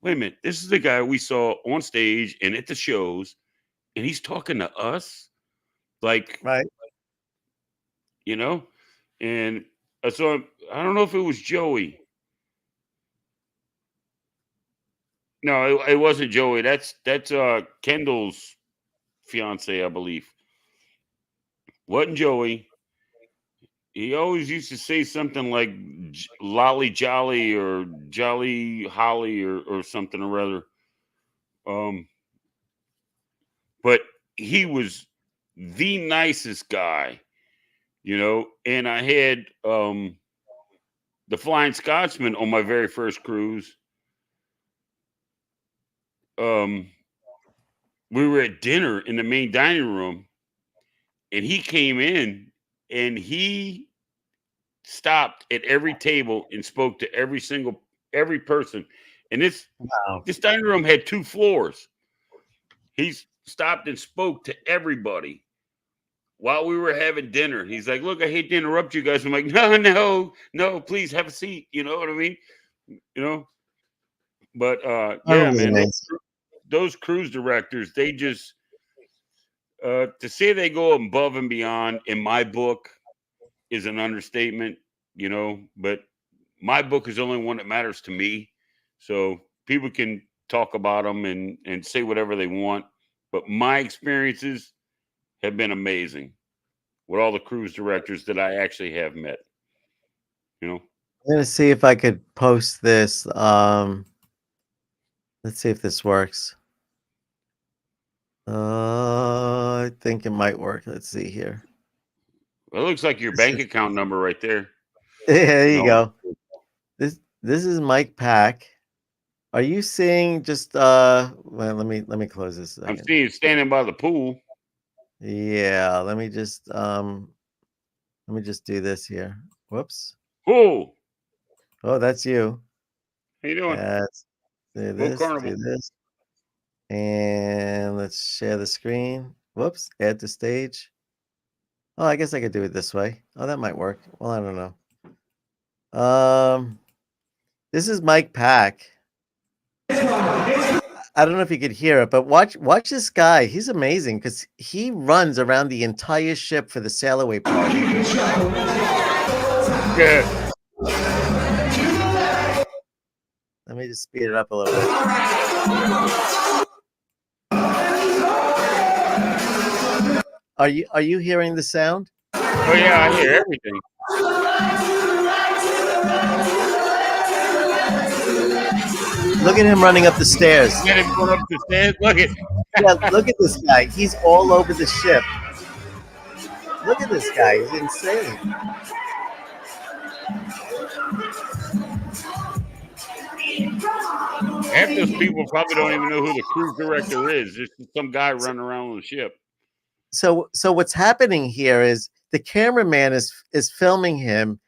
Speaker 1: wait a minute, this is the guy we saw on stage and at the shows, and he's talking to us, like,
Speaker 2: right,
Speaker 1: and so I don't know if it was Joey. No, it wasn't Joey. That's Kendall's fiance, I believe. Wasn't Joey. He always used to say something like "lolly jolly" or "jolly holly" or something or other. But he was the nicest guy, And I had the Flying Scotsman on my very first cruise. We were at dinner in the main dining room, and he came in and he stopped at every table and spoke to every person. And this dining room had 2 floors. He stopped and spoke to everybody while we were having dinner. He's like, look, I hate to interrupt you guys. I'm like, no, please have a seat. You know what I mean? But yeah, man, those cruise directors, they just to say they go above and beyond in my book is an understatement, but my book is the only one that matters to me. So people can talk about them and say whatever they want, but my experiences have been amazing with all the cruise directors that I actually have met.
Speaker 2: I'm gonna see if I could post this. Let's see if this works. I think it might work. Let's see here.
Speaker 1: Well, it looks like your bank account number right there.
Speaker 2: There you go. This is Mike Pack. Are you seeing just well, let me close this a
Speaker 1: I'm
Speaker 2: second.
Speaker 1: seeing you standing by the pool.
Speaker 2: Yeah, let me just do this here. Whoops.
Speaker 1: Whoa.
Speaker 2: Oh, that's you.
Speaker 1: How you doing?
Speaker 2: Let's do
Speaker 1: Go
Speaker 2: this,
Speaker 1: Carnival.
Speaker 2: do this. And let's share the screen. Whoops, add to stage. Oh, I guess I could do it this way. Oh, that might work. Well, I don't know. This is Mike Pack. I don't know if you could hear it, but watch this guy. He's amazing because he runs around the entire ship for the sail away party.
Speaker 1: Yeah.
Speaker 2: Let me just speed it up a little bit. Are you hearing the sound?
Speaker 1: Oh yeah, I hear everything.
Speaker 2: Look at him running up the stairs.
Speaker 1: Get him going up the stairs. Look at.
Speaker 2: Yeah, look at this guy. He's all over the ship. Look at this guy. He's insane.
Speaker 1: Half those people probably don't even know who the cruise director is. Just some guy running around on the ship.
Speaker 2: So what's happening here is the cameraman is filming him,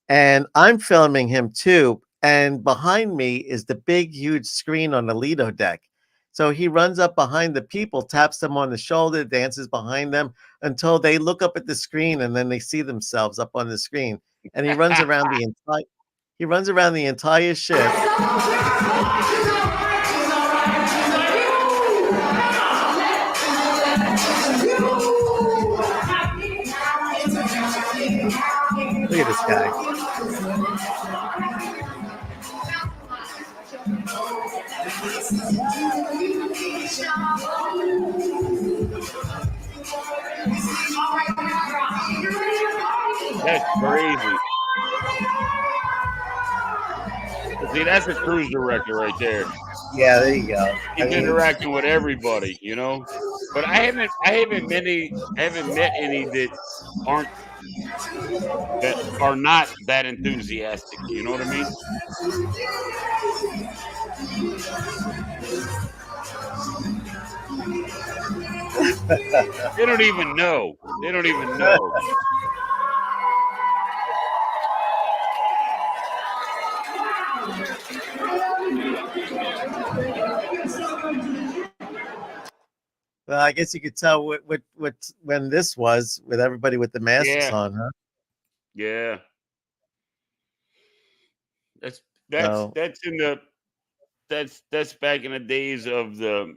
Speaker 2: and I'm filming him too. And behind me is the big, huge screen on the Lido deck. So he runs up behind the people, taps them on the shoulder, dances behind them until they look up at the screen, and then they see themselves up on the screen. And he runs around the entire ship. Look at this guy.
Speaker 1: That's crazy. See, that's a cruise director right there.
Speaker 2: Yeah, there you go.
Speaker 1: He's interacting with everybody, you know. But I haven't met any that are not that enthusiastic. You know what I mean? They don't even know. They don't even know.
Speaker 2: Well, I guess you could tell what when this was with everybody with the masks on, huh?
Speaker 1: Yeah. That's back in the days of the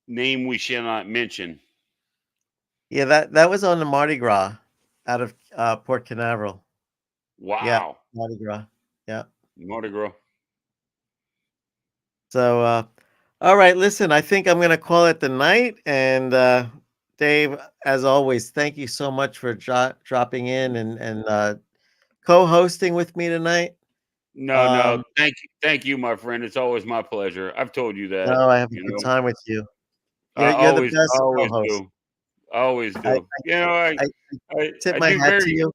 Speaker 1: name we shall not mention.
Speaker 2: Yeah, that was on the Mardi Gras out of Port Canaveral.
Speaker 1: Wow.
Speaker 2: Yeah, Mardi Gras. Yeah.
Speaker 1: Mardi Gras.
Speaker 2: So all right, listen, I think I'm gonna call it the night. And Dave, as always, thank you so much for dropping in and co-hosting with me tonight.
Speaker 1: No, thank you, my friend. It's always my pleasure. I've told you that.
Speaker 2: No, I have a good time with you.
Speaker 1: I
Speaker 2: You're the
Speaker 1: always
Speaker 2: best
Speaker 1: do.
Speaker 2: co-host.
Speaker 1: I always do.
Speaker 2: I tip my hat to you.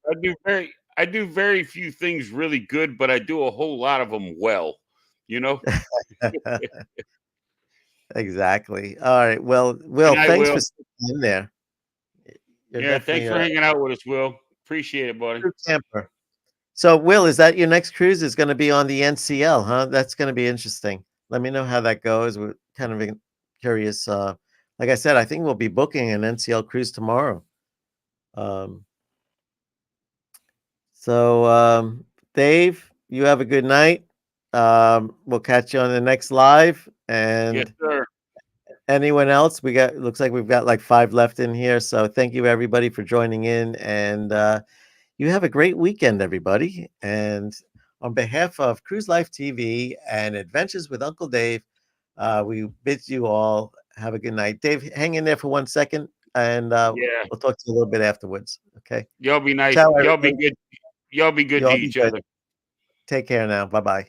Speaker 1: I do very few things really good, but I do a whole lot of them well. You know.
Speaker 2: Exactly. All right. Well, Will, thanks for sticking in there.
Speaker 1: Yeah, thanks for hanging out with us, Will. Appreciate it, buddy.
Speaker 2: True camper. So, Will, is that your next cruise? Is going to be on the NCL, huh? That's going to be interesting. Let me know how that goes. We're kind of curious. Like I said, I think we'll be booking an NCL cruise tomorrow. Dave, you have a good night. We'll catch you on the next live. And
Speaker 1: yes, sir.
Speaker 2: Anyone else? Looks like we've got like 5 left in here. So thank you everybody for joining in, and you have a great weekend, everybody. And on behalf of Cruise Life TV and Adventures with Uncle Dave, we bid you all have a good night. Dave, hang in there for 1 second, and we'll talk to you a little bit afterwards. Okay.
Speaker 1: Y'all be nice.
Speaker 2: Ciao,
Speaker 1: y'all be good. Y'all be good to each other.
Speaker 2: Take care now. Bye-bye.